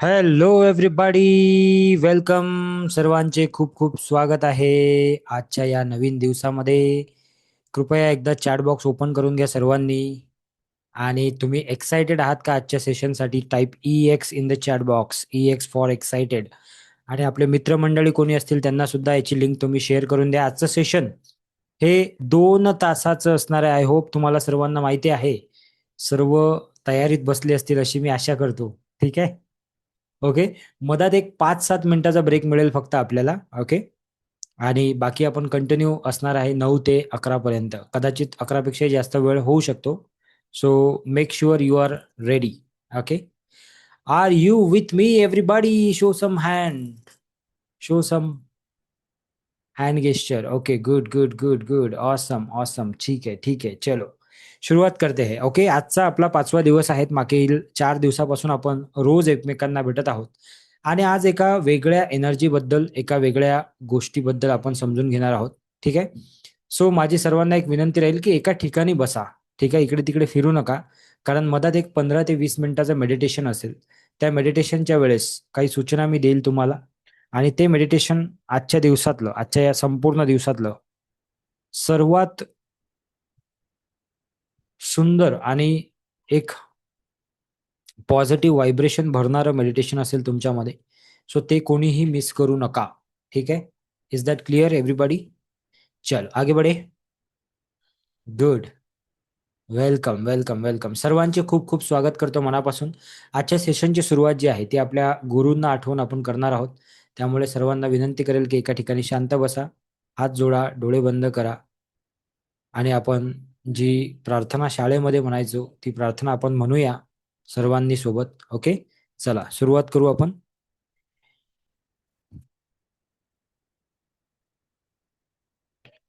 Hello everybody, welcome. सर्वांचे खूप खूप स्वागत आहे आजच्या या नवीन दिवसामध्ये. कृपया एकदा चॅट बॉक्स ओपन करून घ्या सर्वांनी. आणि तुम्ही एक्साइटेड आहात का आजच्या सेशनसाठी? Type EX in the chat box, EX for excited. आणि आपले मित्रमंडळी कोणी असतील त्यांना सुद्धा याची लिंक तुम्ही शेअर करून द्या. आजचं सेशन हे 2 तासाचं असणार आहे. आय होप तुम्हाला सर्वांना माहिती आहे. सर्व तयारीत बसले असतील अशी मी आशा करतो. ठीक आहे. ओके. मधात एक 5-7 मिनिटाचा ब्रेक मिळेल फक्त आपल्याला. ओके. आणि बाकी आपण कंटिन्यू असणार आहे 9 ते 11 पर्यंत. कदाचित 11 पेक्षा जास्त वेळ होऊ शकतो. So make sure you are ready. Okay. Are you with me everybody? Show some hand. Show some hand gesture. Okay, good good good good, awesome awesome. ठीक आहे ठीक आहे, चलो सुरुवात करते हैं. ओके. आजचा आपला 5वा दिवस आहे. मागील 4 दिवसापासून आपण रोज एकमेकांना भेटत आहोत. आणि आज एका वेगळ्या एनर्जी बद्दल, एका वेगळ्या गोष्टीबद्दल आपण समजून घेणार आहोत. ठीक आहे. सो माझी सर्वांना एक विनंती राहील की एका ठिकाणी बसा. ठीक आहे. इकडे तिकडे फिरू नका. कारण मधात एक 15 ते 20 मिनिटाचं मेडिटेशन असेल. त्या मेडिटेशनच्या वेळेस काही सूचना मी देईल तुम्हाला. आणि ते मेडिटेशन आजच्या दिवसातलं, आजच्या या संपूर्ण दिवसातलं सर्वात सुंदर आणि एक पॉझिटिव्ह व्हायब्रेशन भरणारं मेडिटेशन असेल तुमच्यामध्ये. सो ते कोणीही मिस करू नका. ठीक आहे. Is that clear everybody? चल आगे Badhe. Good. Welcome welcome welcome. सर्वांचे खूप खूप स्वागत करतो मनापासून. आजच्या सेशनची सुरुवात जी आहे ती आपल्या गुरूंना आठवून आपण करणार आहोत. त्यामुळे सर्वांना विनंती करेल की एका ठिकाणी शांत बसा, हात जोडा, डोळे बंद करा. आणि आपण जी प्रार्थना शाळेमध्ये म्हणायचो ती प्रार्थना आपण म्हणूया सर्वांनी सोबत. ओके. चला सुरुवात करू आपण.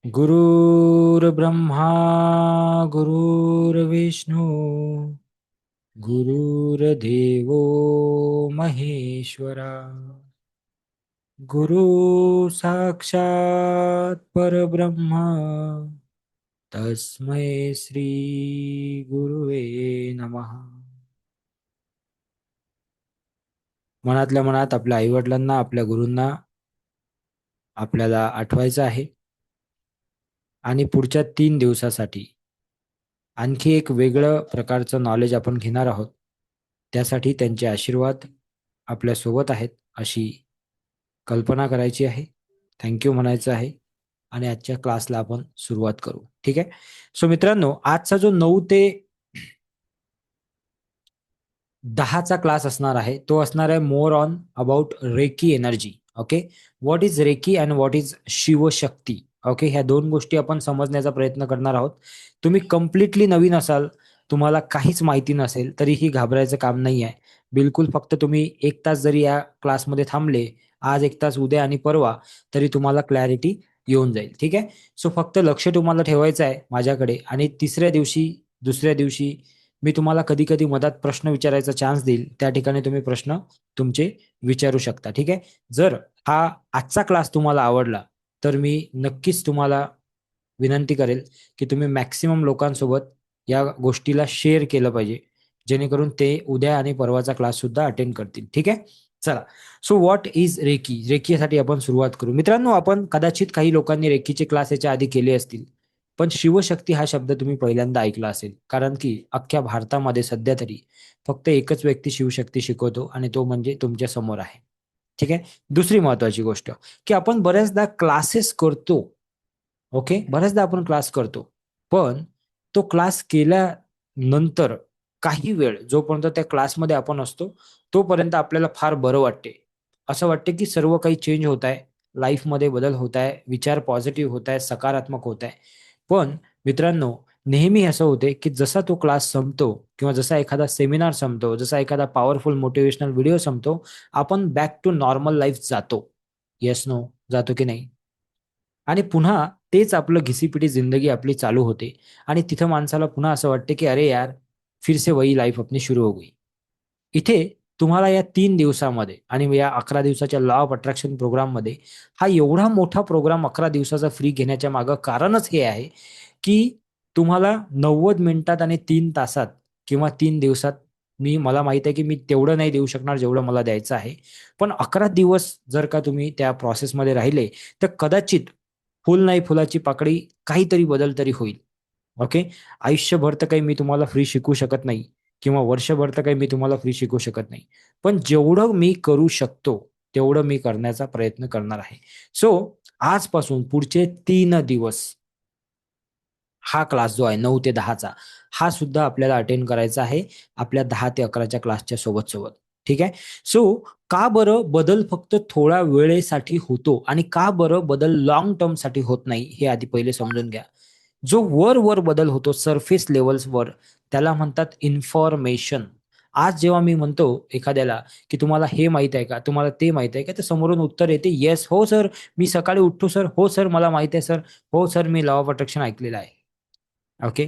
गुरुर्ब्रह्मा गुरुर्विष्णू गुरुर्देवो महेश्वरा, गुरु साक्षात परब्रह्म, तस्मै श्री गुरुवे नमः. मनातल्या मनात आपल्या आईवडिलांना, आपल्या गुरूंना आपल्याला आठवायचं आहे. आणि पुढच्या 3 दिवसासाठी आणखी एक वेगळं प्रकारचं नॉलेज आपण घेणार आहोत. त्यासाठी त्यांचे आशीर्वाद आपल्या सोबत आहेत अशी कल्पना करायची आहे. थँक्यू म्हणायचं आहे. आणि आजच्या क्लासला आपण सुरुवात करू. ठीक आहे. सो मित्रांनो, आजचा जो 9 ते 10चा क्लास असणार आहे तो असणार आहे more on about reiki energy. Okay. What is reiki and what is Shivshakti. Okay. ह्या 2 गोष्टी आपण समजण्याचा प्रयत्न करणार आहोत. तुम्ही कम्प्लिटली नवीन असाल, तुम्हाला काहीच माहिती नसेल तरीही घाबरायचं काम नाही आहे. बिलकुल. फक्त तुम्ही 1 तास जरी या क्लासमध्ये थांबले, आज 1 तास, उद्या आणि परवा, तरी तुम्हाला क्लॅरिटी येऊन जाईल. ठीक आहे. सो फक्त लक्ष तुम्हाला ठेवायचं आहे माझ्याकडे. आणि तिसऱ्या दिवशी, दुसऱ्या दिवशी मी तुम्हाला कधी कधी मधात प्रश्न विचारायचा चान्स देईल. त्या ठिकाणी तुम्ही प्रश्न तुमचे विचारू शकता. ठीक आहे. जर हा आजचा क्लास तुम्हाला आवडला तर मी नक्कीच तुम्हाला विनंती करेल की तुम्ही मॅक्सिमम लोकांसोबत या गोष्टीला शेअर केलं पाहिजे, जेणेकरून ते उद्या आणि परवाचा क्लास सुद्धा अटेंड करतील. ठीक आहे. चला. So what is reiki. रेकीसाठी आपण सुरुवात करू. मित्रांनो, आपण कदाचित काही लोकांनी रेकीचे क्लास याच्या आधी केले असतील, पण शिवशक्ती हा शब्द तुम्ही पहिल्यांदा ऐकला असेल. कारण की अख्ख्या भारतामध्ये सध्या तरी फक्त एकच व्यक्ती शिवशक्ती शिकवतो आणि तो म्हणजे तुमच्या समोर आहे. ठीक आहे. दुसरी महत्वाची गोष्ट की आपण बऱ्याचदा क्लासेस करतो. ओके. बऱ्याचदा आपण क्लास करतो, पण तो क्लास केल्यानंतर काही वेळ जोपर्यंत त्या क्लासमध्ये आपण असतो तोपर्यंत आपल्याला फार बरं वाटते. असं वाटते की सर्व काही चेंज होत आहे, लाईफमध्ये बदल होत आहे, विचार पॉझिटिव्ह होत आहे, सकारात्मक होत आहे. पण मित्रांनो, नेहमी असं होते की जसा तो क्लास संपतो किंवा जसा एखादा सेमिनार संपतो, जसा एखादा पॉवरफुल मोटिवेशनल व्हिडिओ संपतो, आपण बॅक टू नॉर्मल लाईफ जातो. येस नो, जातो की नाही? आणि पुन्हा तेच आपलं घिसीपिटी जिंदगी आपली चालू होते. आणि तिथं माणसाला पुन्हा असं वाटते की अरे यार, फिर से वही लाईफ अपनी शुरू हो गई. इथे तुम्हाला या 3 दिवसामध्ये आणि या 11 दिवसाच्या लॉ ऑफ अट्रॅक्शन प्रोग्राममध्ये, हा एवढा मोठा प्रोग्राम 11 दिवसाचा फ्री घेण्याच्या मागं कारणच हे आहे की तुम्हाला 90 मिनिटात आणि 3 तासात किंवा 3 दिवसात मला माहित आहे की मी तेवढं नाही देऊ शकणार जेवढं मला द्यायचं आहे. पण 11 दिवस जर का तुम्ही त्या प्रोसेसमध्ये राहिले, तर कदाचित फुल नाही फुलाची पाकळी, काहीतरी बदल तरी होईल. ओके. आयुष्यभर तर काही मी तुम्हाला फ्री शिकवू शकत नाही किंवा वर्षभर तर काही मी तुम्हाला फ्री शिकवू शकत नाही. पण जेवढं मी करू शकतो, तेवढं मी करण्याचा प्रयत्न करणार आहे. सो आजपासून पुढचे 3 दिवस हा क्लास जो आहे 9 ते 10चा, हा सुद्धा आपल्याला अटेंड करायचा आहे आपल्या 10 ते 11च्या क्लासच्या सोबत-सोबत. ठीक आहे. सो का बरं बदल फक्त थोड्या वेळेसाठी होतो आणि का बरं बदल लाँग टर्मसाठी होत नाही, हे आधी पहिले समजून घ्या. जो वर-वर बदल होतो सरफेस लेव्हल्सवर, त्याला म्हणतात इन्फॉर्मेशन. आज जेव्हा मी म्हणतो एखाद्याला, की तुम्हाला हे माहीत आहे का? तुम्हाला ते माहीत आहे का? तर समोरून उत्तर येते, "येस, हो सर, मी सकाळी उठतो सर. हो सर, मला माहीत आहे सर. हो sir, me law of attraction ऐकलेलं आहे." ओके.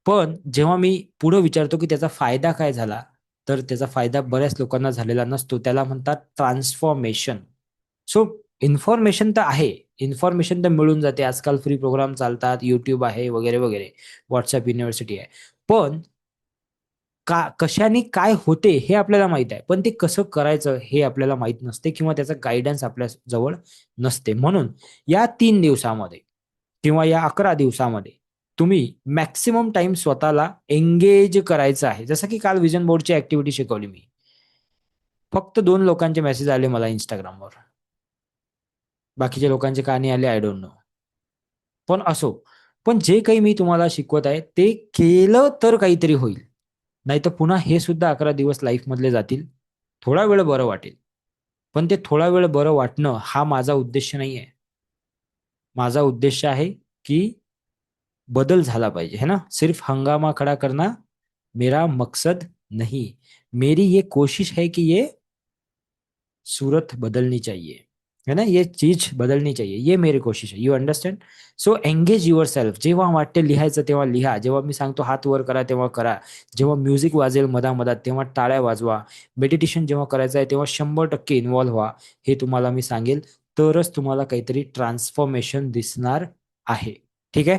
पण जेव्हा मी पुढे विचारतो, की त्याचा फायदा काय झाला? तर त्याचा फायदा बऱ्याच लोकांना झालेला नसतो. त्याला म्हणतात ट्रान्सफॉर्मेशन. सो इन्फॉर्मेशन तर आहे. इन्फॉर्मेशन तर मिळून जाते. आजकाल फ्री प्रोग्राम चालतात. YouTube आहे वगैरे, वगैरे. WhatsApp युनिव्हर्सिटी आहे. पण कशाने काय होते हे आपल्याला माहीत आहे. पण ते कसं करायचं हे आपल्याला माहीत नसते किंवा त्याचा गाईडन्स आपल्या जवळ नसते. म्हणून या 3 दिवसामध्ये किंवा या 11 दिवसामध्ये तुम्ही मॅक्सिमम टाईम स्वतःला एंगेज करायचं आहे. जसं की काल व्हिजन बोर्डची ॲक्टिव्हिटी शिकवली मी. फक्त 2 लोकांचे मेसेज आले मला Instagramवर. बाकीच्या लोकांचे का नाही आले आय डोंट नो. पण असो. पण जे काही मी तुम्हाला शिकवत आहे ते केलं तर काहीतरी होईल. नाहीतर पुन्हा हे सुद्धा 11 दिवस लाईफमधले जातील. थोडा वेळ बरं वाटेल. पण ते थोडा वेळ बरं वाटणं हा माझा उद्देश नाहीये. माझा उद्देश आहे, की बदल झाला पाहिजे, है ना? सिर्फ हंगामा खड़ा करना मेरा मकसद नहीं. मेरी ये कोशिश है कि ये सूरत बदलनी चाहिए. है ना? ये चीज बदलनी चाहिए. ये मेरी कोशिश आहे. You understand? So engage yourself. जेव्हा वाटते लिहायचं तेव्हा लिहा. जेव्हा मी सांगतो हात वर करा तेव्हा करा. जेव्हा म्युझिक वाजेल मधा-मधात तेव्हा टाळ्या वाजवा. मेडिटेशन जेव्हा करायचं आहे तेव्हा 100% इन्व्हॉल्व व्हा. हे तुम्हाला मी सांगेल. तरच तुम्हाला काहीतरी ट्रान्सफॉर्मेशन दिसणार आहे. ठीक आहे?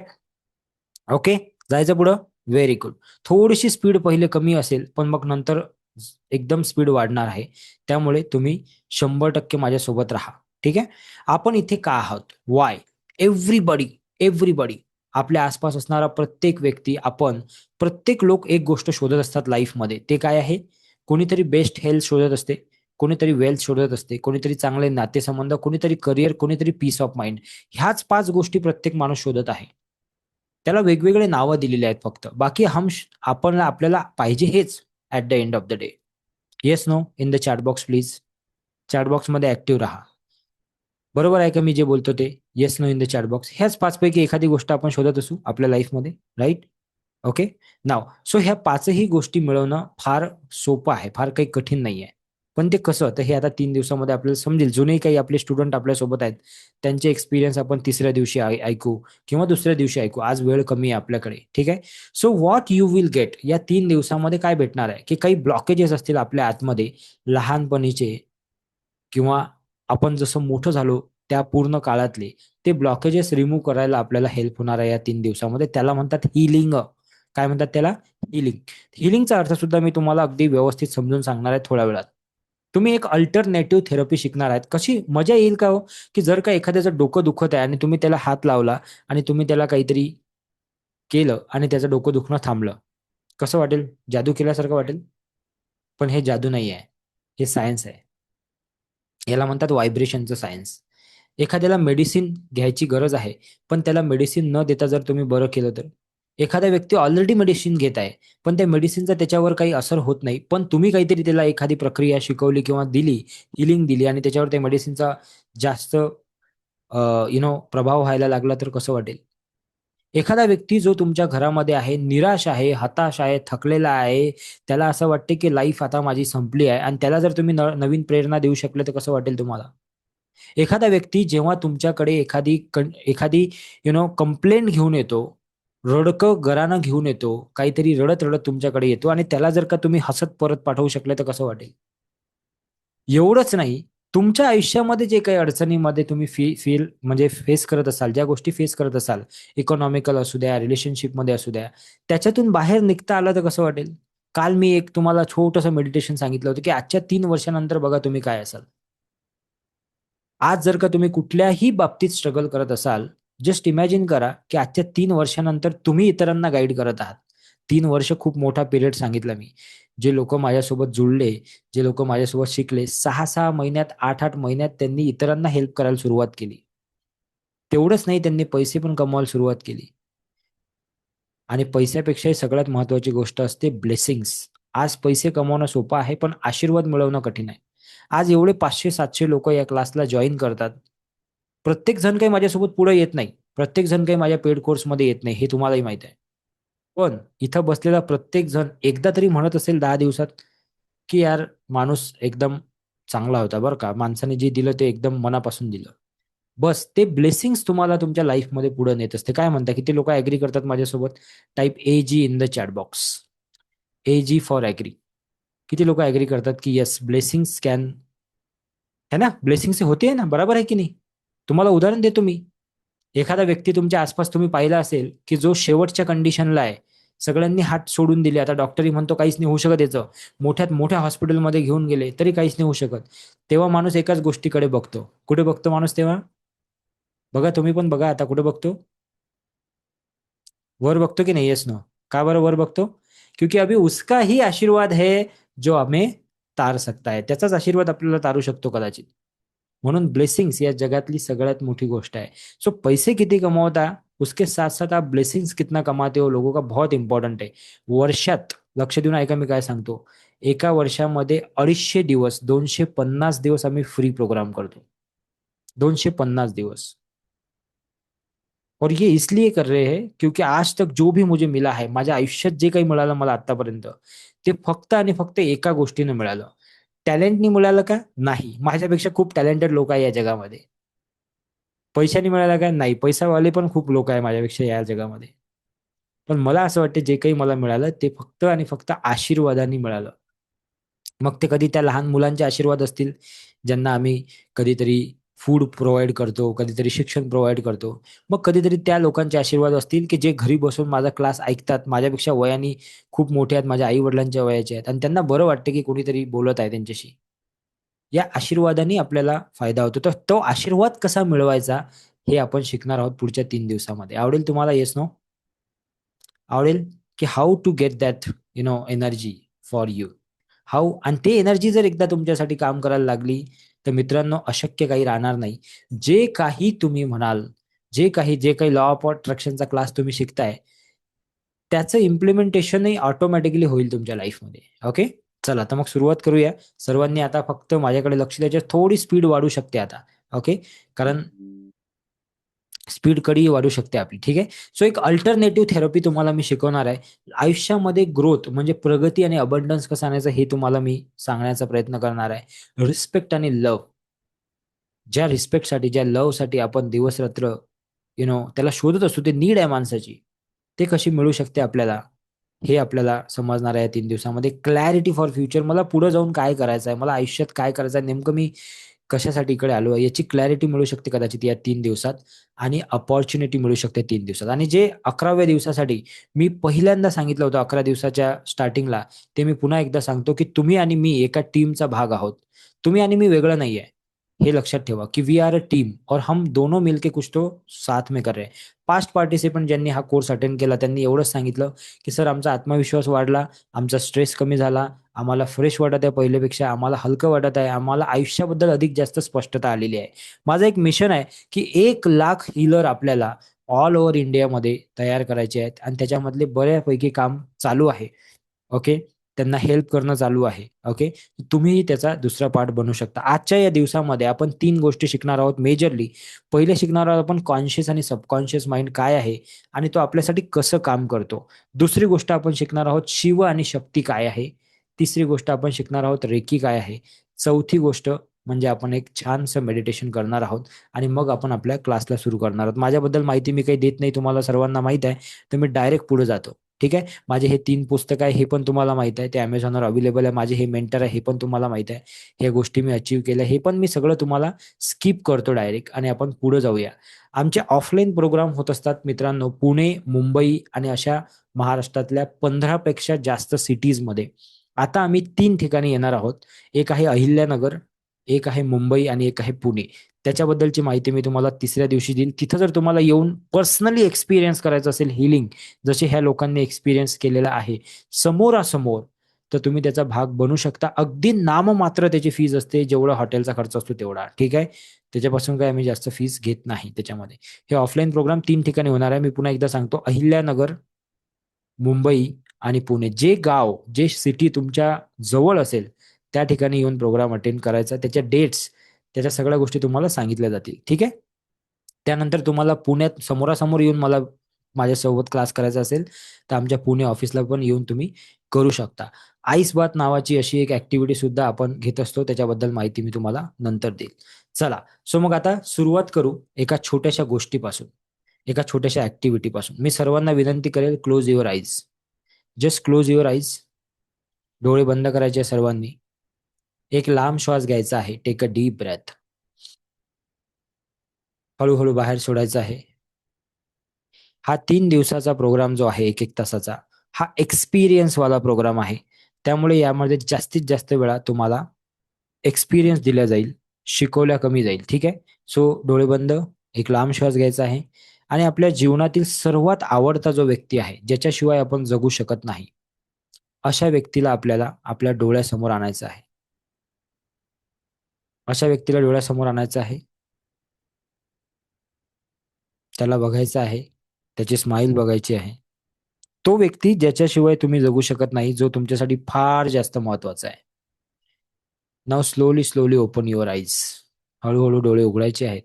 ओके. जायचं पुढं? Very good. थोडीशी स्पीड पहिले कमी असेल, पण मग नंतर एकदम स्पीड वाढणार आहे. त्यामुळे तुम्ही 100% माझ्यासोबत राहा. ठीक आहे. आपण इथे का आहोत? व्हाय? एव्हरीबडी, एव्हरीबडी आपल्या आसपास असणारा प्रत्येक व्यक्ती, प्रत्येक लोक एक गोष्ट शोधत असतात लाईफमध्ये. ते काय आहे? कोणीतरी बेस्ट हेल्थ शोधत असते, कोणीतरी वेल्थ शोधत असते, कोणीतरी चांगले नातेसंबंध, कोणीतरी करिअर, कोणीतरी पीस ऑफ माइंड. ह्याच 5 गोष्टी प्रत्येक माणूस शोधत आहे. त्याला वेगवेगळे नावं दिलेली आहेत फक्त. बाकी आपल्याला पाहिजे हेच at the end of the day. Yes, no in the chat box please. Chat बॉक्समध्ये ॲक्टिव्ह राहा. बरोबर आहे का मी जे बोलतो ते? Yes, no in the chat box. ह्याच 5 पैकी एखादी गोष्ट आपण शोधत असू आपल्या लाईफमध्ये, राइट? ओके. नाव सो ह्या 5ही गोष्टी मिळवणं फार सोपं आहे. फार काही कठीण नाहीये. पण ते कसं? तर हे आता 3 दिवसामध्ये आपल्याला समजेल. जुने काही आपले स्टुडंट आपल्यासोबत आहेत. त्यांचे एक्सपिरियन्स आपण तिसऱ्या दिवशी ऐकू किंवा दुसऱ्या दिवशी ऐकू. आज वेळ कमी आहे आपल्याकडे. ठीक आहे. So what you will get या 3 दिवसामध्ये काय भेटणार आहे, की काही ब्लॉकेजेस असतील आपल्या आतमध्ये लहानपणीचे किंवा आपण जसं मोठं झालो त्या पूर्ण काळातले, ते ब्लॉकेजेस रिमूव्ह करायला आपल्याला हेल्प होणार आहे या 3 दिवसामध्ये. त्याला म्हणतात हीलिंग. काय म्हणतात त्याला? हीलिंग. हीलिंगचा अर्थ सुद्धा मी तुम्हाला अगदी व्यवस्थित समजून सांगणार आहे थोड्या वेळात. तुम्ही एक अल्टरनेटिव्ह थेरपी शिकणार आहेत. कशी मजा येईल का हो? की जर का एखाद्याचं डोकं दुखत आहे आणि तुम्ही त्याला हात लावला आणि तुम्ही त्याला काहीतरी केलं आणि त्याचं डोकं दुखणं थांबलं. कसं वाटेल? जादू केल्यासारखं वाटेल? पण हे जादू नाही आहे. हे सायन्स आहे. याला म्हणतात व्हायब्रेशनचं सायन्स. एखाद्याला मेडिसिन घ्यायची गरज आहे, पण त्याला मेडिसिन न देता जर तुम्ही बरं केलं तर? एखादा व्यक्ती ऑलरेडी मेडिसिन घेत आहे, पण त्या मेडिसिनचा त्याच्यावर काही असर होत नाही. पण तुम्ही काहीतरी त्याला एखादी प्रक्रिया शिकवली किंवा दिली, हीलिंग दिली आणि त्याच्यावर त्या मेडिसिनचा जास्त प्रभाव व्हायला लागला तर कसं वाटेल? एखादा व्यक्ती जो तुमच्या घरामध्ये आहे, निराश आहे, हताश आहे, थकलेला आहे, त्याला असं वाटते की लाईफ आता माझी संपली आहे आणि त्याला जर तुम्ही नवीन प्रेरणा देऊ शकले तर कसं वाटेल तुम्हाला? एखादा व्यक्ती जेव्हा तुमच्याकडे एखादी कंप्लेंट घेऊन येतो, रडकं गरानं घेऊन येतो, काहीतरी रडत-रडत तुमच्याकडे येतो आणि त्याला जर का तुम्ही हसत परत पाठवू शकले तर कसं वाटेल? एवढंच नाही, तुमच्या आयुष्यामध्ये जे काही अडचणीमध्ये तुम्ही फील म्हणजे फेस करत असाल, ज्या गोष्टी फेस करत असाल, इकॉनॉमिकल असू द्या, रिलेशनशिपमध्ये असू द्या, त्याच्यातून बाहेर निघता आलं तर कसं वाटेल? काल मी एक तुम्हाला छोटंसं मेडिटेशन सांगितलं होतं की आजच्या 3 वर्षानंतर बघा तुम्ही काय असाल. आज जर का तुम्ही कुठल्याही बाबतीत स्ट्रगल करत असाल, जस्ट इमॅजिन करा की आजच्या 3 वर्षानंतर तुम्ही इतरांना गाईड करत आहात. 3 वर्ष खूप मोठा पिरियड सांगितला मी. जे लोक माझ्यासोबत जुळले, जे लोक माझ्यासोबत शिकले, 6-6 महिन्यात, 8-8 महिन्यात त्यांनी इतरांना हेल्प करायला सुरुवात केली. तेवढंच नाही, त्यांनी पैसे पण कमवायला सुरुवात केली. आणि पैशापेक्षाही सगळ्यात महत्त्वाची गोष्ट असते ब्लेसिंग्स. आज पैसे कमवणं सोपं आहे, पण आशीर्वाद मिळवणं कठीण आहे. आज एवढे 500-700 लोक या क्लासला जॉइन करतात. प्रत्येक जण काही माझ्यासोबत पुढे येत नाही. प्रत्येक जण काही माझ्या पेड कोर्समध्ये येत नाही, हे तुम्हालाही माहित आहे. पण इथं बसलेला प्रत्येक जण एकदा तरी म्हणत असेल 10 दिवसात, की यार माणूस एकदम चांगला होता बरं का. माणसाने जे दिलं ते एकदम मनापासून दिलं. बस ते ब्लेसिंग्स तुम्हाला तुमच्या लाईफमध्ये पुढे नेत असते. काय म्हणता, किती लोक ऍग्री करतात माझ्यासोबत? Type AG in the chat box. AG for agree. किती लोक ऍग्री करतात की येस, ब्लेसिंग्स कॅन, है ना, ब्लेसिंग से होती है ना, बरोबर आहे की नाही? तुम्हाला उदाहरण देतो मी. एखादा व्यक्ती तुमच्या आसपास तुम्ही पाहिला असेल की जो शेवटच्या कंडिशनला आहे, सगळ्यांनी हात सोडून दिले, आता डॉक्टरही म्हणतो काहीच नाही होऊ शकत याचं, मोठ्यात मोठ्या हॉस्पिटलमध्ये घेऊन गेले तरी काहीच नाही होऊ शकत. तेव्हा माणूस एकाच गोष्टीकडे बघतो. कुठे बघतो माणूस तेव्हा? बघा तुम्ही पण बघा, आता कुठे बघतो? वर बघतो की नाही? Yes no. का बरं वर बघतो? क्योंकि अभी उसका ही आशीर्वाद है जो हमें तार सकता है. त्याचाच आशीर्वाद आपल्याला तारू शकतो कदाचित. म्हणून ब्लेसिंग्स या जगातली सगळ्यात मोठी गोष्ट आहे. सो पैसे किती कमवता, उसके साथ साथ आप ब्लेसिंग्स कितना कमाते हो, लोगों का बहुत इंपॉर्टंट आहे. वर्षात, लक्ष देऊन ऐका मी काय सांगतो, एका वर्षामध्ये 250 दिवस, 250 दिवस आम्ही फ्री प्रोग्राम करतो. 250 दिवस. और ये इसलिए कर रहे हैं क्योंकि आज तक जो भी मुझे मिला आहे, माझ्या आयुष्यात जे काही मिळालं मला आतापर्यंत, ते फक्त आणि फक्त एका गोष्टीने मिळालं. टॅलेंटनी मिळालं का? नाही. माझ्यापेक्षा खूप टॅलेंटेड लोक आहे या जगामध्ये. पैशाने मिळालं का? नाही. पैसावाले पण खूप लोक आहे माझ्यापेक्षा या जगामध्ये. पण मला असं वाटतं जे काही मला मिळालं ते फक्त आणि फक्त आशीर्वादाने मिळालं. मग ते कधी त्या लहान मुलांचे आशीर्वाद असतील, ज्यांना आम्ही कधीतरी फूड प्रोव्हाइड करतो, कधीतरी शिक्षण प्रोव्हाइड करतो. मग कधीतरी त्या लोकांचे आशीर्वाद असतील, की जे घरी बसून माझा क्लास ऐकतात. माझ्यापेक्षा वयाने खूप मोठे आहेत, माझ्या आई-वडिलांच्या वयाचे आहेत आणि त्यांना बरं वाटतं, की कोणीतरी बोलत आहे त्यांच्याशी. या आशीर्वादाने आपल्याला फायदा होतो. तर तो आशीर्वाद कसा मिळवायचा, हे आपण शिकणार आहोत पुढच्या 3 दिवसामध्ये. आवडेल तुम्हाला? Yes, no? आवडेल? की how to get that energy for you. How, आणि ते एनर्जी जर एकदा तुमच्यासाठी काम करायला लागली, तर मित्रांनो अशक्य काही राहणार नाही. जे काही तुम्ही म्हणाल, जे काही लॉ ऑफ अट्रॅक्शनचा क्लास तुम्ही शिकताय, त्याचं इम्प्लिमेंटेशनही ऑटोमॅटिकली होईल तुमच्या लाईफमध्ये. ओके? चला तर मग सुरुवात करूया. सर्वांनी आता फक्त माझ्याकडे लक्ष द्यायचं. थोडी स्पीड वाढू शकते आता. ओके? कारण स्पीड कधी वाढू शकते आपली. ठीक आहे? सो एक अल्टरनेटिव्ह थेरपी तुम्हाला मी शिकवणार आहे. आयुष्यामध्ये ग्रोथ म्हणजे प्रगती आणि अबंडन्स कसं आणायचं हे तुम्हाला मी सांगण्याचा प्रयत्न करणार आहे. रिस्पेक्ट आणि लव्ह. ज्या रिस्पेक्टसाठी, ज्या लव्हसाठी आपण दिवस-रात्र त्याला शोधत असतो, ते नीड आहे माणसाची. ते कशी मिळू शकते आपल्याला, हे आपल्याला समजणार आहे या 3 दिवसामध्ये. Clarity for future. मला पुढे जाऊन काय करायचं आहे, मला आयुष्यात काय करायचं आहे, नेमकं मी कशासाठी इकडे आलो आहे, याची क्लॅरिटी मिळू शकते कदाचित या 3 दिवसात. आणि अपॉर्च्युनिटी मिळू शकते 3 दिवसात. आणि जे 11व्या दिवसासाठी मी पहिल्यांदा सांगितलं होतं 11 दिवसाच्या स्टार्टिंगला, ते मी पुन्हा एकदा सांगतो, की तुम्ही आणि मी एका टीमचा भाग आहोत. तुम्ही आणि मी वेगळं नाहीये. हे लक्षात ठेवा, की वी आर अ टीम और हम दोनों मिलके कुछ तो साथ में कर रहे हैं. पास्ट पार्टिसिपंट ज्यांनी हा कोर्स अटेंड केला त्यांनी एवढंच सांगितलं, की सर आमचा आत्मविश्वास वाढला, आमचा स्ट्रेस कमी झाला, आम्हाला फ्रेश वाटत आहे पहिल्यापेक्षा, आम्हाला हलकं वाटत आहे, आम्हाला आयुष्याबद्दल अधिक जास्त स्पष्टता आलेली आहे. माझं एक मिशन आहे, की 1 लाख हीलर आपल्याला ऑल ओव्हर इंडियामध्ये तयार करायचे आहेत आणि त्याच्यामधले बऱ्यापैकी काम चालू आहे. ओके. त्यांना हेल्प करणं चालू आहे. ओके. तुम्हीही त्याचा दुसरा पार्ट बनू शकता. आजच्या या दिवसामध्ये आपण 3 गोष्टी शिकणार आहोत मेजरली. पहिले शिकणार आहोत आपण कॉन्शियस आणि सबकॉन्शियस माइंड काय आहे आणि तो आपल्यासाठी कसं काम करतो. दुसरी गोष्ट आपण शिकणार आहोत शिव आणि शक्ती काय आहे. तिसरी गोष्ट आपण शिकणार आहोत रेकी काय आहे. चौथी गोष्ट म्हणजे आपण एक छानसं मेडिटेशन करणार आहोत आणि मग आपण आपल्या क्लासला सुरू करणार आहोत. माझ्याबद्दल माहिती मी काही देत नाही, तुम्हाला सर्वांना माहीत आहे. तर मी डायरेक्ट पुढे जातो. ठीक आहे. माझे हे 3 पुस्तक आहे हे पण तुम्हाला माहित आहे. ते Amazonवर अवेलेबल आहे. माझे हे मेंटर आहे हे पण तुम्हाला माहित आहे. ह्या गोष्टी मी अचीव्ह केल्या हे पण मी सगळं तुम्हाला स्किप करतो डायरेक्ट आणि आपण पुढे जाऊया. आमचे ऑफलाईन प्रोग्राम होत असतात मित्रांनो पुणे, मुंबई आणि अशा महाराष्ट्रातल्या 15 पेक्षा जास्त सिटीजमध्ये. आता आम्ही 3 ठिकाणी येणार आहोत. एक आहे अहिल्यानगर, एक आहे मुंबई आणि एक आहे पुणे. त्याच्याबद्दलची माहिती मी तुम्हाला तिसऱ्या दिवशी देईन. तिथं जर तुम्हाला येऊन पर्सनली एक्सपिरियन्स करायचं असेल हीलिंग जसे ह्या लोकांनी एक्सपिरियन्स केलेला आहे समोरासमोर, तर तुम्ही त्याचा भाग बनू शकता. अगदी नाममात्र त्याची फीज असते, जेवढा हॉटेलचा खर्च असतो तेवढा. ठीक आहे. त्याच्यापासून काय आम्ही जास्त फीस घेत नाही त्याच्यामध्ये. हे ऑफलाईन प्रोग्राम 3 ठिकाणी होणार आहे. मी पुन्हा एकदा सांगतो. अहिल्यानगर, मुंबई आणि पुणे. जे गाव, जे सिटी तुमच्या जवळ असेल, त्या ठिकाणी येऊन प्रोग्राम अटेंड करायचा. त्याच्या डेट्स, त्याच्या सगळ्या गोष्टी तुम्हाला सांगितल्या जातील. ठीक आहे. त्यानंतर तुम्हाला पुण्यात समोरासमोर येऊन मला माझ्यासोबत क्लास करायचा असेल तर आमच्या पुणे ऑफिसला पण येऊन तुम्ही करू शकता. आईस बात नावाची अशी एक ऍक्टिव्हिटी सुद्धा आपण घेत असतो. त्याच्याबद्दल माहिती मी तुम्हाला नंतर देईल. चला, सो मग आता सुरुवात करू एका छोट्याशा गोष्टीपासून, एका छोट्याशा ऍक्टिव्हिटी पासून. मी सर्वांना विनंती करेल, close your eyes. Just close your eyes. डोळे बंद करायचे सर्वांनी. एक लांब श्वास घ्यायचा आहे. Take a deep breath. हळूहळू बाहेर सोडायचा आहे. हा 3 दिवसाचा प्रोग्राम जो आहे 1-1 तासाचा, हा एक्सपिरियन्स वाला प्रोग्राम आहे. त्यामुळे यामध्ये जास्तीत जास्त वेळा तुम्हाला एक्सपिरियन्स दिला जाईल, शिकवल्या कमी जाईल. ठीक आहे. सो डोळे बंद, एक लांब श्वास घ्यायचा आहे आणि आपल्या जीवनातील सर्वात आवडता जो व्यक्ती आहे, ज्याच्याशिवाय आपण जगू शकत नाही, अशा व्यक्तीला आपल्याला आपल्या डोळ्यासमोर आणायचं आहे. अशा व्यक्तीला डोळ्यासमोर आणायचं आहे. त्याला बघायचं आहे. त्याची स्माईल बघायची आहे. तो व्यक्ती ज्याच्याशिवाय तुम्ही जगू शकत नाही, जो तुमच्यासाठी फार जास्त महत्वाचा आहे. नाव slowly slowly open your eyes. हळूहळू डोळे उघडायचे आहेत.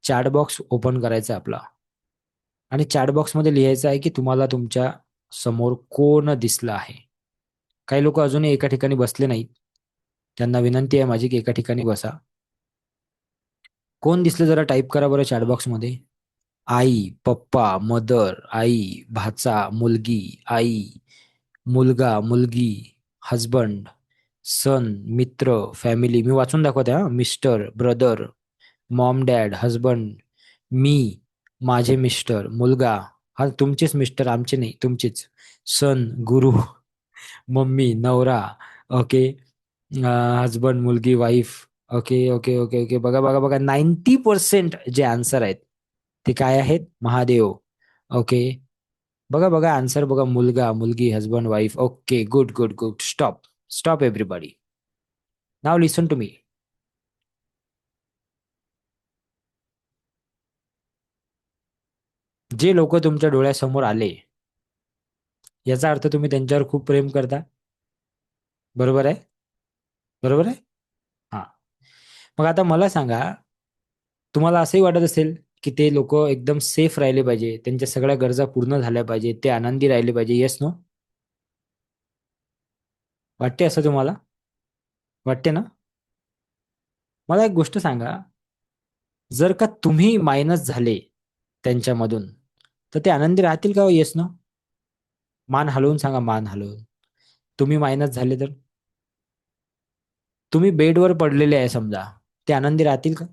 चॅट बॉक्स ओपन करायचा आपला आणि चॅट बॉक्स मध्ये लिहायचं आहे की तुम्हाला तुमच्या समोर कोण दिसलं आहे. काही लोक अजूनही एका ठिकाणी बसले नाहीत. त्यांना विनंती आहे माझी की एका ठिकाणी बसा. कोण दिसलं जरा टाईप करा बरं चॅट बॉक्स मध्ये. आई, पप्पा, मदर, आई, भाचा, मुलगी, आई, मुलगा, मुलगी, हजबंड, सन, मित्र, फॅमिली. मी वाचून दाखवते हा. Mister, brother, mom, dad, husband, मी, माझे मिस्टर, मुलगा, हा तुमचेच मिस्टर, आमचे नाही, तुमचेच. सन, गुरु, मम्मी, नवरा, ओके, हजबंड, मुलगी, wife. Okay okay okay okay. बघा बघा बघा, 90% जे आन्सर आहेत ते काय आहेत? महादेव. ओके. बघा बघा आन्सर बघा. मुलगा, मुलगी, husband, wife. Okay, good good good. Stop. Stop everybody. Now listen to me. जे लोक तुमच्या डोळ्यासमोर आले, याचा अर्थ तुम्ही त्यांच्यावर खूप प्रेम करता. बरोबर आहे? बरोबर आहे. हा. मग आता मला सांगा, तुम्हाला असंही वाटत असेल की ते लोक एकदम सेफ राहिले पाहिजे, त्यांच्या सगळ्या गरजा पूर्ण झाल्या पाहिजे, ते आनंदी राहिले पाहिजे. Yes no? वाटते असं तुम्हाला? वाटते ना? मला एक गोष्ट सांगा, जर का तुम्ही मायनस झाले त्यांच्यामधून, तर ते आनंदी राहतील का? Yes no? मान हलवून सांगा, मान हलवून. तुम्ही मायनस झाले तर? तुम्ही बेडवर पडलेले आहे समजा, ते आनंदी राहतील का?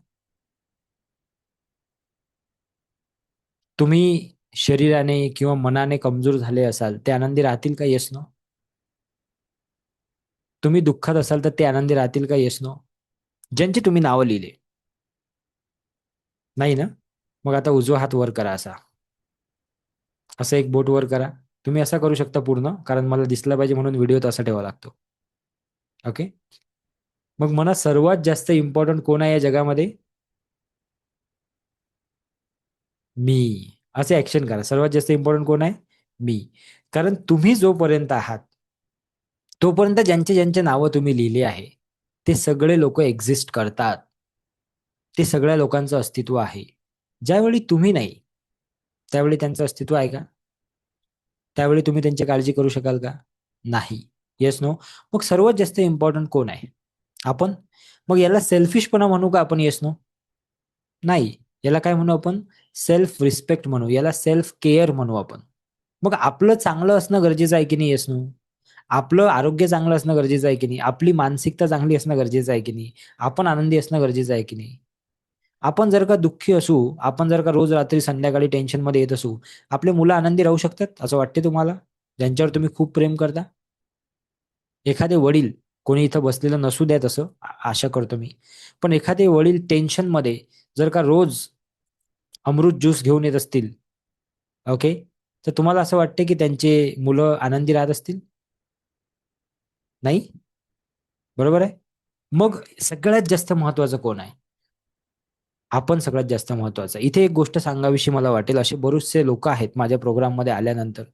तुम्ही शरीराने किंवा मनाने कमजोर झाले असाल, ते आनंदी राहतील का? Yes no? तुम्ही दुःखात असाल तर ते आनंदी राहतील का? Yes no? ज्यांची तुम्ही नावं लिहिले. नाही ना? मग आता उजवा हात वर करा असा. असं एक बोट वर करा. तुम्ही असा करू शकता पूर्ण, कारण मला दिसला पाहिजे म्हणून व्हिडिओ तसा ठेवा लागतो. ओके. मग मला सर्वात जास्त इम्पॉर्टंट कोण आहे या जगामध्ये? मी. असे ऍक्शन करा. सर्वात जास्त इम्पॉर्टंट कोण आहे? मी. कारण तुम्ही जोपर्यंत आहात, तोपर्यंत ज्यांचे ज्यांचे नावं तुम्ही लिहिले आहे, ते सगळे लोक एक्झिस्ट करतात. ते सगळ्या लोकांचं अस्तित्व आहे. ज्यावेळी तुम्ही नाही, त्यावेळी त्यांचं अस्तित्व आहे का? त्यावेळी तुम्ही त्यांची काळजी करू शकाल का? नाही. Yes no? मग सर्वात जास्त इम्पॉर्टंट कोण आहे? आपण. मग याला सेल्फिशपणा म्हणू का आपण? Yes no? नाही. याला काय म्हणू आपण? सेल्फ रिस्पेक्ट म्हणू. याला सेल्फ केअर म्हणू आपण. मग आपलं चांगलं असणं गरजेचं आहे की नाही असणं, आपलं आरोग्य चांगलं असणं गरजेचं आहे की नाही, आपली मानसिकता चांगली असणं गरजेचं आहे की नाही, आपण आनंदी असणं गरजेचं आहे की नाही. आपण जर का दुःखी असू, आपण जर का रोज रात्री संध्याकाळी टेन्शनमध्ये येत असू, आपले मुलं आनंदी राहू शकतात असं वाटते तुम्हाला? ज्यांच्यावर तुम्ही खूप प्रेम करता? एखादे वडील, कोणी इथं बसलेलं नसू द्या तसं, आशा करतो मी. पण एखादे वडील टेन्शनमध्ये जर का रोज अमृत ज्यूस घेऊन येत असतील, ओके, तर तुम्हाला असं वाटतं की त्यांचे मुलं आनंदी राहत असतील? नाही? बरोबर आहे? मग सगळ्यात जास्त महत्त्वाचं कोण आहे? आपण सगळ्यात जास्त महत्त्वाचं. इथे एक गोष्ट सांगावीशी मला वाटेल, असे बरेचसे लोकं आहेत माझ्या प्रोग्राममध्ये आल्यानंतर,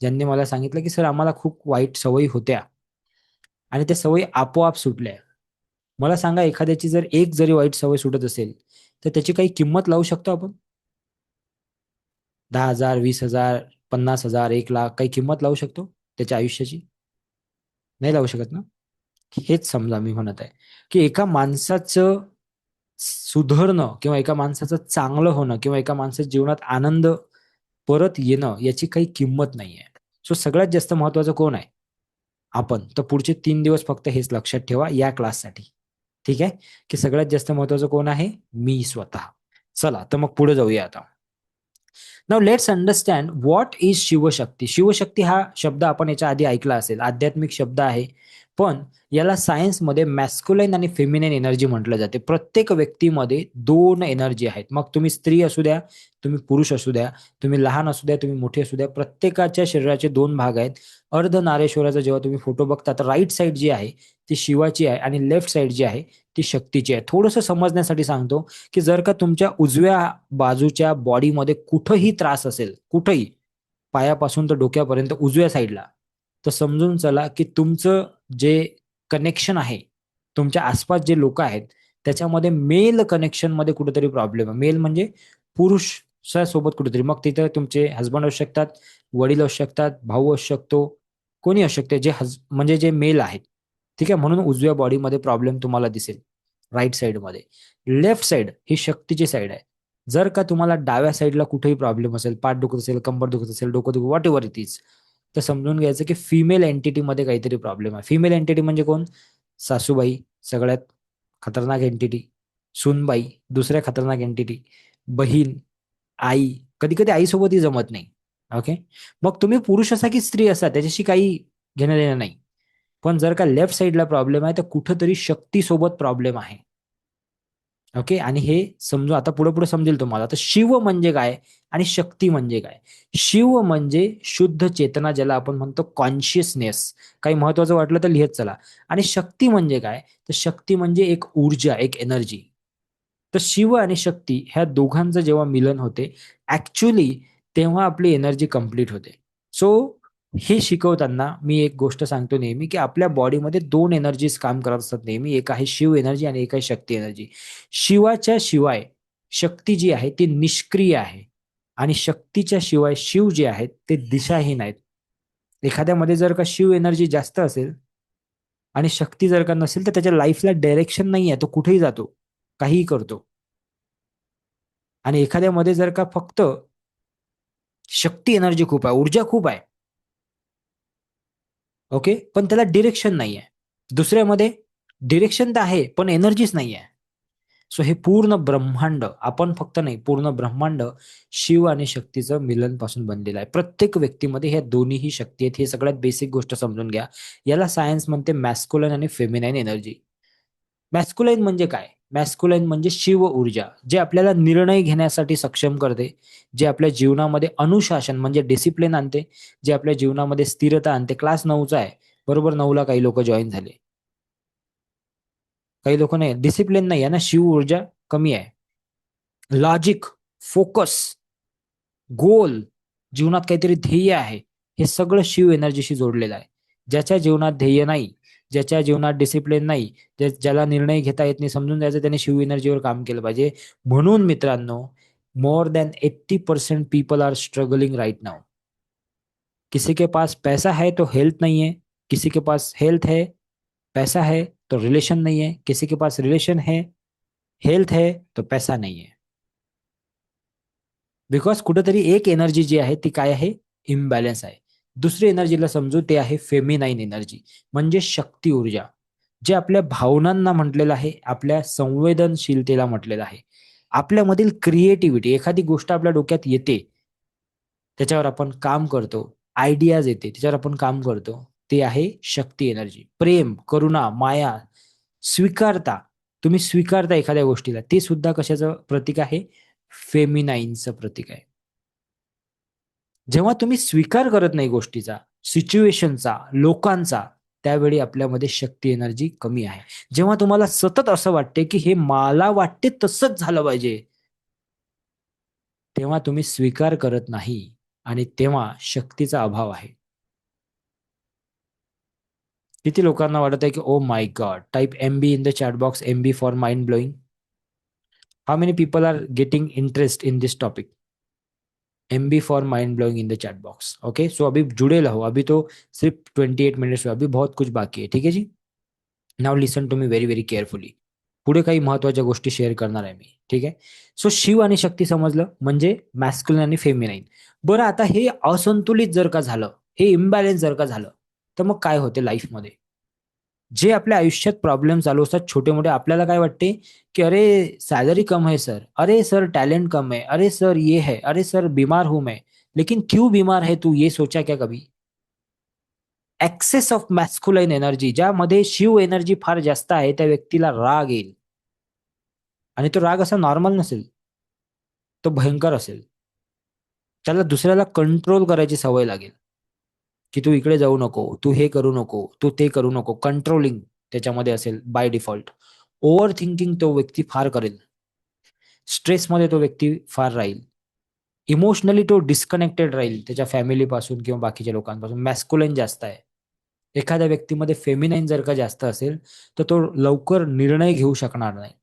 ज्यांनी मला सांगितलं की "सर आम्हाला खूप वाईट सवयी होत्या आणि त्या सवयी आपोआप सुटल्या." मला सांगा एखाद्याची जर एक जरी वाईट सवय सुटत असेल, तर त्याची काही किंमत लावू शकतो आपण? 10,000, 20,000, 50,000, 1,00,000 काही किंमत लावू शकतो त्याच्या आयुष्याची? नाही लावू शकत ना? हेच समजा मी म्हणत आहे, की एका माणसाचं सुधारणं किंवा एका माणसाचं चांगलं होणं किंवा एका माणसाच्या जीवनात आनंद परत येणं याची काही किंमत नाहीये. सो सगळ्यात जास्त महत्त्वाचं कोण आहे? आपण. तर पुढचे 3 दिवस फक्त हेच लक्षात ठेवा या क्लाससाठी. ठीक आहे? की सगळ्यात जास्त महत्त्वाचं कोण आहे? मी स्वतः. चला तर मग पुढे जाऊया आता. Now let's understand what is Shivshakti. Shivshakti हा शब्द आपण याच्या आधी ऐकला असेल. आध्यात्मिक शब्द आहे. पण याला सायन्समध्ये मॅस्क्युलाइन आणि फेमिनिन एनर्जी म्हटलं जाते. प्रत्येक व्यक्तीमध्ये 2 एनर्जी आहेत. मग तुम्ही स्त्री असू द्या, तुम्ही पुरुष असू द्या, तुम्ही लहान असू द्या, तुम्ही मोठे असू द्या. प्रत्येकाच्या शरीराचे 2 भाग आहेत. अर्धनारेश्वराचा जेव्हा तुम्ही फोटो बघता तर राइट साइड जी आहे ती शिवाची आहे आणि लेफ्ट साइड जी आहे ती शक्तीची आहे. थोडंसं समजण्यासाठी सांगतो, की जर का तुमच्या उजव्या बाजूच्या बॉडीमध्ये कुठंही त्रास असेल, कुठंही, पायापासून तर डोक्यापर्यंत उजव्या साईडला, तर समजून चला की तुमचं जे कनेक्शन आहे, तुमच्या आसपास जे लोकं आहेत, त्याच्यामध्ये मेल कनेक्शनमध्ये कुठेतरी प्रॉब्लेम आहे. मेल म्हणजे पुरुषासोबत कुठेतरी. मग तिथे तुमचे हसबंड असू शकतात, वडील असू शकतात, भाऊ असू शकतो, कोणी असू शकते जे म्हणजे जे मेल आहेत. ठीक आहे. म्हणून उजव्या बॉडीमध्ये प्रॉब्लेम तुम्हाला दिसेल, राइट साइडमध्ये. लेफ्ट साइड ही शक्तीची साइड आहे. जर का तुम्हाला डाव्या साइडला कुठेही प्रॉब्लेम असेल, पाठ दुखत असेल, कंबर दुखत असेल, डोकं दुखत व्हॉटएव्हर इट इज, तर समजून घ्यायचं की फिमेल एंटिटीमध्ये काहीतरी प्रॉब्लेम आहे. फिमेल एंटिटी म्हणजे कोण? सासूबाई सगळ्यात खतरनाक एंटिटी, सूनबाई दुसऱ्या खतरनाक एंटिटी, बहीण, आई, कधी-कधी आईसोबतही जमत नाही. ओके. मग तुम्ही पुरुष असा की स्त्री असा त्याच्याशी काही घेणं-देणं नाही. पण जर का लेफ्ट साइडला प्रॉब्लेम आहे, तर कुठेतरी शक्तीसोबत प्रॉब्लेम आहे. ओके. आणि हे समजू आता पुढे-पुढे समजेल तुम्हाला. तर शिव म्हणजे काय आणि शक्ती म्हणजे काय? शिव म्हणजे शुद्ध चेतना ज्याला आपण म्हणतो कॉन्शियसनेस. काही महत्त्वाचं वाटलं तर लिहत चला. आणि शक्ती म्हणजे काय? तर शक्ती म्हणजे एक ऊर्जा, एक एनर्जी. तर शिव आणि शक्ती ह्या दोघांचं जेव्हा मिलन होते, ॲक्चुअली तेव्हा आपली एनर्जी कंप्लीट होते. सो हे शिकवताना मी एक गोष्ट सांगतो नेहमी, की आपल्या बॉडीमध्ये 2 एनर्जीज काम करत असतात नेहमी. एक आहे शिव एनर्जी आणि एक आहे शक्ती एनर्जी. शिवाच्या शिवाय शक्ती जी आहे ती निष्क्रिय आहे आणि शक्तीच्या शिवाय शिव जे आहेत ते दिशाहीन आहेत. एखाद्यामध्ये जर का शिव एनर्जी जास्त असेल आणि शक्ती जर का नसेल, तर त्याच्या लाईफला डायरेक्शन नाहीये. तो कुठेही जातो, काहीही करतो. आणि एखाद्यामध्ये जर का फक्त शक्ती एनर्जी खूप आहे, ऊर्जा खूप आहे, ओके. पण त्याला डिरेक्शन नाहीये. दुसऱ्यामध्ये डिरेक्शन तर आहे, पण एनर्जीच नाहीये. सो हे पूर्ण ब्रह्मांड, आपण फक्त नाही, पूर्ण ब्रह्मांड शिव आणि शक्तीचं मिलनपासून बनलेलं आहे. प्रत्येक व्यक्तीमध्ये ह्या दोन्हीही शक्ती आहेत. हे सगळ्यात बेसिक गोष्ट समजून घ्या. याला सायन्स म्हणते मॅस्क्युलाइन आणि फेमिनाईन एनर्जी. मॅस्क्युलाइन म्हणजे काय? मॅस्क्युलाइन म्हणजे शिव ऊर्जा, जे आपल्याला निर्णय घेण्यासाठी सक्षम करते, जे आपल्या जीवनामध्ये अनुशासन म्हणजे डिसिप्लिन आणते, जे आपल्या जीवनामध्ये स्थिरता आणते. क्लास 9चा आहे. बरोबर 9ला काही लोकं जॉइन झाले. काही लोकं नाही, डिसिप्लिन नाही आहे ना, शिव ऊर्जा कमी आहे. लॉजिक, फोकस, गोल, जीवनात काहीतरी ध्येय आहे. हे सगळं शिव एनर्जीशी जोडलेलं आहे. ज्याच्या जीवनात ध्येय नाही, ज्याच्या जीवनात डिसिप्लिन नाही, ज्याला निर्णय घेता येत नाही, समजून जायचं त्याने शिव एनर्जीवर काम केलं पाहिजे. म्हणून मित्रांनो, more than 80% people are struggling right now. किसी के पास पैसा है तो हेल्थ नहीं है, किसी के पास हेल्थ है, पैसा है तो रिलेशन नहीं है, किसी के पास रिलेशन है, हेल्थ है तो पैसा नहीं है. बिकॉज कुठेतरी एक एनर्जी जी आहे ती काय आहे? इम्बॅलन्स आहे. दुसरी एनर्जीला समजू, ते आहे फेमिनाईन एनर्जी, म्हणजे शक्ती ऊर्जा, जे आपल्या भावनांना म्हटलेलं आहे, आपल्या संवेदनशीलतेला म्हटलेलं आहे, आपल्यामधील क्रिएटिव्हिटी, एखादी गोष्ट आपल्या डोक्यात येते, त्याच्यावर आपण काम करतो, आयडियाज येते, त्याच्यावर आपण काम करतो, ते आहे शक्ती एनर्जी. प्रेम, करुणा, माया, स्वीकारता, तुम्ही स्वीकारता एखाद्या गोष्टीला, ते सुद्धा कशाचं प्रतीक आहे? फेमिनाईनचं प्रतीक आहे. जेव्हा तुम्ही स्वीकार करत नाही गोष्टीचा, सिच्युएशनचा, लोकांचा, त्यावेळी आपल्यामध्ये शक्ती एनर्जी कमी आहे. जेव्हा तुम्हाला सतत असं वाटते, की हे मला वाटते तसंच झालं पाहिजे, तेव्हा तुम्ही स्वीकार करत नाही आणि तेव्हा शक्तीचा अभाव आहे. किती लोकांना वाटत आहे, की "oh my God! Type M B in the chat box, M B for mind blowing." How many people are getting interest in this topic? M B for mind blowing in the chat box. Okay, so अभी जुड़े रहो, अभी तो सिर्फ 28 minutes हुए, अभी बहुत कुछ बाकी है, ठीक है जी. Now listen to me very very carefully. पुढे काही महत्वाच्या गोष्टी शेअर करणार आहे मी, ठीक आहे. सो शिव आणि शक्ती समजलं, म्हणजे मॅस्क्युलिन आणि फेमिनाईन. बरं, आता हे असंतुलित जर का झालं, हे इम्बॅलन्स जर का झालं, तर मग काय होते लाईफमध्ये? जे आपल्या आयुष्यात प्रॉब्लेम चालू असतात छोटे-मोठे, आपल्याला काय वाटते, की "अरे सैलरी कम है सर, अरे सर टैलेंट कम है, अरे सर ये है, अरे सर बीमार हूँ मैं." लेकिन क्यों बीमार है तू, ये सोचा क्या कभी? एक्सेस ऑफ मॅस्क्युलाइन एनर्जी, ज्यामध्ये शिव एनर्जी फार जास्त आहे, त्या व्यक्तीला राग येईल आणि तो राग असा नॉर्मल नसेल, तो भयंकर असेल. त्याला दुसऱ्याला कंट्रोल करायची सवय लागेल, की "तू इकडे जाऊ नको, तू हे करू नको, तू ते करू नको." कंट्रोलिंग त्याच्यामध्ये असेल बाय डिफॉल्ट. ओव्हर थिंकिंग तो व्यक्ती फार करेल. स्ट्रेसमध्ये तो व्यक्ती फार राहील. इमोशनली तो डिस्कनेक्टेड राहील त्याच्या फॅमिलीपासून किंवा बाकीच्या लोकांपासून. मॅस्क्युलाइन जास्त आहे. एखाद्या व्यक्तीमध्ये फेमिनाईन जर का जास्त असेल, तर तो लवकर निर्णय घेऊ शकणार नाही.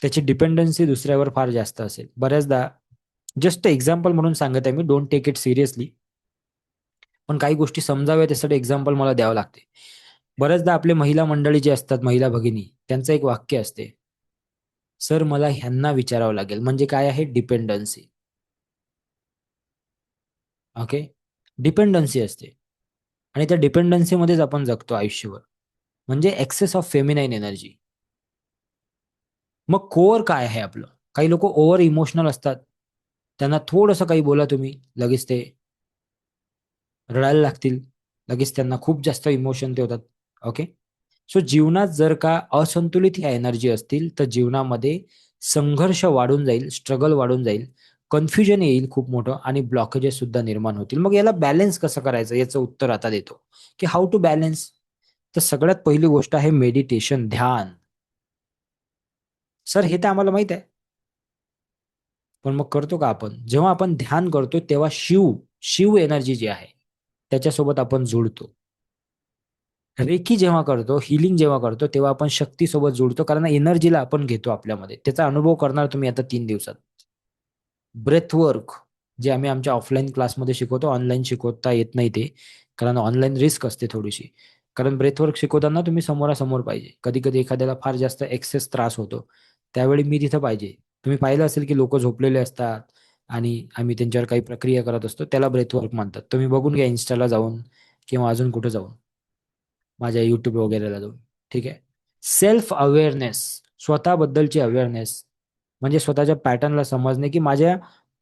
त्याची डिपेंडन्सी दुसऱ्यावर फार जास्त असेल. बऱ्याचदा जस्ट एक्झाम्पल म्हणून सांगत आहे मी, डोंट टेक इट सिरियसली. पण काही गोष्टी समजाव्या त्यासाठी एक्झाम्पल मला द्यावं लागते. बऱ्याचदा आपले महिला मंडळी जे असतात, महिला भगिनी, त्यांचं एक वाक्य असते, "सर मला ह्यांना विचारावं लागेल." म्हणजे काय आहे? डिपेंडन्सी. ओके. डिपेंडन्सी असते आणि त्या डिपेंडन्सीमध्येच आपण जगतो आयुष्यभर. म्हणजे एक्सेस ऑफ फेमिनाईन एनर्जी. मग कोर काय आहे आपलं? काही लोकं ओव्हर इमोशनल असतात. त्यांना थोडंसं काही बोला तुम्ही, लगेच ते रडायला लागतील. लगेच त्यांना खूप जास्त इमोशन ते होतात. ओके. सो जीवनात जर का असंतुलित ह्या एनर्जी असतील, तर जीवनामध्ये संघर्ष वाढून जाईल, स्ट्रगल वाढून जाईल, कन्फ्युजन येईल खूप मोठं आणि ब्लॉकेजेस सुद्धा निर्माण होतील. मग याला बॅलन्स कसं करायचं याचं उत्तर आता देतो, की हाऊ टू बॅलन्स? तर सगळ्यात पहिली गोष्ट आहे मेडिटेशन, ध्यान. सर हे तर आम्हाला माहीत आहे. पण मग करतो का आपण? जेव्हा आपण ध्यान करतो तेव्हा शिव एनर्जी जी आहे, त्याच्यासोबत आपण जुळतो. रेकी जेव्हा करतो, हीलिंग जेव्हा करतो, तेव्हा आपण शक्तीसोबत जुळतो कारण एनर्जीला आपण घेतो आपल्यामध्ये. त्याचा अनुभव करणार तुम्ही आता 3 दिवसात. ब्रेथ वर्क जे आम्ही आमच्या ऑफलाईन क्लासमध्ये शिकवतो, ऑनलाईन शिकवता येत नाही ते. कारण ऑनलाईन रिस्क असते थोडीशी. कारण ब्रेथ वर्क शिकवताना तुम्ही समोरासमोर पाहिजे. कधी-कधी एखाद्याला फार जास्त एक्सेस त्रास होतो. त्यावेळी मी तिथं पाहिजे. तुम्ही पाहिलं असेल की लोकं झोपलेले असतात आणि आम्ही त्यांच्यावर काही प्रक्रिया करत असतो. त्याला ब्रेथ वर्क म्हणतात. तुम्ही बघून घ्या Instaला जाऊन किंवा अजून कुठे जाऊन. माझ्या YouTube वगैरेला जाऊन. ठीक आहे. सेल्फ अवेअरनेस, स्वतःबद्दलची अवेअरनेस म्हणजे स्वतःच्या पॅटर्नला समजणे, की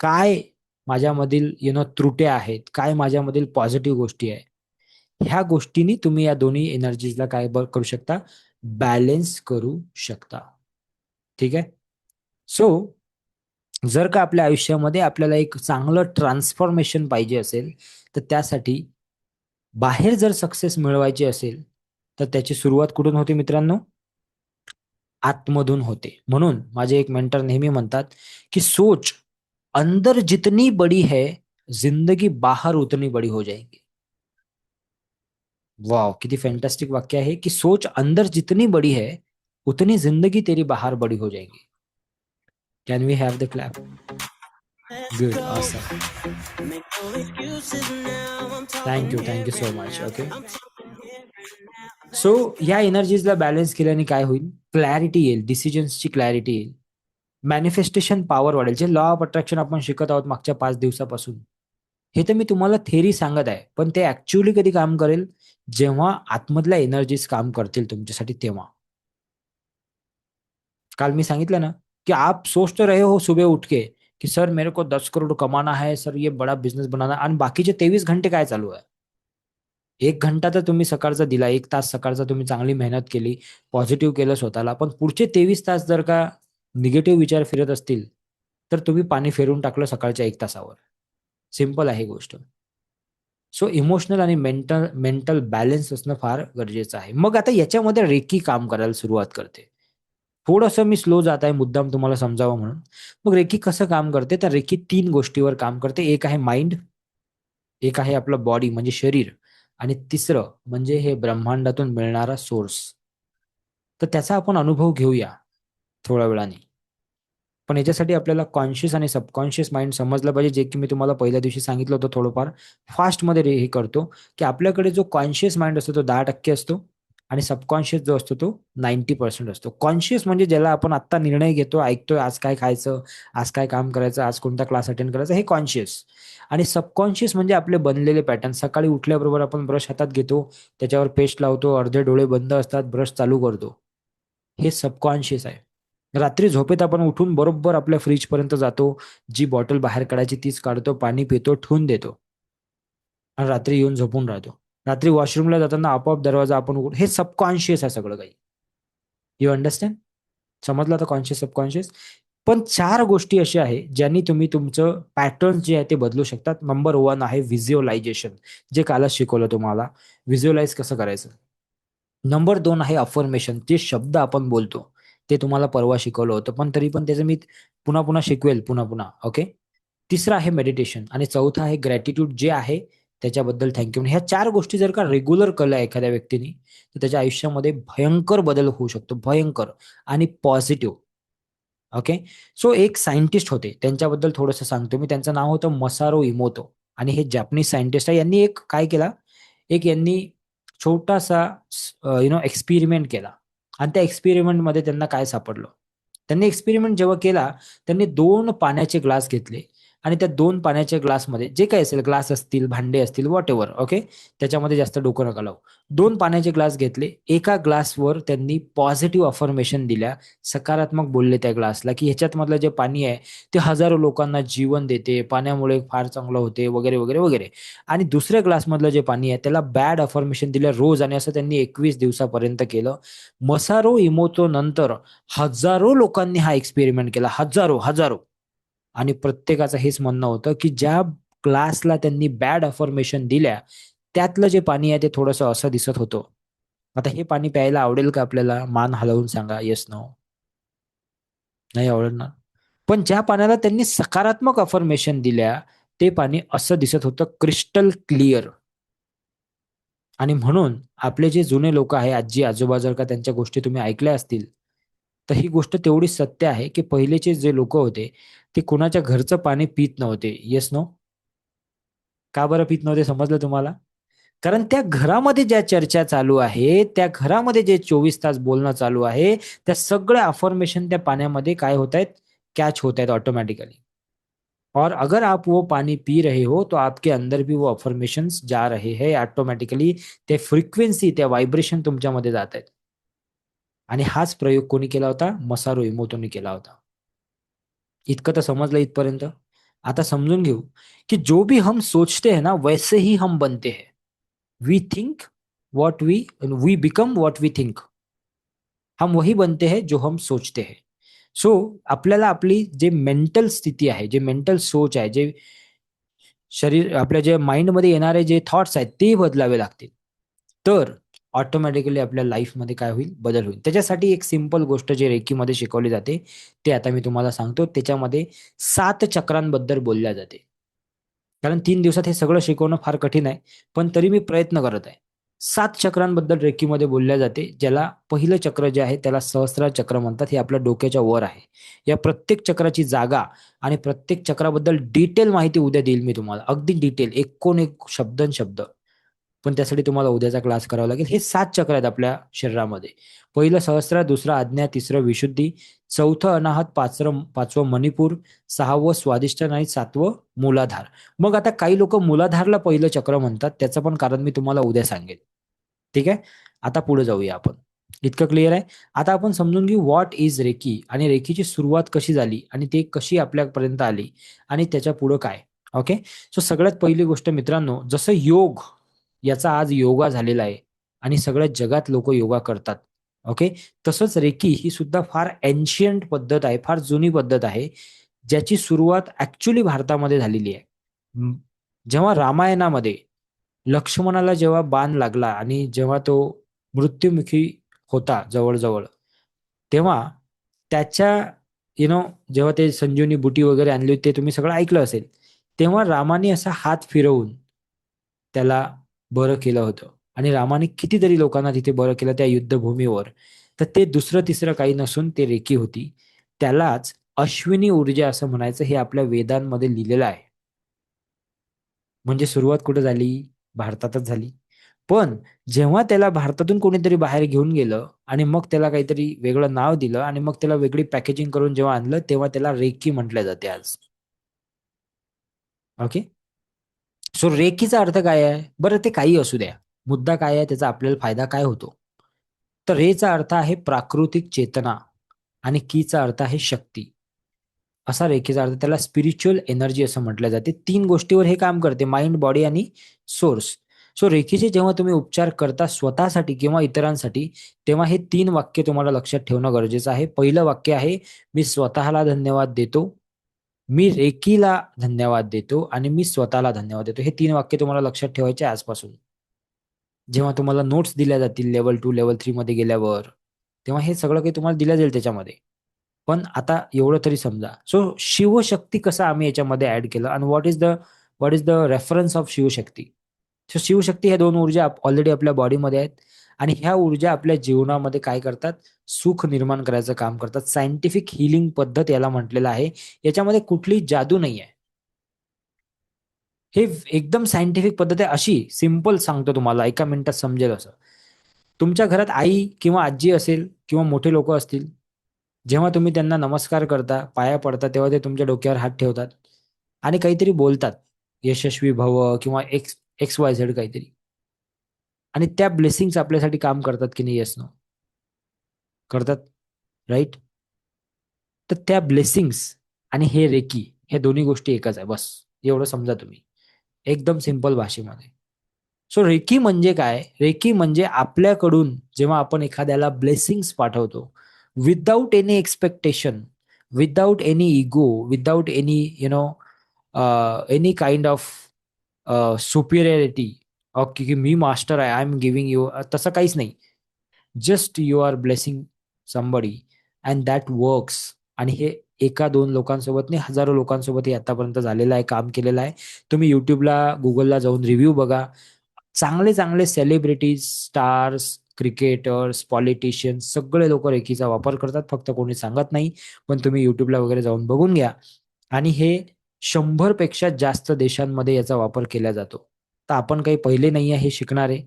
काय माझ्यामधील त्रुट्या आहेत, काय माझ्यामधील पॉझिटिव्ह गोष्टी आहे. ह्या गोष्टींनी तुम्ही या दोन्ही एनर्जीजला काय करू शकता? बॅलन्स करू शकता. ठीक आहे. सो जर का आपल्या आयुष्यामध्ये आपल्याला एक चांगलं ट्रान्सफॉर्मेशन पाहिजे असेल, तर त्यासाठी बाहेर जर सक्सेस मिळवायची असेल, तर त्याची सुरुवात कुठून होते मित्रांनो? आतमधून होते. म्हणून माझे एक मेंटर नेहमी म्हणतात, की "सोच अंदर जितनी बड़ी है, जिंदगी बाहर उतनी बड़ी हो जाएगी." वॉव! किती फॅन्टास्टिक वाक्य आहे, की "सोच अंदर जितनी बड़ी है, उतनी जिंदगी तेरी बाहर बड़ी हो जाएगी." Can we have the clap? Good. Awesome. Thank you so much. Okay. So ह्या एनर्जीजला बॅलन्स केल्याने काय होईल? क्लॅरिटी येईल, डिसिजन्सची क्लॅरिटी येईल. मॅनिफेस्टेशन पॉवर वाढेल. जे लॉ ऑफ अट्रॅक्शन आपण शिकत आहोत मागच्या 5 दिवसापासून. हे तर मी तुम्हाला थेरी सांगत आहे, पण ते ऍक्च्युअली कधी काम करेल, जेव्हा आतमधल्या एनर्जीज काम करतील तुमच्यासाठी तेव्हा. काल मी सांगितलं ना, की आप सोच तो रहे हो सुबह उठ के, की सर मेरे को 10 करोड़ कमाना है, सर ये बड़ा बिझनेस बनाना, आणि बाकीचे 23 घंटे काय चालू आहे? 1 घंटा तर तुम्ही सकाळचा दिला, 1 तास सकाळचा तुम्ही चांगली मेहनत केली, पॉझिटिव्ह केलं स्वतःला. पण पुढचे 23 तास जर का निगेटिव्ह विचार फिरत असतील, तर तुम्ही पाणी फेरून टाकलं सकाळच्या 1 तासावर. सिंपल आहे गोष्ट. सो इमोशनल आणि मेंटल मेंटल बॅलन्स असणं फार गरजेचं आहे. मग आता याच्यामध्ये रेकी काम करायला सुरुवात करते. थोडंसं मी स्लो जात आहे मुद्दाम तुम्हाला समजावं म्हणून. मग रेकी कसं काम करते? तर रेकी 3 गोष्टीवर काम करते. एक आहे माइंड, एक आहे आपलं बॉडी म्हणजे शरीर, आणि तिसरं म्हणजे हे ब्रह्मांडातून मिळणारा सोर्स. तर त्याचा आपण अनुभव घेऊया थोड्या वेळाने. पण याच्यासाठी आपल्याला कॉन्शियस आणि सबकॉन्शियस माइंड समजलं पाहिजे, जे की मी तुम्हाला पहिल्या दिवशी सांगितलं होतं थोडंफार फास्टमध्ये हे करतो, की आपल्याकडे जो कॉन्शियस माइंड असतो तो 10% असतो आणि सबकॉन्शियस जो असतो तो 90% असतो. कॉन्शियस म्हणजे ज्याला आपण आत्ता निर्णय घेतो, ऐकतोय आज काय खायचं, आज काय काम करायचं, आज कोणता क्लास अटेंड करायचा, हे कॉन्शियस. आणि सबकॉन्शियस म्हणजे आपले बनलेले पॅटर्न. सकाळी उठल्याबरोबर आपण ब्रश हातात घेतो, त्याच्यावर पेस्ट लावतो, अर्धे डोळे बंद असतात, ब्रश चालू करतो. हे सबकॉन्शियस आहे. रात्री झोपेत आपण उठून बरोबर आपल्या फ्रिजपर्यंत जातो. जी बॉटल बाहेर काढायची तीच काढतो, पाणी पितो, ठेवून देतो आणि रात्री येऊन झोपून राहतो. रात्री वॉशरूमला जाताना आपोआप दरवाजा आपण उघड, हे सबकॉन्शियस आहे सगळं काही. You understand? समजलं आता कॉन्शियस सबकॉन्शियस. पण 4 गोष्टी अशा आहेत, ज्यांनी तुम्ही तुमचं पॅटर्न जे आहे ते बदलू शकतात. नंबर 1 आहे व्हिज्युअलायझेशन, जे कालच शिकवलं तुम्हाला. व्हिज्युअलाइज कसं करायचं. नंबर 2 आहे अफर्मेशन. जे शब्द आपण बोलतो, ते तुम्हाला परवा शिकवलं होतं. पण तरी पण त्याचं मी पुन्हा-पुन्हा शिकवेल पुन्हा-पुन्हा. ओके. तिसरं आहे मेडिटेशन आणि चौथं आहे ग्रॅटिट्यूड, जे आहे त्याच्याबद्दल थँक ह्या 4 गोष्टी जर का रेग्युलर केल्या एखाद्या व्यक्तीने, तर त्याच्या आयुष्यामध्ये भयंकर बदल होऊ शकतो. भयंकर आणि पॉझिटिव्ह. ओके. सो एक सायंटिस्ट होते. त्यांच्याबद्दल थोडंसं सांगतो मी. त्यांचं नाव होतं मसारो इमोतो आणि हे जॅपनीज सायंटिस्ट आहे. यांनी एक काय केला, एक यांनी छोटासा एक्सपेरिमेंट केला आणि त्या एक्सपेरिमेंटमध्ये त्यांना काय सापडलं. त्यांनी एक्सपेरिमेंट जेव्हा केला, त्यांनी 2 पाण्याचे ग्लास घेतले आणि त्या 2 पाण्याच्या ग्लासमध्ये जे काही असेल, ग्लास असतील, भांडे असतील, व्हॉटएव्हर, ओके. त्याच्यामध्ये जास्त डोकं नका लावू. 2 पाण्याचे ग्लास घेतले. एका ग्लासवर त्यांनी पॉझिटिव्ह अफर्मेशन दिल्या. सकारात्मक बोलले त्या ग्लासला, की ह्याच्यात मधलं जे पाणी आहे, ते हजारो लोकांना जीवन देते, पाण्यामुळे फार चांगलं होते, वगैरे, वगैरे, वगैरे. आणि दुसऱ्या ग्लासमधलं जे पाणी आहे, त्याला बॅड अफर्मेशन दिलं रोज, आणि असं त्यांनी 21 दिवसापर्यंत केलं. मसारो इमोतो नंतर हजारो लोकांनी हा एक्सपेरिमेंट केला. हजारो, हजारो. आणि प्रत्येकाचं हेच म्हणणं होतं, की ज्या ग्लासला त्यांनी बॅड अफर्मेशन दिल्या, त्यातलं जे पाणी आहे ते थोडंसं असं दिसत होतं. आता हे पाणी प्यायला आवडेल का आपल्याला? मान हलवून सांगा, येस, नो? नाही आवडणार. पण ज्या पाण्याला त्यांनी सकारात्मक अफर्मेशन दिल्या, ते पाणी असं दिसत होतं, क्रिस्टल क्लिअर. आणि म्हणून आपले जे जुने लोकं आहे, आजी-आजोबा, जर का त्यांच्या गोष्टी तुम्ही ऐकल्या असतील, तर ही गोष्ट तेवढीच सत्य आहे, की पहिलेचे जे लोकं होते, ते कुणाच्या घरचं पाणी पीत नव्हते. Yes, no? का बरं पीत नव्हते समजलं तुम्हाला? कारण त्या घरामध्ये ज्या चर्चा चालू आहे, त्या घरामध्ये जे 24 तास बोलणं चालू आहे, त्या सगळ्या अफर्मेशन त्या पाण्यामध्ये काय होतायत? कॅच होतायत ऑटोमॅटिकली. और अगर आप वो पानी पी रहे हो, तो आपके अंदर भी वो अफर्मेशंस जा रहे हैं ऑटोमॅटिकली. ते फ्रिक्वेन्सी, त्या व्हायब्रेशन तुमच्यामध्ये जातायत. आणि हाच प्रयोग कोणी केला होता? मसारू इमोतोनी केला होता. इतकं तर समजलं इथपर्यंत. आता समजून घेऊ, की जो भी हम सोचते हैं ना, वैसे ही हम बनते हैं. We think what we become what we think. हम वही बनते हैं जो हम सोचते हैं. सो आपल्याला आपली जे मेंटल स्थिती आहे, जे मेंटल सोच आहे, जे आपल्या जे माइंडमध्ये येणारे जे थॉट्स आहेत, ते बदलावे लागतील. तर ऑटोमॅटिकली आपल्या लाईफमध्ये काय होईल? बदल होईल. त्याच्यासाठी एक सिंपल गोष्ट जे रेकीमध्ये शिकवली जाते, ते आता मी तुम्हाला सांगतो. त्याच्यामध्ये 7 चक्रांबद्दल बोलल्या जाते. कारण 3 दिवसात हे सगळं शिकवणं फार कठीण आहे. पण तरी मी प्रयत्न करत आहे. 7 चक्रांबद्दल रेकीमध्ये बोलल्या जाते. ज्याला पहिलं चक्र जे आहे त्याला सहस्रार चक्र म्हणतात. हे आपल्या डोक्याच्या वर आहे. या प्रत्येक चक्राची जागा आणि प्रत्येक चक्राबद्दल डिटेल माहिती उद्या देईल मी तुम्हाला. अगदी डिटेल, एक शब्द. पण त्यासाठी तुम्हाला उद्याचा क्लास करावा लागेल. हे 7 चक्र आहेत आपल्या शरीरामध्ये. पहिलं सहस्त्र, दुसरं आज्ञा, तिसरं विशुद्धी, चौथं अनाहत, पाचवं मणिपूर, सहावं स्वादिष्टान आणि सातवं मूलाधार. मग आता काही लोक मूलाधारला पहिलं चक्र म्हणतात. त्याचं पण कारण मी तुम्हाला उद्या सांगेन. ठीक आहे. आता पुढे जाऊया आपण. इतकं क्लिअर आहे. आता आपण समजून घेऊ व्हॉट इज रेकी आणि रेकीची सुरुवात कशी झाली आणि ते कशी आपल्यापर्यंत आली आणि त्याच्या पुढं काय. ओके. सो सगळ्यात पहिली गोष्ट मित्रांनो, जसं योग याचा आज योगा झालेला आहे आणि सगळ्या जगात लोक योगा करतात. ओके. तसंच रेकी ही सुद्धा फार एन्शियंट पद्धत आहे, फार जुनी पद्धत आहे, ज्याची सुरुवात ॲक्चुअली भारतामध्ये झालेली आहे. जेव्हा रामायणामध्ये लक्ष्मणाला जेव्हा बाण लागला आणि जेव्हा तो मृत्युमुखी होता जवळ-जवळ, तेव्हा त्याच्या जेव्हा ते संजीवनी बुटी वगैरे आणली होती, ते तुम्ही सगळं ऐकलं असेल. तेव्हा रामाने असा हात फिरवून त्याला बरं केलं होतं आणि रामाने कितीतरी लोकांना तिथे बरं केलं त्या युद्धभूमीवर. तर ते दुसरं-तिसरं काही नसून ते रेकी होती. त्यालाच अश्विनी ऊर्जा असं म्हणायचं, हे आपल्या वेदांमध्ये लिहिलेलं आहे. म्हणजे सुरुवात कुठे झाली? भारतातच झाली. पण जेव्हा त्याला भारतातून कोणीतरी बाहेर घेऊन गेलं आणि मग त्याला काहीतरी वेगळं नाव दिलं आणि मग त्याला वेगळी पॅकेजिंग करून जेव्हा आणलं, तेव्हा त्याला रेकी म्हटलं जाते आज. ओके. सो रेकीचा अर्थ काय आहे? बरं ते काही असू द्या. मुद्दा काय आहे? त्याचा आपल्याला फायदा काय होतो? तर रेचा अर्थ आहे प्राकृतिक चेतना आणि कीचा अर्थ आहे शक्ती. असा रेखेचा अर्थ, त्याला स्पिरिच्युअल एनर्जी असं म्हटलं जाते. 3 गोष्टीवर हे काम करते, माइंड, बॉडी आणि सोर्स. सो रेकीचे जेव्हा तुम्ही उपचार करता स्वतःसाठी किंवा इतरांसाठी, तेव्हा हे 3 वाक्य तुम्हाला लक्षात ठेवणं गरजेचं आहे. पहिलं वाक्य आहे, मी स्वतःला धन्यवाद देतो, मी रेकीला धन्यवाद देतो आणि मी स्वतःला धन्यवाद देतो. हे 3 वाक्य तुम्हाला लक्षात ठेवायचे आजपासून. जेव्हा तुम्हाला नोट्स दिल्या जातील लेव्हल 2, लेव्हल 3 मध्ये गेल्यावर, तेव्हा हे सगळं काही तुम्हाला दिलं जाईल त्याच्यामध्ये. पण आता एवढं तरी समजा. सो शिवशक्ती कसं आम्ही याच्यामध्ये ॲड केलं आणि what is the reference of Shivshakti. So Shivshakti ह्या 2 ऊर्जा ऑलरेडी आपल्या बॉडीमध्ये आहेत आणि ह्या ऊर्जा आपल्या जीवनामध्ये काय करतात? सुख निर्माण करायचं काम करतात. सायंटिफिक हीलिंग पद्धत याला म्हटलेलं आहे. याच्यामध्ये कुठलीही जादू नाहीये. हे एकदम सायंटिफिक पद्धत आहे, अशी सिंपल सांगतो तुम्हाला, एका मिनिटात समजेल असं. तुमच्या घरात आई किंवा आजी असेल किंवा मोठे लोकं असतील. जेव्हा तुम्ही त्यांना नमस्कार करता, पाया पडता, तेव्हा ते तुमच्या डोक्यावर हात ठेवतात आणि काहीतरी बोलतात. यशस्वी भव किंवा एक्स-वाय-झेड काहीतरी. आणि त्या ब्लेसिंग्स आपल्यासाठी काम करतात की नाही? Yes, no? करतात, राइट? तर त्या ब्लेसिंग्स आणि हे रेकी, ह्या दोन्ही गोष्टी एकच आहे, बस. एवढं समजा तुम्ही. एकदम सिंपल भाषेमध्ये. सो रेकी म्हणजे काय? रेकी म्हणजे आपल्याकडून जेव्हा आपण एखाद्याला ब्लेसिंग्स पाठवतो, without any expectation, without any ego, without any any kind of superiority, की मी मास्टर आहे, आय एम गिव्हिंग यू, तसं काहीच नाही. Just you are blessing somebody and that works. आणि हे एका दोन लोकांसोबत नाही, हजारो लोकांसोबत हे आतापर्यंत झालेलं आहे, काम केलेलं आहे. तुम्ही YouTubeला, Googleला जाऊन रिव्ह्यू बघा. चांगले-चांगले सेलिब्रिटीज, स्टार्स, क्रिकेटर्स, पॉलिटिशियन्स सगळे लोकं रेकीचा वापर करतात. फक्त कोणी सांगत नाही. पण तुम्ही YouTubeला वगैरे जाऊन बघून घ्या. आणि हे 100 पेक्षा जास्त देशांमध्ये याचा वापर केला जातो. तर आपण काही पहिले नाही आहे हे शिकणारे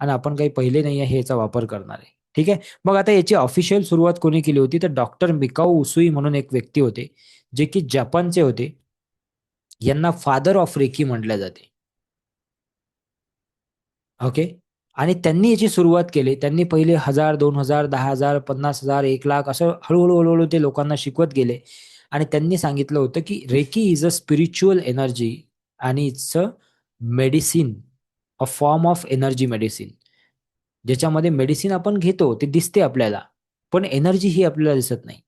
आणि आपण काही पहिले नाही आहे हे याचा वापर करणारे. ठीक आहे. मग आता याची ऑफिशियल सुरुवात कोणी केली होती? तर डॉक्टर मिकाओ उसुई म्हणून एक व्यक्ती होते, जे की जपानचे होते. यांना फादर ऑफ रेकी म्हटलं जाते. ओके. आणि त्यांनी याची सुरुवात केली. त्यांनी पहिले 1000, 2000, 10,000, 50,000, 1,00,000 असं हळू-हळू, हळू-हळू ते लोकांना शिकवत गेले. आणि त्यांनी सांगितलं होतं, की reiki is a spiritual energy आणि it's a medicine, a form of energy medicine. ज्याच्यामध्ये मेडिसिन आपण घेतो, ते दिसते आपल्याला. पण एनर्जी ही आपल्याला दिसत नाही.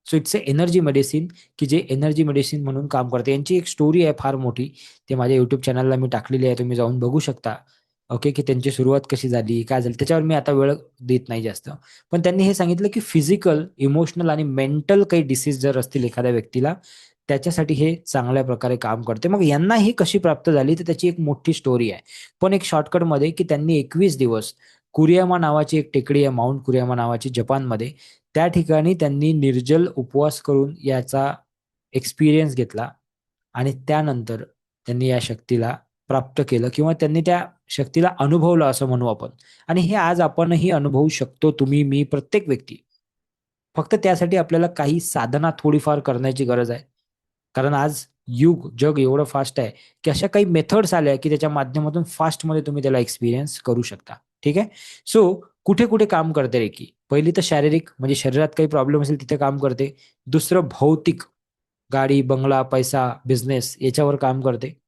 So it's a energy medicine, की जे एनर्जी मेडिसिन म्हणून काम करते. यांची एक स्टोरी आहे फार मोठी. ते माझ्या YouTube चॅनलला मी टाकलेली आहे. तुम्ही जाऊन बघू शकता. ओके, की त्यांची सुरुवात कशी झाली, काय झालं, त्याच्यावर मी आता वेळ देत नाही जास्त. पण त्यांनी हे सांगितलं, की फिजिकल, इमोशनल आणि मेंटल काही डिसीज जर असतील एखाद्या व्यक्तीला, त्याच्यासाठी हे चांगल्या प्रकारे काम करते. मग यांना ही कशी प्राप्त झाली, तर त्याची एक मोठी स्टोरी आहे. पण एक शॉर्टकटमध्ये, की त्यांनी 21 दिवस कुरियामा नावाची एक टेकडी आहे, माउंट कुरियामा नावाची जपानमध्ये. त्या ठिकाणी त्यांनी निर्जल उपवास करून याचा एक्सपिरियन्स घेतला आणि त्यानंतर त्यांनी या शक्तीला प्राप्त केलं किंवा त्यांनी त्या शक्तीला अनुभवलं असं म्हणू आपण. आणि हे आज आपणही अनुभवू शकतो, तुम्ही, मी, प्रत्येक व्यक्ती. फक्त त्यासाठी आपल्याला काही साधना थोडीफार करण्याची गरज आहे. कारण आज जग एवढं फास्ट आहे, की अशा काही मेथड्स आल्या, की त्याच्या माध्यमातून फास्टमध्ये तुम्ही त्याला एक्सपिरियन्स करू शकता. ठीक आहे. सो कुठे-कुठे काम करते रेकी? पहिली तर शारीरिक, म्हणजे शरीरात काही प्रॉब्लेम असेल तिथे काम करते. दुसरं भौतिक, गाडी, बंगला, पैसा, बिझनेस याच्यावर काम करते,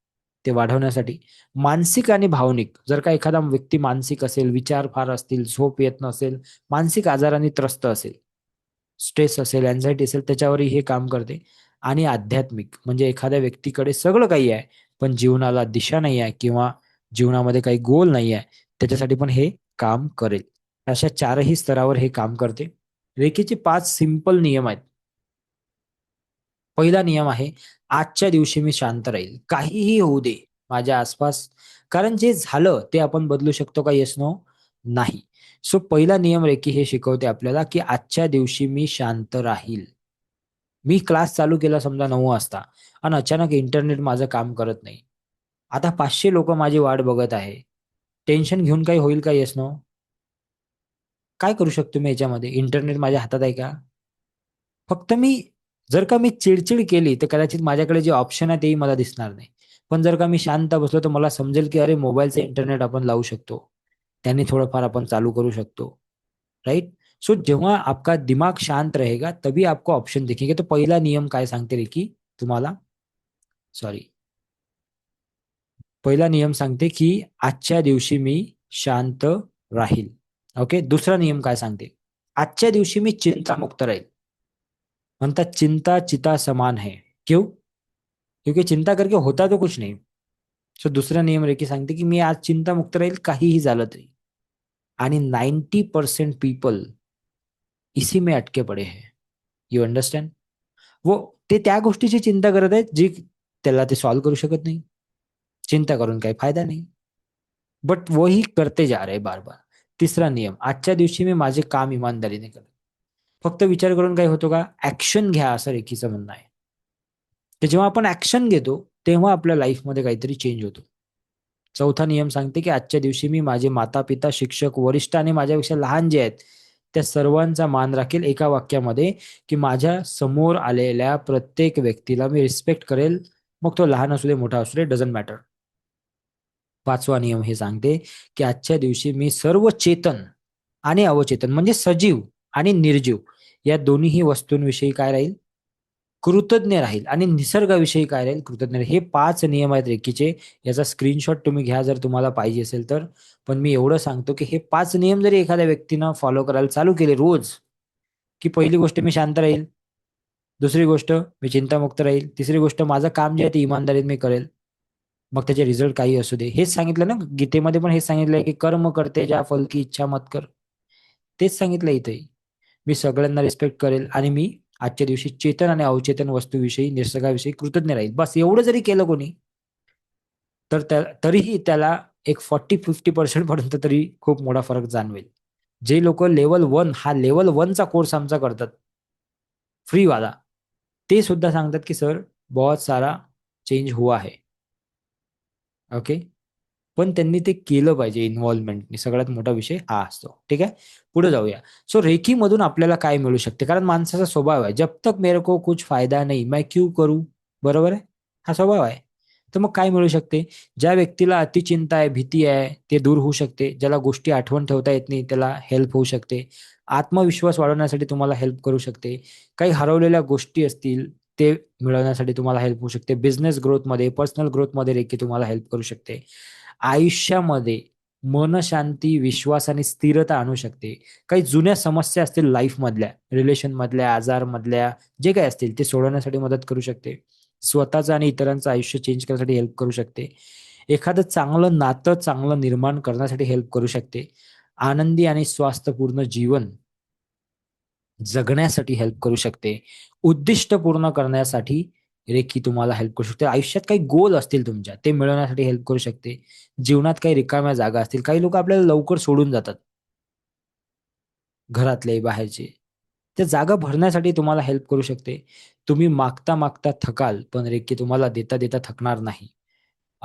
ते वाढवण्यासाठी. मानसिक आणि भावनिक, जर का एखादा व्यक्ती मानसिक असेल, विचार फार असतील, झोप येत नसेल, मानसिक आजाराने त्रस्त असेल, स्ट्रेस असेल, अँक्झायटी असेल, त्याच्यावरही हे काम करते. आणि आध्यात्मिक, म्हणजे एखाद्या व्यक्तीकडे सगळं काही आहे, पण जीवनाला दिशा नाही आहे किंवा जीवनामध्ये काही गोल नाही आहे, त्याच्यासाठी पण हे काम करेल. अशा 4ही स्तरावर हे काम करते. रेकीचे 5 सिंपल नियम आहेत. पहिला नियम आहे, आजच्या दिवशी मी शांत राहील. काहीही होऊ दे माझ्या आसपास. कारण जे झालं ते आपण बदलू शकतो का? Yes, no? नाही. सो पहिला नियम रेकी हे शिकवते आपल्याला, की आजच्या दिवशी मी शांत राहील. मी क्लास चालू केला समजा 9 वाजता आणि अचानक इंटरनेट माझं काम करत नाही. आता 500 लोकं माझी वाट बघत आहे. टेन्शन घेऊन काही होईल का? Yes, no? काय करू शकतो मी याच्यामध्ये? इंटरनेट माझ्या हातात आहे का? फक्त मी, जर का मी चिड-चिड केली, तर कदाचित माझ्याकडे जे ऑप्शन आहे तेही मला दिसणार नाही. पण जर का मी शांत बसलो, तर मला समजेल की अरे मोबाईलचं इंटरनेट आपण लावू शकतो. त्याने थोडंफार आपण चालू करू शकतो. राइट? सो जेव्हा आपका दिमाग शांत रहेगा, तभी आपको ऑप्शन दिखेंगे. तो पहिला नियम काय सांगते रे, की तुम्हाला, सॉरी, पहिला नियम सांगते, की आजच्या दिवशी मी शांत राहील. ओके. दुसरा नियम काय सांगते? आजच्या दिवशी मी चिंतामुक्त राहील. म्हणतात चिंता चिता समान है. क्यों? क्योंकि चिंता करके होता तो कुछ नहीं. सो दुसरा नियम रेकी सांगते, की मी आज चिंतामुक्त राहील काहीही झालं तरी. आणि 90% पीपल इसी में अटके पडे हैं. You understand? वो ते त्या गोष्टीची चिंता करत आहेत, जी त्याला ते सॉल्व्ह करू शकत नाही. चिंता करून काही फायदा नाही. बट वही करते जा रहे बार-बार. तिसरा नियम, आजच्या दिवशी मी माझे काम इमानदारीने करेन. फक्त विचार करून काही होतो का? ॲक्शन घ्या असं रेकीचं म्हणणं आहे. तर जेव्हा आपण ॲक्शन घेतो, तेव्हा आपल्या लाईफमध्ये काहीतरी चेंज होतो. चौथा नियम सांगते, की आजच्या दिवशी मी माझे माता-पिता, शिक्षक, वरिष्ठ आणि माझ्यापेक्षा लहान जे आहेत, त्या सर्वांचा मान राखेल एका वाक्यामध्ये, की माझ्या समोर आलेल्या प्रत्येक व्यक्तीला मी रिस्पेक्ट करेल. मग तो लहान असू दे, मोठा असू दे, डझंट मॅटर. 5वा नियम हे सांगते, की आजच्या दिवशी मी सर्व चेतन आणि अवचेतन, म्हणजे सजीव आणि निर्जीव, या दोन्हीही वस्तूंविषयी काय राहील? कृतज्ञ राहील. आणि निसर्गाविषयी काय राहील? कृतज्ञ राहील. हे 5 नियम आहेत रेकीचे. याचा स्क्रीनशॉट तुम्ही घ्या जर तुम्हाला पाहिजे असेल तर. पण मी एवढं सांगतो, की हे 5 नियम जरी एखाद्या व्यक्तीनं फॉलो करायला चालू केले रोज, की पहिली गोष्ट मी शांत राहील. दुसरी गोष्ट मी चिंतामुक्त राहील. तिसरी गोष्ट माझं काम जे आहे ते इमानदारीने मी करेल. मग त्याचे रिझल्ट काही असू दे. हेच सांगितलं ना गीतेमध्ये पण हेच सांगितलंय, की कर्म करते ज्या फल की इच्छा मत कर. तेच सांगितलं इथेही. मी सगळ्यांना रिस्पेक्ट करेल आणि मी आजच्या दिवशी चेतन आणि अवचेतन वस्तूविषयी, निसर्गाविषयी कृतज्ञ राहील. बस एवढं जरी केलं कोणी, तर तरीही त्याला एक 40-50% पर्यंत तरी खूप मोठा फरक जाणवेल. जे लोकं लेव्हल 1, हा लेव्हल 1 चा कोर्स आमचा करतात, फ्रीवाला, ते सुद्धा सांगतात, की सर बहुत सारा चेंज हुआ है. ओके. पण त्यांनी ते केलं पाहिजे इन्व्हॉल्वमेंटनी. सगळ्यात मोठा विषय हा असतो. ठीक आहे. पुढे जाऊया. सो रेकीमधून आपल्याला काय मिळू शकते? कारण माणसाचा स्वभाव आहे, जब तक मेरे को कुछ फायदा नहीं, मैं क्यों करूँ? बरोबर आहे? हा स्वभाव आहे. तर मग काय मिळू शकते? ज्या व्यक्तीला अतिचिंता आहे, भीती आहे, ते दूर होऊ शकते. ज्याला गोष्टी आठवण ठेवता येत नाही, त्याला हेल्प होऊ शकते. आत्मविश्वास वाढवण्यासाठी तुम्हाला हेल्प करू शकते. काही हरवलेल्या गोष्टी असतील, ते मिळवण्यासाठी तुम्हाला हेल्प होऊ शकते. बिझनेस ग्रोथमध्ये, पर्सनल ग्रोथमध्ये रेकी तुम्हाला हेल्प करू शकते. आयुष्यामध्ये मनशांती, विश्वास आणि स्थिरता आणू शकते. काही जुन्या समस्या असतील लाईफमधल्या, रिलेशनमधल्या, आजारमधल्या, जे काही असतील ते सोडवण्यासाठी मदत करू शकते. स्वतःचं आणि इतरांचं आयुष्य चेंज करण्यासाठी हेल्प करू शकते. एखादं चांगलं नातं चांगलं निर्माण करण्यासाठी हेल्प करू शकते. आनंदी आणि स्वास्थ्यपूर्ण जीवन जगण्यासाठी हेल्प करू शकते. उद्दिष्ट पूर्ण करण्यासाठी रेकी तुम्हाला हेल्प करू शकते. आयुष्यात काही गोल असतील तुमच्या, ते मिळवण्यासाठी हेल्प करू शकते. जीवनात काही रिकाम्या जागा असतील. काही लोकं आपल्याला लवकर सोडून जातात, घरातले, बाहेरचे. त्या जागा भरण्यासाठी तुम्हाला हेल्प करू शकते. तुम्ही मागता-मागता थकाल, पण रेकी तुम्हाला देता-देता थकणार नाही.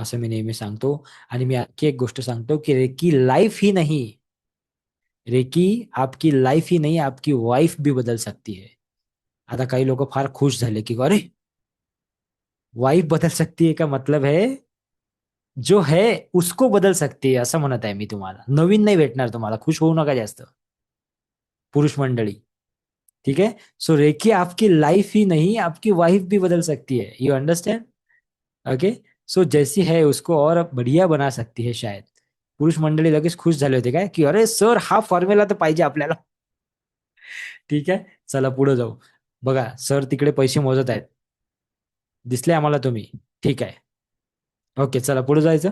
असं मी नेहमी सांगतो. आणि मी आणखी एक गोष्ट सांगतो की रेकी लाइफ ही नहीं, रेकी आपकी लाइफ ही नहीं आपकी वाइफ भी बदल सकती है. आता काही लोक फार खुश झाले की अरे वाइफ बदल सकती है का मतलब है जो है उसको बदल सकते असं म्हणत आहे मी तुम्हाला. नवीन नाही भेटणार तुम्हाला. खुश होऊ नका जास्त पुरुष मंडळी. ठीक है. सो रेकी आपकी लाइफ ही नहीं आपकी वाइफ भी बदल सकती है. You understand. ओके. सो जैसी है उसको और बढ़िया बना सकती है शायद. पुरुष मंडळी लगेच खुश झाले होते काय की अरे सर हा फॉर्म्युला तर पाहिजे आपल्याला. ठीक आहे. चला पुढे जाऊ. बघा सर तिकडे पैसे मोजत आहेत. दिसले आम्हाला तुम्ही. ठीक आहे. ओके चला पुढे जायचं.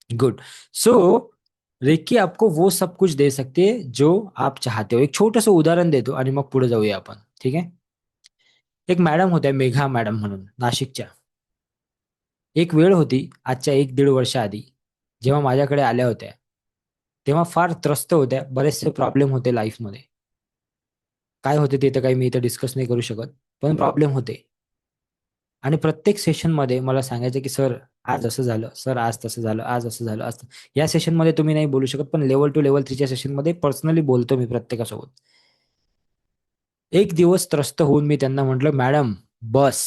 गुड. सो रेकी आपको वो सब कुछ दे सकते हैं जो आप चाहते हो. एक छोटंसं उदाहरण देतो आणि मग पुढे जाऊया आपण. ठीक आहे. एक मॅडम होत्या मेघा मॅडम म्हणून नाशिकच्या. एक वेळ होती आजच्या 1-1.5 वर्ष आधी जेव्हा माझ्याकडे आल्या होत्या. तेव्हा फार त्रस्त होत्या. बरेचसे प्रॉब्लेम होते लाईफमध्ये. काय होते ते तर काही मी इथं डिस्कस नाही करू शकत. पण प्रॉब्लेम होते. आणि प्रत्येक सेशनमध्ये मला सांगायचं की सर आज असं झालं, सर आज तसं झालं, आज असं झालं, आज या सेशनमध्ये तुम्ही नाही बोलू शकत, पण लेव्हल 2 लेव्हल 3च्या सेशनमध्ये पर्सनली बोलतो मी प्रत्येकासोबत. एक दिवस त्रस्त होऊन मी त्यांना म्हटलं, मॅडम बस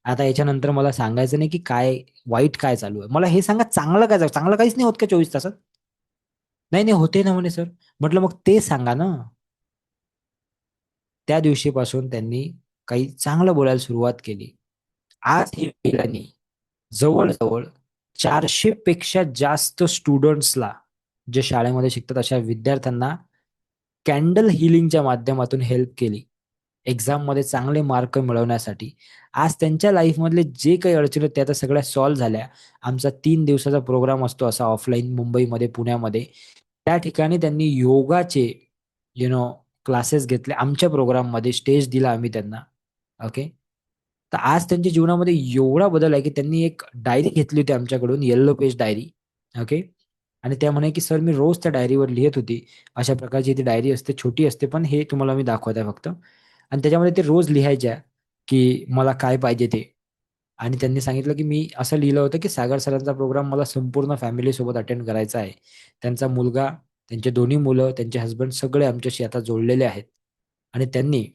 आता याच्यानंतर मला सांगायचं नाही की काय वाईट काय चालू आहे. मला हे सांगा चांगलं काय चालू, चांगलं काहीच नाही होत का 24 तासात. नाही नाही होते ना म्हणे सर. म्हटलं मग ते सांगा ना. त्या दिवशीपासून त्यांनी काही चांगलं बोलायला सुरुवात केली. आज ही महिलांनी जवळजवळ 400 पेक्षा जास्त स्टुडंट्सला, जे शाळेमध्ये शिकतात अशा विद्यार्थ्यांना कॅन्डल हिलिंगच्या माध्यमातून हेल्प केली. एक्झाम मध्ये चांगले मार्क मिळवण्यासाठी. आज त्यांच्या लाईफमधले जे काही अडचणी आहेत त्या आता सगळ्या सॉल्व्ह झाल्या. आमचा 3 दिवसाचा प्रोग्राम असतो असा ऑफलाईन मुंबईमध्ये, पुण्यामध्ये. त्या ठिकाणी त्यांनी योगाचे क्लासेस घेतले. आमच्या प्रोग्राममध्ये स्टेज दिला आम्ही त्यांना. ओके. तर आज त्यांच्या जीवनामध्ये एवढा बदल आहे की त्यांनी एक डायरी घेतली होती आमच्याकडून, येलो पेज डायरी. ओके. आणि त्या म्हणे की सर मी रोज त्या डायरीवर लिहित होती. अशा प्रकारची ती डायरी असते, छोटी असते, पण हे तुम्हाला मी दाखवत आहे फक्त. आणि त्याच्यामध्ये ते रोज लिहायच्या की मला काय पाहिजे ते. आणि त्यांनी सांगितलं की मी असं लिहिलं होतं की सागर सरांचा प्रोग्राम मला संपूर्ण फॅमिली सोबत अटेंड करायचा आहे. त्यांचा मुलगा, त्यांचे दोन्ही मुलं, त्यांचे हसबंड सगळे आमच्याशी आता जोडलेले आहेत. आणि त्यांनी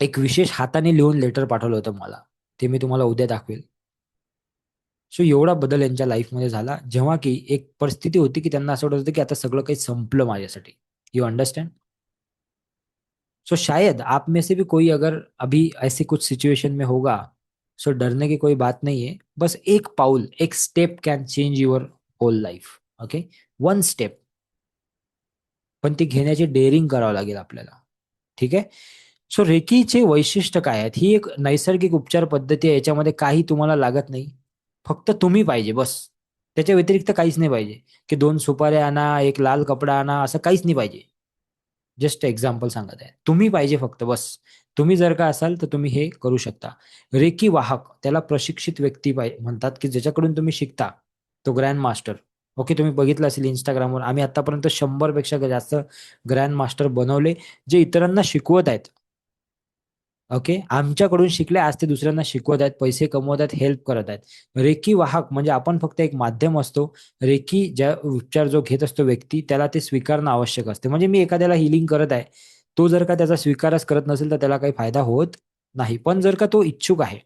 एक विशेष हाताने लिहून लेटर पाठवलं होतं मला. ते मी तुम्हाला उद्या दाखवेल. सो एवढा बदल यांच्या लाईफमध्ये झाला, जेव्हा की एक परिस्थिती होती की त्यांना असं वाटत होतं की आता सगळं काही संपलं माझ्यासाठी. You understand? सो शायद आप में से भी कोई अगर अभी ऐसी कुछ सिचुएशन में होगा, सो डरने की कोई बात नहीं है. बस एक पाऊल, एक step can change your whole life. Okay. One step. पण ती घेण्याची डेअरिंग करावं लागेल आपल्याला. ठीक आहे. सो रेकीचे वैशिष्ट्य काय आहेत? ही एक नैसर्गिक उपचार पद्धती आहे. याच्यामध्ये काही तुम्हाला लागत नाही. फक्त तुम्ही पाहिजे बस. त्याच्या व्यतिरिक्त काहीच नाही पाहिजे, की 2 सुपाऱ्या आणा, एक लाल कपडा आणा, असं काहीच नाही पाहिजे. जस्ट एक्झाम्पल सांगत आहे. तुम्ही पाहिजे फक्त बस. तुम्ही जर का असाल तर तुम्ही हे करू शकता. रेकी वाहक त्याला प्रशिक्षित व्यक्ती म्हणतात, की ज्याच्याकडून तुम्ही शिकता. तो ग्रँड मास्टर. ओके. तुम्ही बघितलं असेल Instagramवर आम्ही आतापर्यंत 100 पेक्षा जास्त ग्रँड मास्टर बनवले, जे इतरांना शिकवत आहेत. ओके. आमच्याकडून शिकले, आज ते दुसऱ्यांना शिकवत आहेत, पैसे कमवत आहेत, हेल्प करत आहेत. रेकी वाहक म्हणजे आपण फक्त एक माध्यम असतो. रेकी ज्या उपचार जो घेत असतो व्यक्ती, त्याला ते स्वीकारणं आवश्यक असते. म्हणजे मी एखाद्याला हीलिंग करत आहे, तो जर का त्याचा स्वीकारच करत नसेल, तर त्याला काही फायदा होत नाही. पण जर का तो इच्छुक आहे,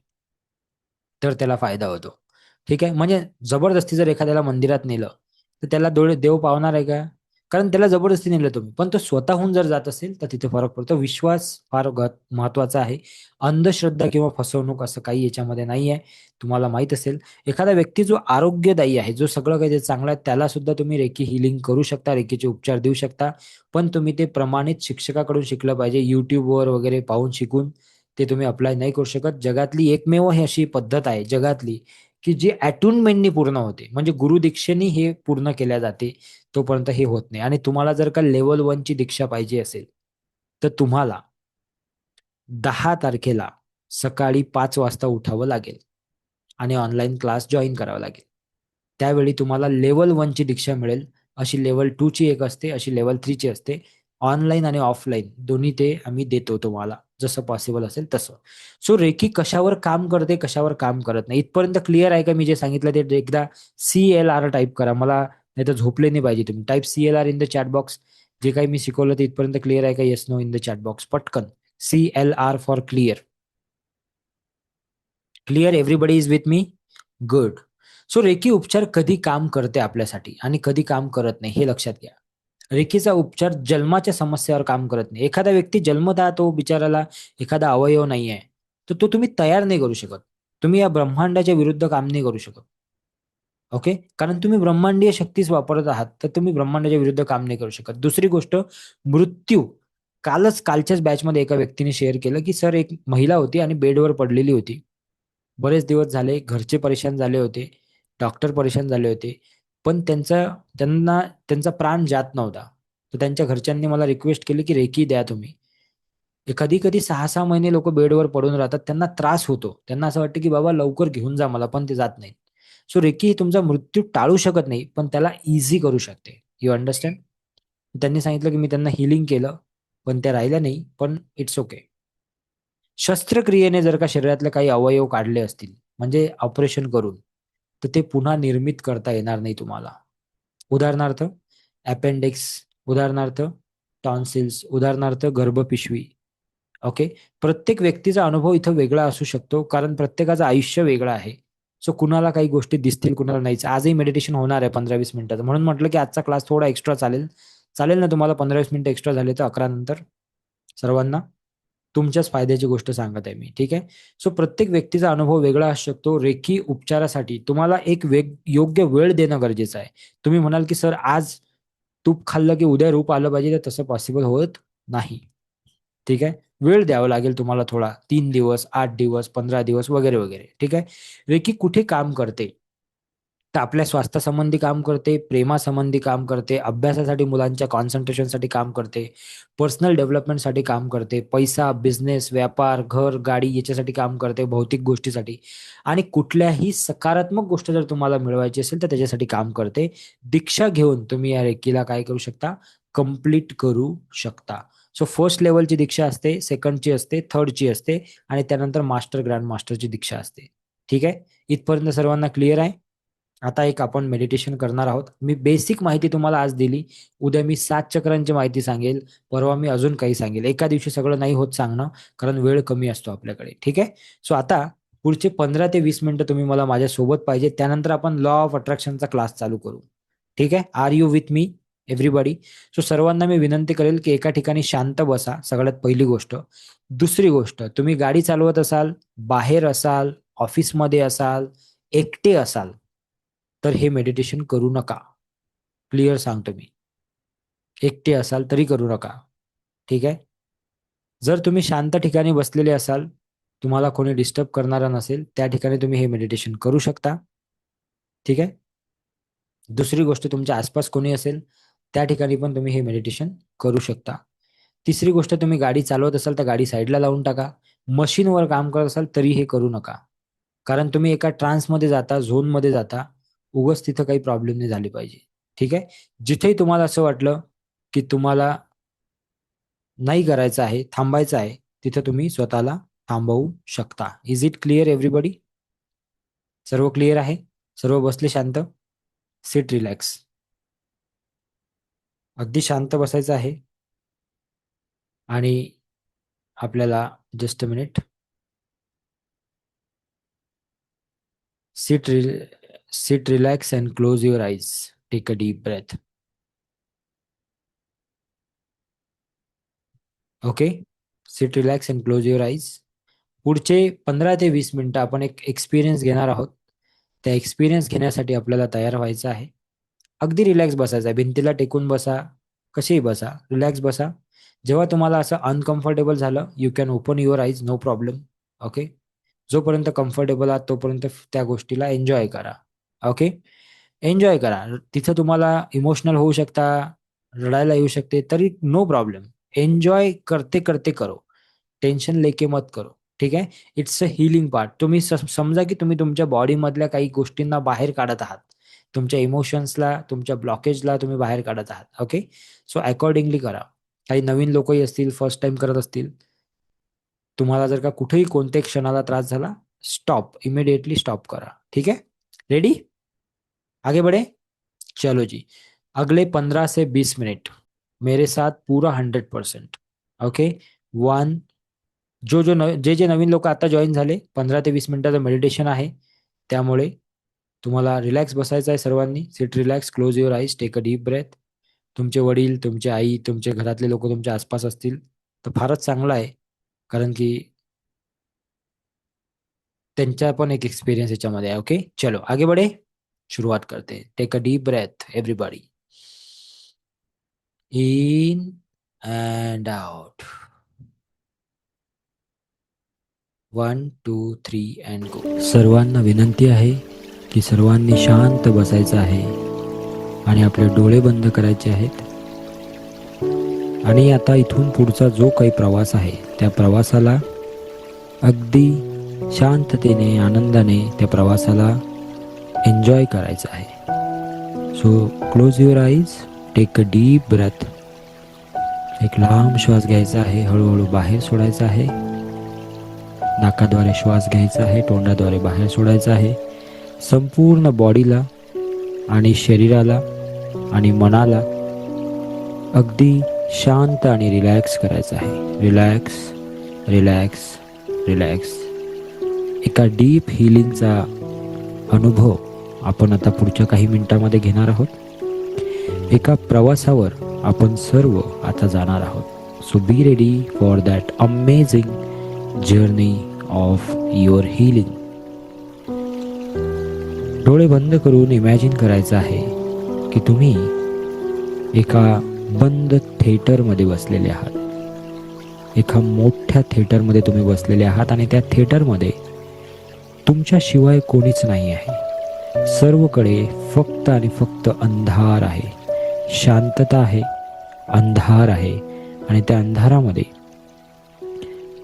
तर त्याला फायदा होतो. ठीक आहे. म्हणजे जबरदस्ती जर एखाद्याला मंदिरात नेलं, तर त्याला देव पावणार आहे का? कारण त्याला जबरदस्ती नेलं तुम्ही. पण तो स्वतःहून जर जात असेल, तर तिथे फरक पडतो. विश्वास फार महत्वाचा आहे. अंधश्रद्धा किंवा फसवणूक असं काही याच्यामध्ये नाहीये. तुम्हाला माहीत असेल, एखादा व्यक्ती जो आरोग्यदायी आहे, जो सगळं काही जे चांगलं आहे, त्याला सुद्धा तुम्ही रेकी हीलिंग करू शकता, रेकीचे उपचार देऊ शकता. पण तुम्ही ते प्रमाणित शिक्षकाकडून शिकलं पाहिजे. YouTubeवर वगैरे पाहून शिकून ते तुम्ही अप्लाय नाही करू शकत. जगातली एकमेव ही अशी पद्धत आहे जगातली, की जी अटूनमेंटनी पूर्ण होते. म्हणजे गुरुदीक्षेने हे पूर्ण केल्या जाते. तोपर्यंत हे होत नाही. आणि तुम्हाला जर का लेव्हल 1 ची दीक्षा पाहिजे असेल, तर तुम्हाला 10 तारखेला सकाळी 5 वाजता उठावं लागेल आणि ऑनलाईन क्लास जॉइन करावा लागेल. त्यावेळी तुम्हाला लेव्हल 1 ची दीक्षा मिळेल. अशी लेव्हल 2 ची एक असते, अशी लेव्हल 3 ची असते. ऑनलाईन आणि ऑफलाईन दोन्ही ते आम्ही देतो तुम्हाला, जसं पॉसिबल असेल तसं. सो रेकी कशावर काम करते, कशावर काम करत नाही, इथपर्यंत क्लिअर आहे का? मी जे सांगितलं ते एकदा CLR टाईप करा, मला नाही तर झोपले नाही पाहिजे तुम्ही. Type CLR in the chat box. जे काही मी शिकवलं ते इथपर्यंत क्लिअर आहे का? Yes no in the chat box पटकन. CLR for clear. Clear? Everybody is with me? Good. So reiki उपचार कधी काम करते आपल्यासाठी आणि कधी काम करत नाही हे लक्षात घ्या. रेकीचा उपचार जन्माच्या समस्यावर काम करत नाही. एखादा व्यक्ती जन्मतः तो बिचाराला एखादा अवयव नाही आहे, तर तो तुम्ही तयार नाही करू शकत. तुम्ही या ब्रह्मांडाच्या विरुद्ध काम नाही करू शकत. ओके? कारण तुम्ही ब्रह्मांडीय शक्तीच वापरत आहात, तर तुम्ही ब्रह्मांडाच्या विरुद्ध काम नाही करू शकत. दुसरी गोष्ट, मृत्यू. कालच्याच बॅचमध्ये एका व्यक्तीने शेअर केलं, की सर एक महिला होती आणि बेडवर पडलेली होती. बरेच दिवस झाले, घरचे परेशान झाले होते, डॉक्टर परेशान झाले होते. पण त्यांना त्यांचा प्राण जात नव्हता. तर त्यांच्या घरच्यांनी मला रिक्वेस्ट केली, की रेकी द्या तुम्ही. कधी-कधी 6-6 महिने लोकं बेडवर पडून राहतात. त्यांना त्रास होतो. त्यांना असं वाटतं, की बाबा लवकर घेऊन जा मला, पण ते जात नाहीत. सो रेकी ही तुमचा मृत्यू टाळू शकत नाही, पण त्याला ईझी करू शकते. You understand? त्यांनी सांगितलं, की मी त्यांना हीलिंग केलं, पण त्या राहिल्या नाही, पण इट्स ओके. शस्त्रक्रियेने जर का शरीरातले काही अवयव काढले असतील, म्हणजे ऑपरेशन करून, तर ते पुन्हा निर्मित करता येणार नाही तुम्हाला. उदाहरणार्थ अपेंडिक्स, उदाहरणार्थ टॉन्सिल्स, उदाहरणार्थ गर्भपिशवी. ओके. प्रत्येक व्यक्तीचा अनुभव इथं वेगळा असू शकतो, कारण प्रत्येकाचं आयुष्य वेगळं आहे. सो कुणाला काही गोष्टी दिसतील, कुणाला नाहीच. आजही मेडिटेशन होणार आहे 15-20 मिनिटाचं. म्हणून म्हटलं की आजचा क्लास थोडा एक्स्ट्रा चालेल. चालेल ना तुम्हाला 15-20 मिनिटं एक्स्ट्रा झाले तर 11 नंतर सर्वांना? तुमच्याच फायद्याची गोष्ट सांगत आहे मी. ठीक आहे. सो प्रत्येक व्यक्तीचा अनुभव वेगळा असू शकतो. रेखी उपचारासाठी तुम्हाला एक योग्य वेळ देणं गरजेचं आहे. तुम्ही म्हणाल की सर आज तूप खाल्लं की उद्या रूप आलं पाहिजे, तर तसं पॉसिबल होत नाही. ठीक आहे. वेळ द्यावा लागेल तुम्हाला थोडा. 3 दिवस, 8 दिवस, 15 दिवस वगैरे, वगैरे. ठीक आहे. रेकी कुठे काम करते? तर आपल्या स्वास्थ्यासंबंधी काम करते, प्रेमासंबंधी काम करते, अभ्यासासाठी मुलांच्या कॉन्सन्ट्रेशनसाठी काम करते, पर्सनल डेव्हलपमेंटसाठी काम करते, पैसा, बिझनेस, व्यापार, घर, गाडी याच्यासाठी काम करते, भौतिक गोष्टीसाठी आणि कुठल्याही सकारात्मक गोष्ट जर तुम्हाला मिळवायची असेल तर त्याच्यासाठी काम करते. दीक्षा घेऊन तुम्ही या रेकीला काय करू शकता? कंप्लीट करू शकता. सो फर्स्ट लेव्हलची दीक्षा असते, सेकंडची असते, थर्डची असते आणि त्यानंतर मास्टर, ग्रँड मास्टरची दीक्षा असते. ठीक आहे? इथपर्यंत सर्वांना क्लिअर आहे? आता एक आपण मेडिटेशन करणार आहोत. मी बेसिक माहिती तुम्हाला आज दिली. उद्या मी 7 चक्रांची माहिती सांगेल. परवा मी अजून काही सांगेल. एका दिवशी सगळं नाही होत सांगणं, कारण वेळ कमी असतो आपल्याकडे. ठीक आहे? सो आता पुढचे 15 ते 20 मिनिटं तुम्ही मला माझ्यासोबत पाहिजे. त्यानंतर आपण लॉ ऑफ अट्रॅक्शनचा क्लास चालू करू. ठीक आहे? Are you with me everybody? So सर्वांना मी विनंती करेल, की एका ठिकाणी शांत बसा. सगळ्यात पहिली गोष्ट. दुसरी गोष्ट, तुम्ही गाडी चालवत असाल, बाहेर असाल, ऑफिसमध्ये असाल, एकटे असाल, तर हे मेडिटेशन करू नका. क्लिअर सांगतो मी. एकटे असाल तरी करू नका. ठीक आहे? जर तुम्ही शांत ठिकाणी बसलेले असाल, तुम्हाला कोणी डिस्टर्ब करणारा नसेल, त्या ठिकाणी तुम्ही हे मेडिटेशन करू शकता. ठीक आहे? दुसरी गोष्ट, तुमच्या आसपास कोणी असेल, त्या ठिकाणी पण तुम्ही हे मेडिटेशन करू शकता. तिसरी गोष्ट, तुम्ही गाडी चालवत असाल तर गाडी साईडला लावून टाका. मशीनवर काम करत असाल तरी हे करू नका. कारण तुम्ही एका ट्रान्समध्ये जाता, झोनमध्ये जाता. उगाच तिथं काही प्रॉब्लेम नाही झाले पाहिजे. ठीक आहे? जिथेही तुम्हाला असं वाटलं, की तुम्हाला नाही करायचं आहे, थांबायचं आहे, तिथं तुम्ही स्वतःला थांबवू शकता. Is it clear everybody? सर्व क्लिअर आहे? सर्व बसले शांत? Sit relax. अगदी शांत बसायचं आहे आणि आपल्याला just a minute. Sit, sit, relax, and close your eyes. Take a deep breath. Okay. Sit, relax and close your eyes. पुढचे 15 ते 20 मिनिटं आपण एक एक्सपिरियन्स घेणार आहोत. त्या एक्सपिरियन्स घेण्यासाठी आपल्याला तयार व्हायचं आहे. अगदी रिलॅक्स बसायचं आहे. भिंतीला टेकून बसा, कसेही बसा, रिलॅक्स बसा. जेव्हा तुम्हाला असं अनकम्फर्टेबल झालं, you can open your eyes, no problem. Okay. जोपर्यंत कम्फर्टेबल आहात तोपर्यंत त्या गोष्टीला एन्जॉय करा. ओके. एन्जॉय करा. तिथं तुम्हाला इमोशनल होऊ शकता, रडायला येऊ शकते, तरी नो प्रॉब्लेम. एन्जॉय करते करते करो. टेन्शन लेके मत करो. ठीक आहे. It's a healing part. तुम्ही समजा की तुम्ही तुमच्या बॉडीमधल्या काही गोष्टींना बाहेर काढत आहात. तुमच्या इमोशन्सला, तुमच्या ब्लॉकेजला तुम्ही बाहेर काढत आहात. ओके. सो अकॉर्डिंगली करा. काही नवीन लोकही असतील, फर्स्ट टाइम करत असतील. तुम्हाला जर का कुठेही कोणत्याही क्षणाला त्रास झाला, स्टॉप, इमिडिएटली स्टॉप करा. ठीक है, रेडी, आगे बढ़े. चलो जी, अगले 15 से 20 मिनट मेरे साथ पूरा 100%. ओके, वन, जे नवीन लोक आता जॉईन झाले, 15 ते 20 मिनिटाचं मेडिटेशन आहे. त्यामुळे तुम्हाला रिलॅक्स बसायचं आहे. सर्वांनी sit relax, close your eyes, take a deep breath. तुमचे वडील, तुमचे आई, तुमचे घरातले लोक तुमच्या आसपास असतील तर फारच चांगलं आहे, कारण की त्यांचा पण एक एक्सपिरियन्स याच्यामध्ये आहे. ओके, चलो आगे बढ़े, शुरुआत करते. Take a deep breath everybody, in and out. 1 2 3 and go. सर्वांना विनंती आहे की सर्वांनी शांत बसायचं आहे आणि आपले डोळे बंद करायचे आहेत. आणि आता इथून पुढचा जो काही प्रवास आहे त्या प्रवासाला अगदी शांततेने, आनंदाने त्या प्रवासाला एन्जॉय करायचं आहे. So close your eyes, take a deep breath. एक लांब श्वास घ्यायचा आहे, हळूहळू बाहेर सोडायचा आहे. नाकाद्वारे श्वास घ्यायचा आहे, तोंडाद्वारे बाहेर सोडायचा आहे. संपूर्ण बॉडीला आणि शरीराला आणि मनाला अगदी शांत आणि रिलॅक्स करायचं आहे. Relax, relax, relax. एका डीप हिलिंगचा अनुभव आपण आता पुढच्या काही मिनिटांमध्ये घेणार आहोत. एका प्रवासावर आपण सर्व आता जाणार आहोत. So be ready for that amazing journey of your healing. डोळे बंद करून इमॅजिन करायचं आहे की तुम्ही एका बंद थिएटरमध्ये बसलेले आहात. एका मोठ्या थिएटरमध्ये तुम्ही बसलेले आहात आणि त्या थिएटरमध्ये तुमच्याशिवाय कोणीच नाही आहे. सर्वकडे फक्त आणि फक्त अंधार आहे, शांतता आहे, अंधार आहे. आणि त्या अंधारामध्ये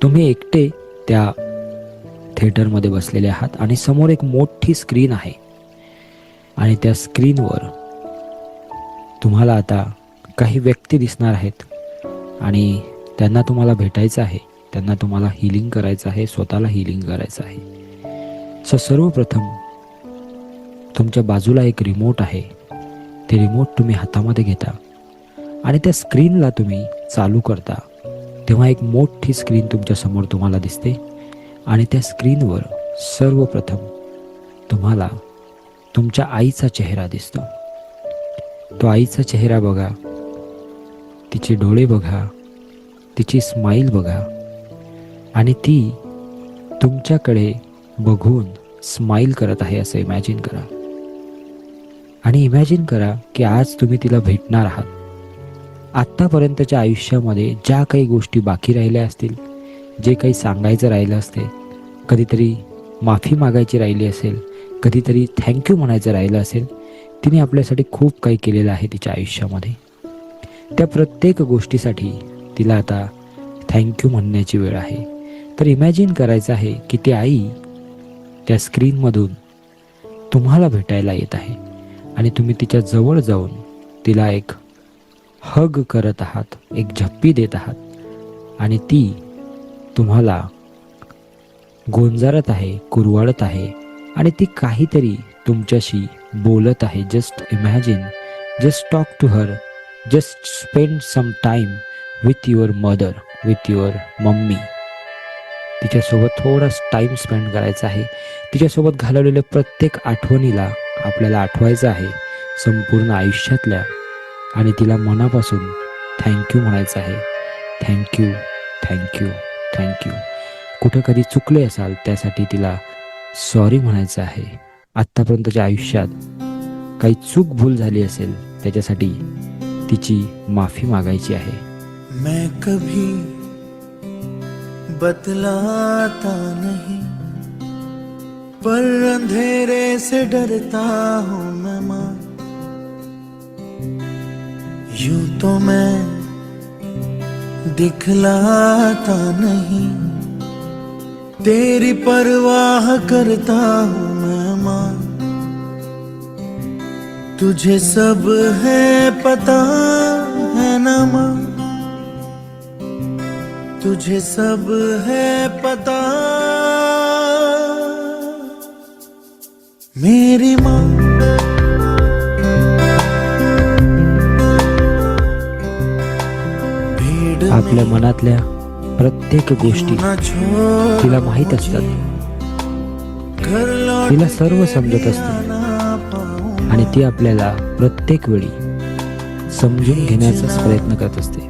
तुम्ही एकटे त्या थिएटरमध्ये बसलेले आहात आणि समोर एक मोठी स्क्रीन आहे. आणि त्या स्क्रीनवर तुम्हाला आता काही व्यक्ती दिसणार आहेत आणि त्यांना तुम्हाला भेटायचं आहे, त्यांना तुम्हाला हिलिंग करायचं आहे, स्वतःला हिलिंग करायचं आहे. सो सर्वप्रथम तुमच्या बाजूला एक रिमोट आहे. ते रिमोट तुम्ही हातामध्ये घेता आणि त्या स्क्रीनला तुम्ही चालू करता. तेव्हा एक मोठी स्क्रीन तुमच्या समोर तुम्हाला दिसते आणि त्या स्क्रीनवर सर्वप्रथम तुम्हाला तुमच्या आईचा चेहरा दिसतो. तो आईचा चेहरा बघा, तिचे डोळे बघा, तिची स्माईल बघा आणि ती तुमच्याकडे बघून स्माईल करत आहे असं इमॅजिन करा. आणि इमॅजिन करा की आज तुम्ही तिला भेटणार आहात. आत्तापर्यंतच्या आयुष्यामध्ये ज्या काही गोष्टी बाकी राहिल्या असतील, जे काही सांगायचं राहिलं असते, कधीतरी माफी मागायची राहिली असेल, कधीतरी थँक्यू म्हणायचं राहिलं असेल, तिने आपल्यासाठी खूप काही केलेलं आहे तिच्या आयुष्यामध्ये. त्या प्रत्येक गोष्टीसाठी तिला आता थँक्यू म्हणण्याची वेळ आहे. तर इमॅजिन करायचं आहे की ती आई त्या स्क्रीनमधून तुम्हाला भेटायला येत आहे आणि तुम्ही तिच्या जवळ जाऊन तिला एक हग करत आहात, एक झप्पी देत आहात आणि ती तुम्हाला गोंजारत आहे, कुरवाळत आहे आणि ती काहीतरी तुमच्याशी बोलत आहे. Just imagine, just talk to her, just spend some time with your mother, with your mummy. तिच्यासोबत थोडा टाईम स्पेंड करायचा आहे. तिच्यासोबत घालवलेल्या प्रत्येक आठवणीला आपल्याला आठवायचं आहे संपूर्ण आयुष्यातल्या आणि तिला मनापासून थँक्यू म्हणायचं आहे. Thank you, thank you, thank you. कुठं कधी चुकले असाल त्यासाठी तिला सॉरी म्हणायचं आहे. आत्तापर्यंतच्या आयुष्यात काही चूक भूल झाली असेल त्याच्यासाठी तिची माफी मागायची आहे. मैं कभी बतलाता नहीं पर अंधेरे से डरता हूँ मैं माँ. यूं तो मैं दिखलाता नहीं, तेरी परवाह करता हूँ मैं माँ. तुझे सब है पता है ना माँ, तुझे सब है पता मेरी माँ भीड़ आपल्या मनातल्या प्रत्येक गोष्टी ना छोड़ तिला माहीत असतात. घर लौट तिला सर्व समजत असते ना पाऊं आणि ती आपल्याला प्रत्येक वेळी समजून घेण्याचाच प्रयत्न करत असते.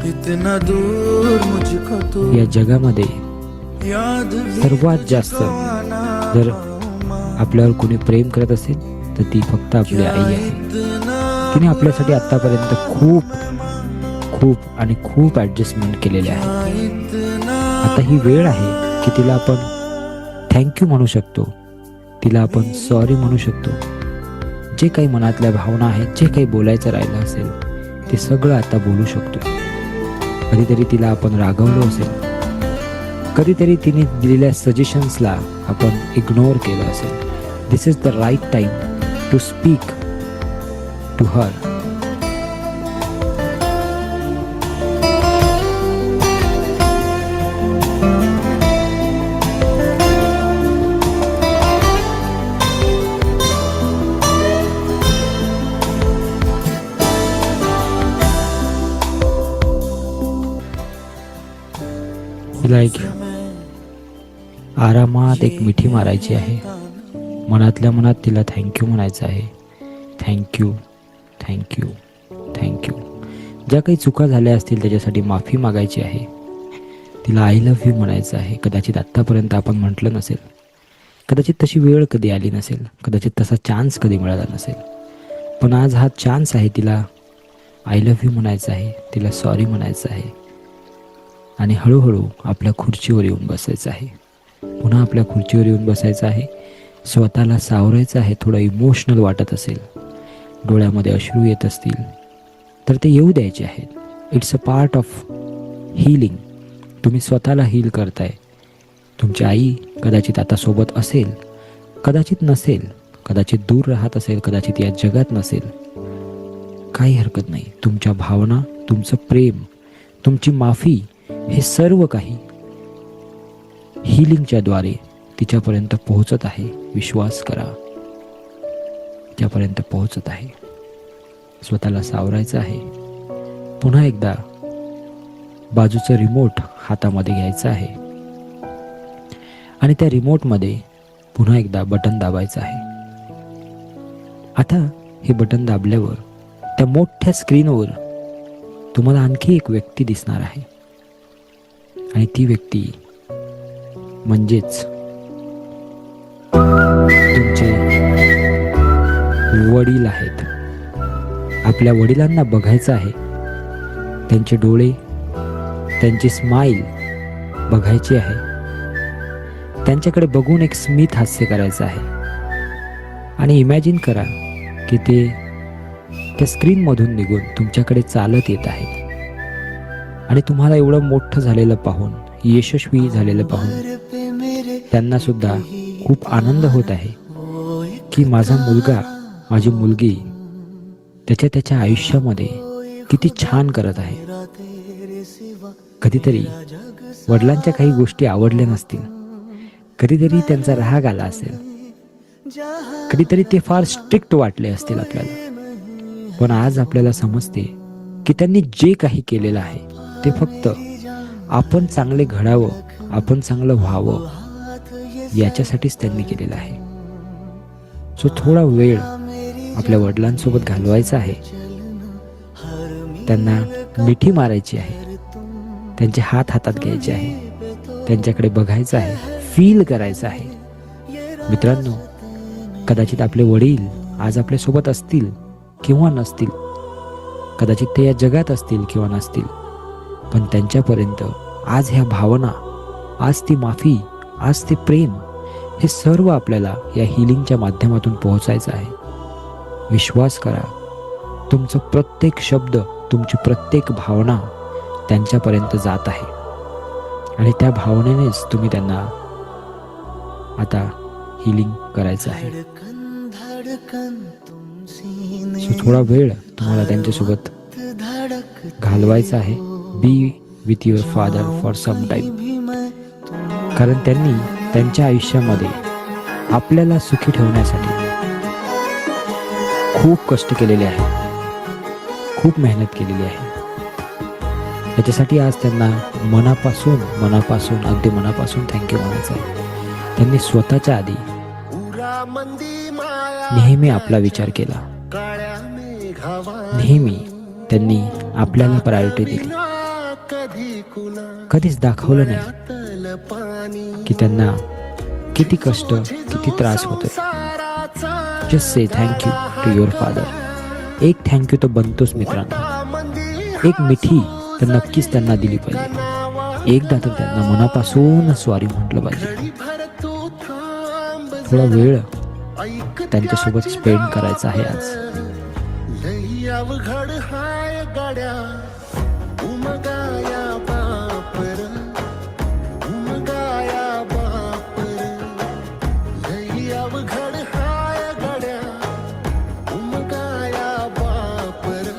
इतना दूर मुझको तू या जगामध्ये याद भी सर्वात जास्त आना जर आपल्यावर कोणी प्रेम करत असेल तर ती फक्त आपली आई आहे. इतना तिने आपल्यासाठी आतापर्यंत खूप खूप आणि खूप ॲडजस्टमेंट केलेले आहे. इतना आता ही वेळ आहे की तिला आपण थँक्यू म्हणू शकतो, तिला आपण सॉरी म्हणू शकतो. जे काही मनातल्या भावना आहेत, जे काही बोलायचं राहिलं असेल ते सगळं आता बोलू शकतो. कधीतरी तिला आपण रागवलो असेल, कधीतरी तिने दिलेल्या सजेशन्सला आपण इग्नोर केलं असेल. This is the right time to speak to her. तिला एक आरामात एक मिठी मारायची आहे. मनातल्या मनात तिला थँक्यू म्हणायचं आहे. Thank you thank you thank you. ज्या काही चुका झाल्या असतील त्याच्यासाठी माफी मागायची आहे. तिला आय लव्ह यू म्हणायचं आहे. कदाचित आत्तापर्यंत आपण म्हटलं नसेल, कदाचित तशी वेळ कधी आली नसेल, कदाचित तसा चान्स कधी मिळाला नसेल, पण आज हा चान्स आहे. तिला आय लव्ह यू म्हणायचं आहे, तिला सॉरी म्हणायचं आहे आणि हळूहळू आपल्या खुर्चीवर येऊन बसायचं आहे. पुन्हा आपल्या खुर्चीवर येऊन बसायचं आहे. स्वतःला सावरायचं आहे. थोडं इमोशनल वाटत असेल, डोळ्यामध्ये अश्रू येत असतील तर ते येऊ द्यायचे आहेत. It's a part of healing. तुम्ही स्वतःला हील करताय. तुमची आई कदाचित आता सोबत असेल, कदाचित नसेल, कदाचित दूर राहत असेल, कदाचित या जगात नसेल. काही हरकत नाही. तुमच्या भावना, तुमचं प्रेम, तुमची माफी, हे सर्व काही हिलिंगच्या द्वारे तिच्यापर्यंत पोहोचत आहे. विश्वास करा, तिच्यापर्यंत पोहोचत आहे. स्वतःला सावरायचं आहे. पुन्हा एकदा बाजूचं रिमोट हातामध्ये घ्यायचं आहे आणि त्या रिमोटमध्ये पुन्हा एकदा बटन दाबायचं आहे. आता हे बटन दाबल्यावर त्या मोठ्या स्क्रीनवर तुम्हाला आणखी एक व्यक्ती दिसणार आहे आणि ती व्यक्ती म्हणजेच तुमचे वडील आहेत. आपल्या वडिलांना बघायचं आहे. त्यांचे डोळे, त्यांची स्माईल बघायची आहे. त्यांच्याकडे बघून एक स्मित हास्य करायचं आहे आणि इमॅजिन करा की ते त्या स्क्रीनमधून निघून तुमच्याकडे चालत येत आहेत आणि तुम्हाला एवढं मोठं झालेलं पाहून, यशस्वी झालेलं पाहून त्यांना सुद्धा खूप आनंद होत आहे की माझा मुलगा, माझी मुलगी त्याच्या आयुष्यामध्ये किती छान करत आहे. कधीतरी वडिलांच्या काही गोष्टी आवडल्या नसतील, कधीतरी त्यांचा राग आला असेल, कधीतरी ते फार स्ट्रिक्ट वाटले असतील आपल्याला, पण आज आपल्याला समजते की त्यांनी जे काही केलेलं आहे ते फक्त आपण चांगले घडावं, आपण चांगलं व्हावं याच्यासाठीच त्यांनी केलेलं आहे. सो थोडा वेळ आपल्या वडिलांसोबत घालवायचा आहे. त्यांना मिठी मारायची आहे. त्यांचे हात हातात घ्यायचे आहे. त्यांच्याकडे बघायचं आहे, फील करायचं आहे. मित्रांनो, कदाचित आपले वडील आज आपल्यासोबत असतील किंवा नसतील, कदाचित ते या जगात असतील किंवा नसतील, पण त्यांच्यापर्यंत आज ह्या भावना, आज ती माफी, आज ते प्रेम, हे सर्व आपल्याला या हिलिंगच्या माध्यमातून पोहोचायचं आहे. विश्वास करा, तुमचं प्रत्येक शब्द, तुमची प्रत्येक भावना त्यांच्यापर्यंत जात आहे आणि त्या भावनेनेच तुम्ही त्यांना आता हिलिंग करायचं आहे. सो थोडा वेळ तुम्हाला त्यांच्यासोबत घालवायचा आहे. Be with your father for some time. कारण त्यांनी त्यांच्या आयुष्यामध्ये आपल्याला सुखी ठेवण्यासाठी खूप कष्ट केलेले आहे, खूप मेहनत केलेली आहे. त्याच्यासाठी आज त्यांना मनापासून अगदी मनापासून थँक्यू म्हणायचं आहे. त्यांनी स्वतःच्या आधी नेहमी आपला विचार केला, नेहमी त्यांनी आपल्याला प्रायोरिटी दिली. कधीच दाखवलं नाही की त्यांना किती कष्ट, किती त्रास होतो. Just say thank you to your father. एक थँक्यू तर बनतोच मित्रांनो. एक मिठी तर नक्कीच त्यांना दिली पाहिजे. एकदा तर त्यांना मनापासून सॉरी म्हटलं पाहिजे. थोडा वेळ त्यांच्यासोबत स्पेंड करायचा आहे आज. अवघड हाय गड्या उमगाया बापर लई अवघड हाय गड्या उमगाया बापर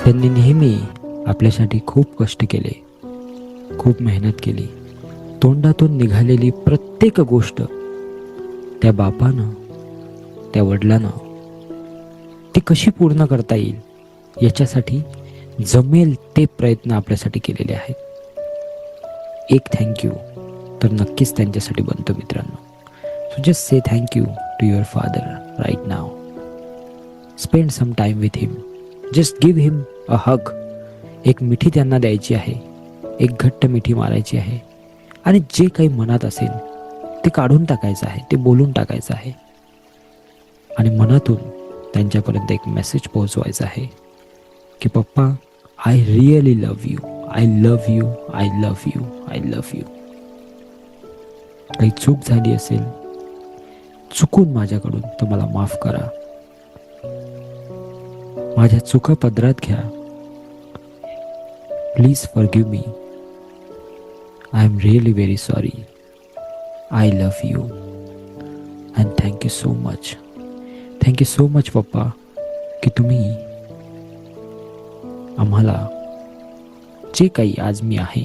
त्यांनी नेहमी आपल्यासाठी खूप कष्ट केले, खूप मेहनत केली. तोंडातून निघालेली प्रत्येक गोष्ट त्या बापानं, त्या वडिलांनं ती कशी पूर्ण करता येईल याच्यासाठी जमेल ते प्रयत्न आपल्यासाठी केलेले आहेत. एक थँक्यू तर नक्कीच त्यांच्यासाठी बनतो मित्रांनो. So just say thank you to your father right now. Spend some time with him. Just give him a hug. एक मिठी त्यांना द्यायची आहे, एक घट्ट मिठी मारायची आहे आणि जे काही मनात असेल ते काढून टाकायचं आहे, ते बोलून टाकायचं आहे आणि मनातून त्यांच्यापर्यंत एक मेसेज पोहोचवायचा आहे की पप्पा, I really love you, I love you, I love you, I love you. काही चूक झाली असेल चुकून माझ्याकडून तर मला माफ करा. माझ्या चुका पदरात घ्या. Please forgive me. I am really very sorry. I love you and thank you so much. Thank you so much पप्पा की तुम्ही आम्हाला जे काही आज मी आहे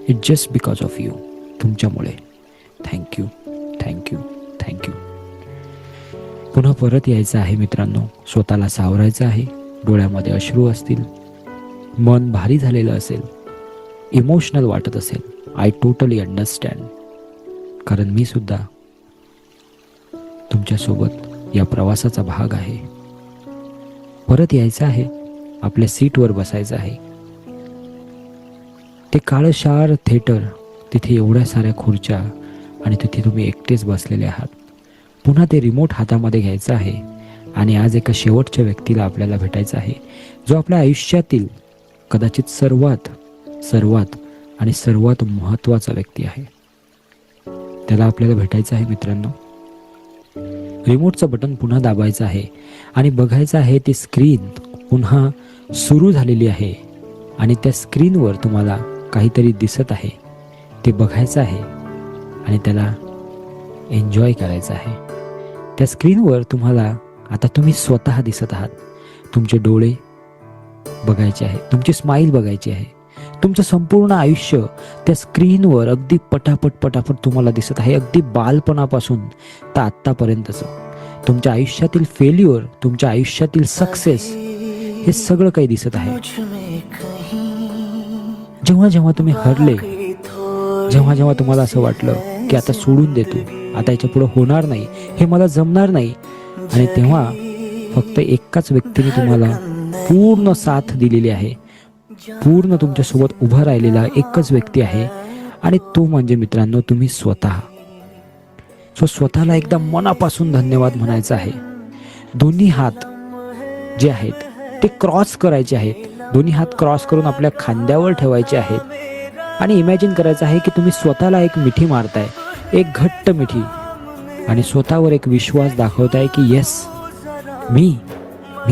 it just because of you. तुमच्यामुळे. Thank you, thank you, thank you. पुन्हा परत यायचं आहे मित्रांनो. स्वतःला सावरायचं आहे. डोळ्यामध्ये अश्रू असतील, मन भारी झालेलं असेल, इमोशनल वाटत असेल. I totally understand. कारण मी सुद्धा तुमच्यासोबत या प्रवासाचा भाग आहे. परत यायचं आहे, आपल्या सीटवर बसायचं आहे. ते काळशार थिएटर, तिथे एवढ्या साऱ्या खुर्च्या आणि तिथे तुम्ही एकटेच बसलेले आहात. पुन्हा ते रिमोट हातामध्ये घ्यायचं आहे आणि आज एका शेवटच्या व्यक्तीला आपल्याला भेटायचं आहे जो आपल्या आयुष्यातील कदाचित सर्वात महत्त्वाचा व्यक्ती आहे. त्याला आपल्याला भेटायचं आहे मित्रांनो. रिमोटचं बटन पुन्हा दाबायचं आहे आणि बघायचं आहे ती स्क्रीन पुन्हा सुरू झालेली आहे आणि त्या स्क्रीनवर तुम्हाला काहीतरी दिसत आहे. ते बघायचं आहे आणि त्याला एन्जॉय करायचं आहे. त्या स्क्रीनवर तुम्हाला आता तुम्ही स्वतः दिसत आहात. तुमचे डोळे बघायचे आहे, तुमची स्माईल बघायची आहे. तुमचं संपूर्ण आयुष्य त्या स्क्रीनवर अगदी पटापट तुम्हाला दिसत आहे. अगदी बालपणापासून तर आत्तापर्यंतचं तुमच्या आयुष्यातील फेल्युअर, तुमच्या आयुष्यातील सक्सेस, हे सगळं काही दिसत आहे. जेव्हा तुम्ही हरले, जेव्हा तुम्हाला असं वाटलं की आता सोडून देतो, आता याच्या पुढे होणार नाही, हे मला जमणार नाही, आणि तेव्हा फक्त एकाच व्यक्तीने तुम्हाला पूर्ण साथ दिलेली आहे. पूर्ण तुमच्यासोबत उभा राहिलेला एकच व्यक्ती आहे आणि तो म्हणजे मित्रांनो तुम्ही स्वतः. सो स्वतःला एकदा मनापासून धन्यवाद म्हणायचा आहे. दोन्ही हात जे आहेत ते क्रॉस करायचे आहेत. दोन्ही हात क्रॉस करून आपल्या खांद्यावर ठेवायचे आहेत आणि इमॅजिन करायचं आहे की तुम्ही स्वतःला एक मिठी मारताय, एक घट्ट मिठी, आणि स्वतःवर एक विश्वास दाखवताय की येस, मी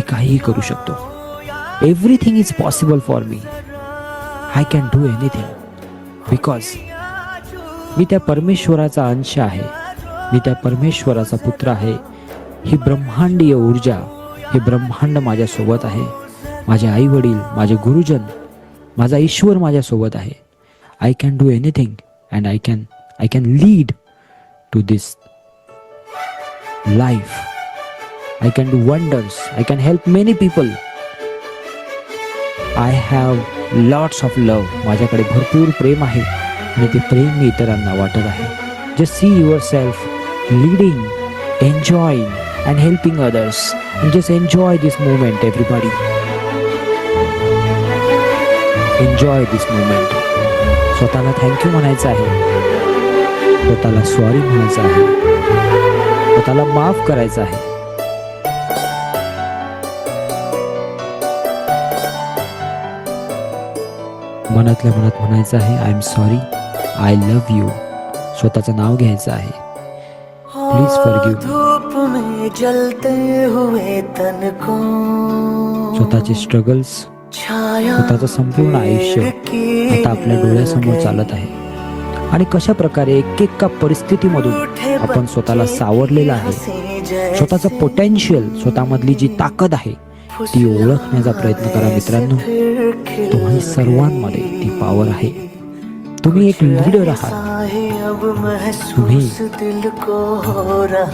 काहीही करू शकतो. Everything is possible for me. I can do anything because मी त्या परमेश्वराचा अंश आहे, मी त्या परमेश्वराचा पुत्र आहे. ही ब्रह्मांडीय ऊर्जा, हे ब्रह्मांड माझ्यासोबत आहे. माझे आई वडील, माझे गुरुजन, माझा ईश्वर माझ्यासोबत आहे. I can do anything and I can lead to this life. I can do wonders. I can help many people. I have lots of love. माझ्याकडे भरपूर प्रेम आहे आणि ते प्रेम मी इतरांना वाटत आहे. Just see your self leading, enjoying and helping others. And just enjoy this moment everybody. Enjoy this moment. स्वतःला thank you म्हणायचं आहे, स्वतःला सॉरी म्हणायचं आहे, स्वतःला माफ करायचं आहे. मनातल्या मनात म्हणायचं आहे I am sorry, I love you. स्वतःचं नाव घ्यायचं आहे. प्लीज फॉरगिव्ह मी. धूप में जलते हुए तन को स्वतःचे स्ट्रगल्स, स्वतःचं संपूर्ण आयुष्य आता आपल्या डोळ्यासमोर चालत आहे आणि कशा प्रकारे एकेका परिस्थितीमधून आपण स्वतःला सावरलेलं आहे. स्वतःचं पोटेन्शियल, स्वतःमधली जी ताकद आहे ती ओळखण्याचा प्रयत्न करा मित्रांनो. तुम्ही सर्वांमध्ये ती पॉवर आहे. तुम्ही एक लीडर आहात. तुम्ही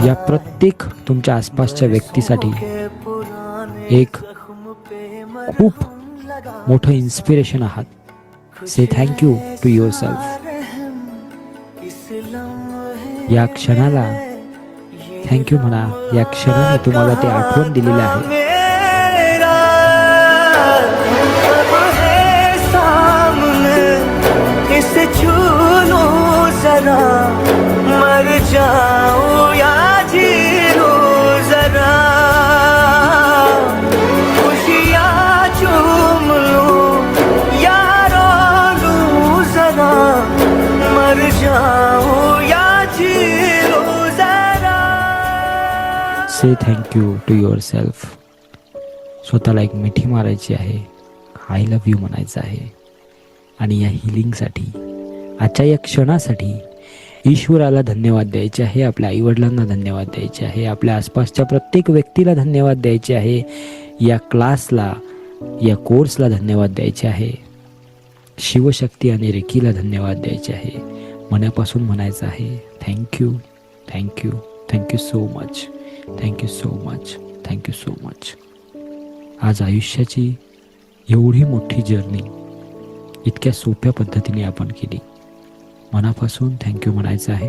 या प्रत्येक तुमच्या आसपासच्या व्यक्तीसाठी एक खूप मोठं इन्स्पिरेशन आहात. Say thank you to yourself. या क्षणाला थँक्यू म्हणा. या क्षणाने तुम्हाला ते आठवण दिलेलं आहे. इसे छू लूं जरा, मर जाऊं या जी लूं जरा, खुशियाँ चूम लूं या रो लूं जरा, मर जाऊं या जी लूं जरा. Say thank you to yourself. स्वतःला एक मिठी मारायची आहे, आय लव्ह यू म्हणायचं आहे. आणि या हिलिंगसाठी, आजच्या या क्षणासाठी ईश्वराला धन्यवाद द्यायचे आहे, आपल्या आईवडिलांना धन्यवाद द्यायचे आहे, आपल्या आसपासच्या प्रत्येक व्यक्तीला धन्यवाद द्यायचे आहे, या क्लासला, या कोर्सला धन्यवाद द्यायचे आहे, शिवशक्ती आणि रेकीला धन्यवाद द्यायचे आहे. मनापासून म्हणायचं आहे thank you, thank you, thank you so much, thank you so much, thank you so much. आज आयुष्याची एवढी मोठी जर्नी इतक्या सोप्या पद्धतीने आपण केली. मनापासून थँक्यू म्हणायचं आहे.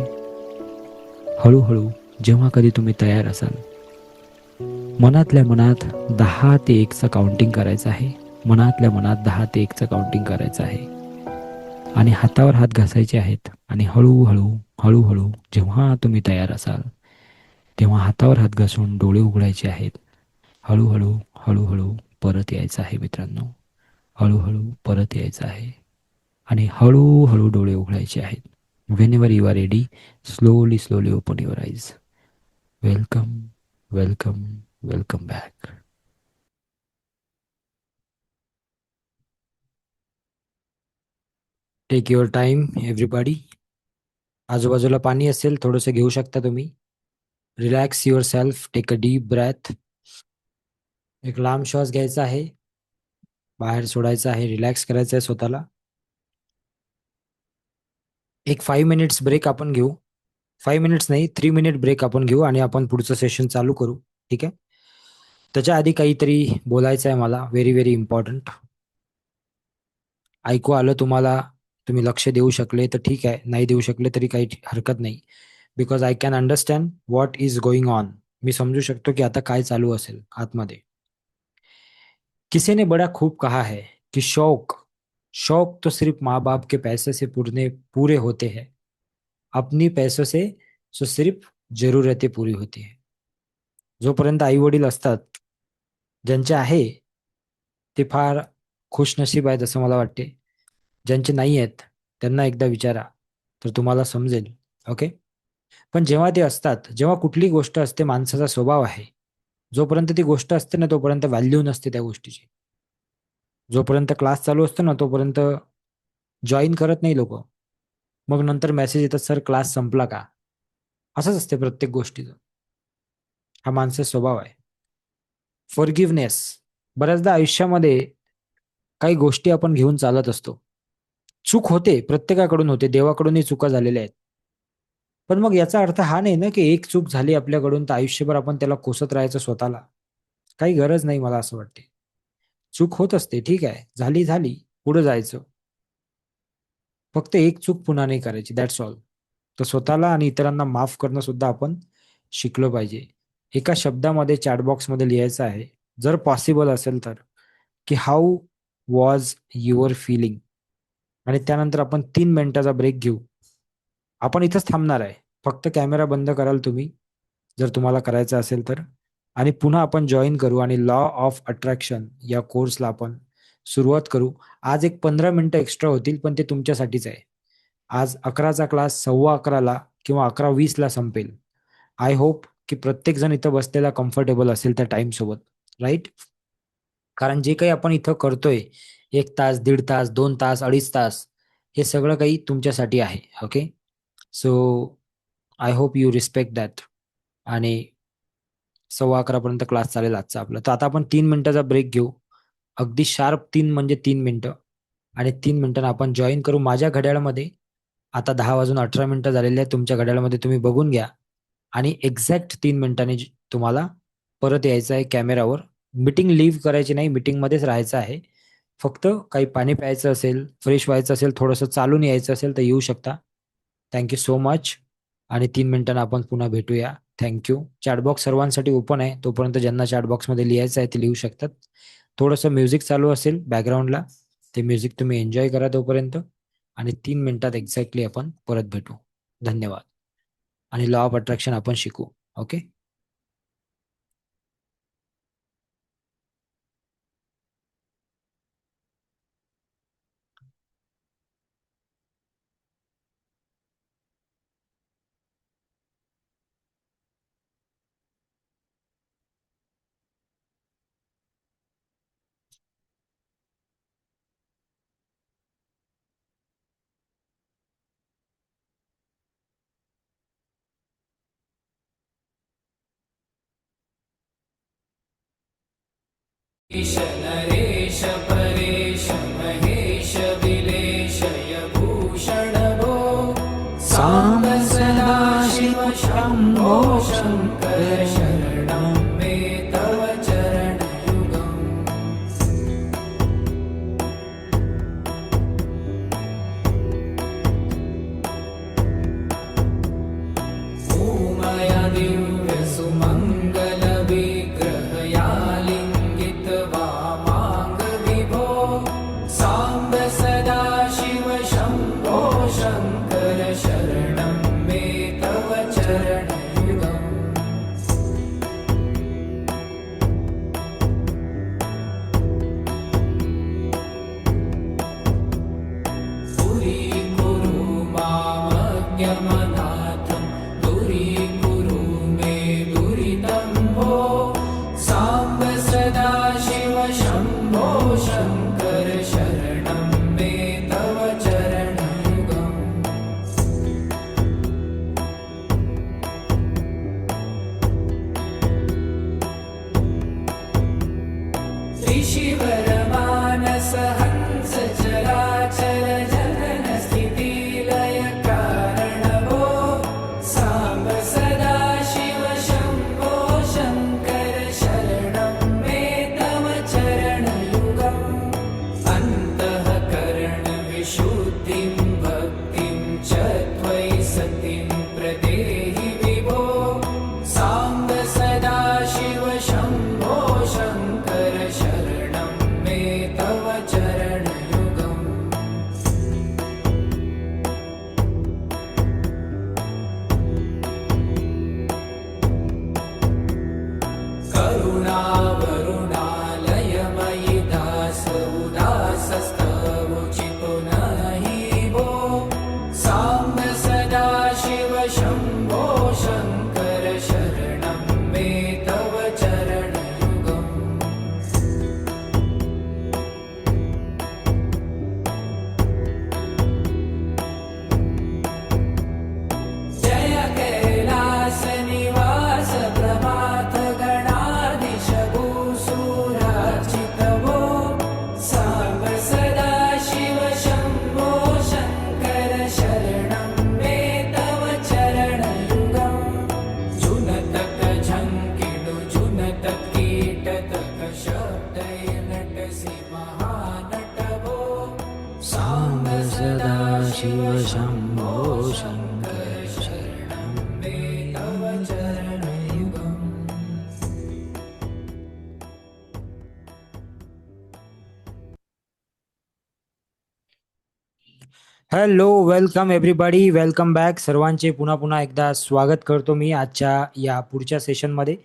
हळूहळू जेव्हा कधी तुम्ही तयार असाल, मनातल्या मनात 10 ते 1चं काउंटिंग करायचं आहे. मनातल्या मनात 10 ते 1चं काउंटिंग करायचं आहे आणि हातावर हात घासायचे आहेत. आणि हळूहळू हळूहळू जेव्हा तुम्ही तयार असाल तेव्हा हातावर हात घासून डोळे उघडायचे आहेत. हळूहळू हळूहळू परत यायचं आहे मित्रांनो. हळूहळू परत यायचं आहे आणि हळूहळू डोळे उघडायचे आहेत. Whenever you are ready, slowly slowly open your eyes. Welcome, welcome, welcome back. Take your time everybody. आजूबाजूला पाणी असेल थोडंसं घेऊ शकता तुम्ही. Relax yourself. Take a deep breath. एक लांब श्वास घ्यायचा आहे, बाहेर सोडायचा आहे. रिलॅक्स करायचं आहे स्वतःला. एक 5 मिनिट्स ब्रेक आपण घेऊ. 5 मिनिट्स नाही, 3 मिनिट ब्रेक आपण घेऊ आणि आपण पुढचं सेशन चालू करू. ठीक आहे. त्याच्या आधी काहीतरी बोलायचं आहे मला, व्हेरी व्हेरी इम्पॉर्टंट. ऐकू आलं तुम्हाला, तुम्ही लक्ष देऊ शकले तर ठीक आहे, नाही देऊ शकले तरी काही हरकत नाही. Because I can understand what is going on. मी समजू शकतो की आता काय चालू असेल आतमध्ये. किसी ने बड़ा खूब कहा है कि शौक शौक तो सिर्फ माँ बाप के पैसे से पूरे होते हैं. अपनी पैसों से तो सिर्फ जरूरतें पूरी होती है. जोपर्यंत आई वडील असतात, ज्यांचे आहे ते फार खुशनशीब आहेत असं मला वाटते. ज्यांचे नाही आहेत त्यांना एकदा विचारा तर तुम्हाला समजेल. ओके. पण जेव्हा ते असतात, जेव्हा कुठली गोष्ट असते, माणसाचा स्वभाव आहे, जोपर्यंत ती गोष्ट असते ना तोपर्यंत व्हॅल्यू नसते त्या गोष्टीची. जोपर्यंत क्लास चालू असतो ना तोपर्यंत जॉईन करत नाही लोक. मग नंतर मेसेज येतात, सर क्लास संपला का? असंच असते प्रत्येक गोष्टीचं. हा माणसाचा स्वभाव आहे. फॉरगिव्हनेस. बऱ्याचदा आयुष्यामध्ये काही गोष्टी आपण घेऊन चालत असतो. चूक होते, प्रत्येकाकडून होते, देवाकडूनही चुका झालेल्या आहेत. पण मग याचा अर्थ हा नाही ना की एक चूक झाली आपल्याकडून तर आयुष्यभर आपण त्याला कोसत राहायचं स्वतःला. काही गरज नाही, मला असं वाटते. चूक होत असते, ठीक आहे, झाली झाली, पुढे जायचं. फक्त एक चूक पुन्हा नाही करायची, दॅट्स ऑल. तर स्वतःला आणि इतरांना माफ करणं सुद्धा आपण शिकलो पाहिजे. एका शब्दामध्ये चॅटबॉक्समध्ये लिहायचं आहे, जर पॉसिबल असेल तर, की हाऊ वॉज युअर फिलिंग. आणि त्यानंतर आपण 3 मिनिटाचा ब्रेक घेऊ. आपण इथंच थांबणार आहे. फक्त कॅमेरा बंद कराल तुम्ही, जर तुम्हाला करायचं असेल तर. आणि पुन्हा आपण जॉईन करू आणि लॉ ऑफ अट्रॅक्शन या कोर्सला आपण सुरुवात करू. आज एक 15 मिनिटं एक्स्ट्रा होतील, पण ते तुमच्यासाठीच आहे. आज 11चा क्लास 11:15ला किंवा 11:20ला संपेल. आय होप की प्रत्येक जण इथं बसलेला कम्फर्टेबल असेल त्या टाइम सोबत, राईट? कारण जे काही आपण इथं करतोय, 1 तास, 1.5 तास, 2 तास, 2.5 तास, हे सगळं काही तुमच्यासाठी आहे. Okay, so I hope you respect that. आणि 11:15पर्यंत क्लास चालेल आजचा आपला. तर आता आपण 3 मिनिटाचा ब्रेक घेऊ. अगदी शार्प 3 म्हणजे 3 मिनिटं. आणि 3 मिनिटांना आपण जॉईन करू. माझ्या घड्याळामध्ये आता 10 वाजून 18 मिनिटं झालेले आहेत. तुमच्या घड्याळामध्ये तुम्ही बघून घ्या. आणि एक्झॅक्ट 3 मिनिटांनी तुम्हाला परत यायचं आहे कॅमेरावर. मीटिंग लिव्ह करायची नाही, मीटिंगमध्येच राहायचं आहे. फक्त काही पाणी प्यायचं असेल, फ्रेश व्हायचं असेल, थोडंसं चालून यायचं असेल तर येऊ शकता. Thank you so much. आणि 3 मिनिटांना आपण पुन्हा भेटूया. थँक्यू. चॅटबॉक्स सर्वांसाठी ओपन आहे. तोपर्यंत ज्यांना चॅटबॉक्समध्ये लिहायचं आहे ते लिहू शकतात. थोडंसं म्युझिक चालू असेल बॅकग्राऊंडला, ते म्युझिक तुम्ही एन्जॉय करा तोपर्यंत. आणि 3 मिनिटात एक्झॅक्टली आपण परत भेटू. धन्यवाद. आणि लॉ ऑफ अट्रॅक्शन आपण शिकू. ओके. ईश नरेश परेश महेश विलेशय भूषण भो सांब सदा शिव शंभो शंकर शरणं मे तव चरणयुगम् ओमया दिव्य सुमंगल विग्रहया लिंगित वामांग विभो सांब सदा शिव शंभो शंकर शरणं मे तव चरणयुगम् दूरीकुरु मामज्ञमनाथं दूरीकुरु मे दुरितं भो सांब सदा शिव शंभो शंकर शरणं मे तव चरणयुगम् ऋषिवरमानस हंस चराचर जनन स्थिति लय कारण भो सांब सदा शिव शंभो शंकर शरणं मे तव चरणयुगम् अन्तःकरण विशुद्धिं भक्तिं च त्वयि सतिं प्रदेहि विभो सांब सदा शिव शंभो शंकर शरणं मे शिव शंभो शंकर शरणं मे तव चरणयुगम्. Hello, welcome everybody, welcome back. सर्वांचे पुन्हा पुन्हा एकदा स्वागत करतो मी आजच्या या पुढच्या सेशनमध्ये.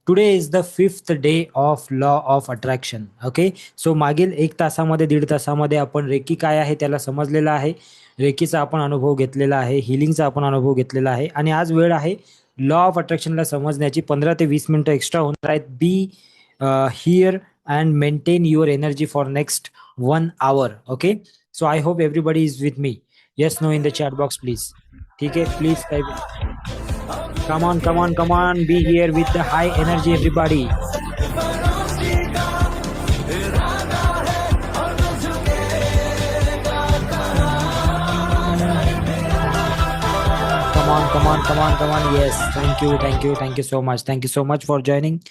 Today is the 5th day of law of attraction. Okay, so मागील 1 तासामध्ये 1.5 तासामध्ये आपण रेकी काय आहे त्याला समजलेलं आहे. रेकीचा आपण अनुभव घेतलेला आहे, हिलिंगचा आपण अनुभव घेतलेला आहे आणि आज वेळ आहे लॉ ऑफ अट्रॅक्शनला समजण्याची. 15 ते 20 मिनिटं एक्स्ट्रा होणार आहेत. Be here and maintain your energy for next 1 hour. Okay, so I hope everybody is with me. Yes no in the chat box please. ठीक है, please type. Come on, come on, come on. Be here with the high energy, everybody. Come on, come on, come on, come on. Yes, thank you, thank you, thank you so much. Thank you so much for joining.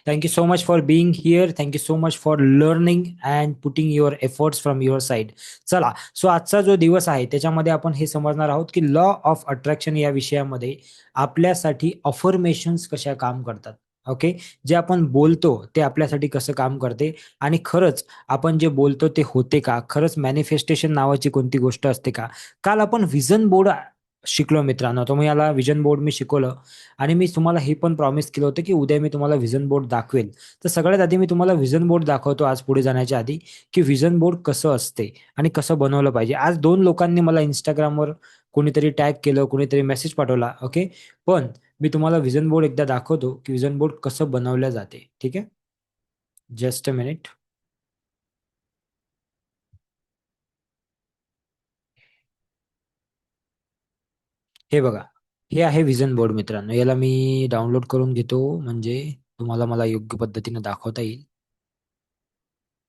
Thank you so much for being here. Thank you so much for learning and putting your efforts from your side. चला, so आजचा जो दिवस आहे त्याच्यामध्ये आपण हे समजणार आहोत की लॉ ऑफ अट्रॅक्शन या विषयामध्ये आपल्यासाठी अफर्मेशन्स कशा काम करतात. ओके, जे आपण बोलतो ते आपल्यासाठी कसं काम करते आणि खरंच आपण जे बोलतो ते होते का, खरंच मॅनिफेस्टेशन नावाची कोणती गोष्ट असते का. काल आपण विजन बोर्ड शिकलो मित्रांनो, तर मी याला विजन बोर्ड मी शिकवलं आणि मी तुम्हाला हे पण प्रॉमिस केलं होतं की उद्या मी तुम्हाला विजन बोर्ड दाखवेल. तर सगळ्यात आधी मी तुम्हाला विजन बोर्ड दाखवतो आज पुढे जाण्याच्या आधी की विजन बोर्ड कसं असते आणि कसं बनवलं पाहिजे. आज 2 लोकांनी मला इंस्टाग्रामवर कोणीतरी टॅग केलं, कोणीतरी मेसेज पाठवला. ओके, पण मी तुम्हाला विजन बोर्ड एकदा दाखवतो की विजन बोर्ड कसं बनवलं जाते. ठीक आहे, जस्ट अ मिनिट. हे बघा, हे आहे विजन बोर्ड मित्रांनो. याला मी डाउनलोड करून घेतो म्हणजे तुम्हाला मला योग्य पद्धतीने दाखवता येईल.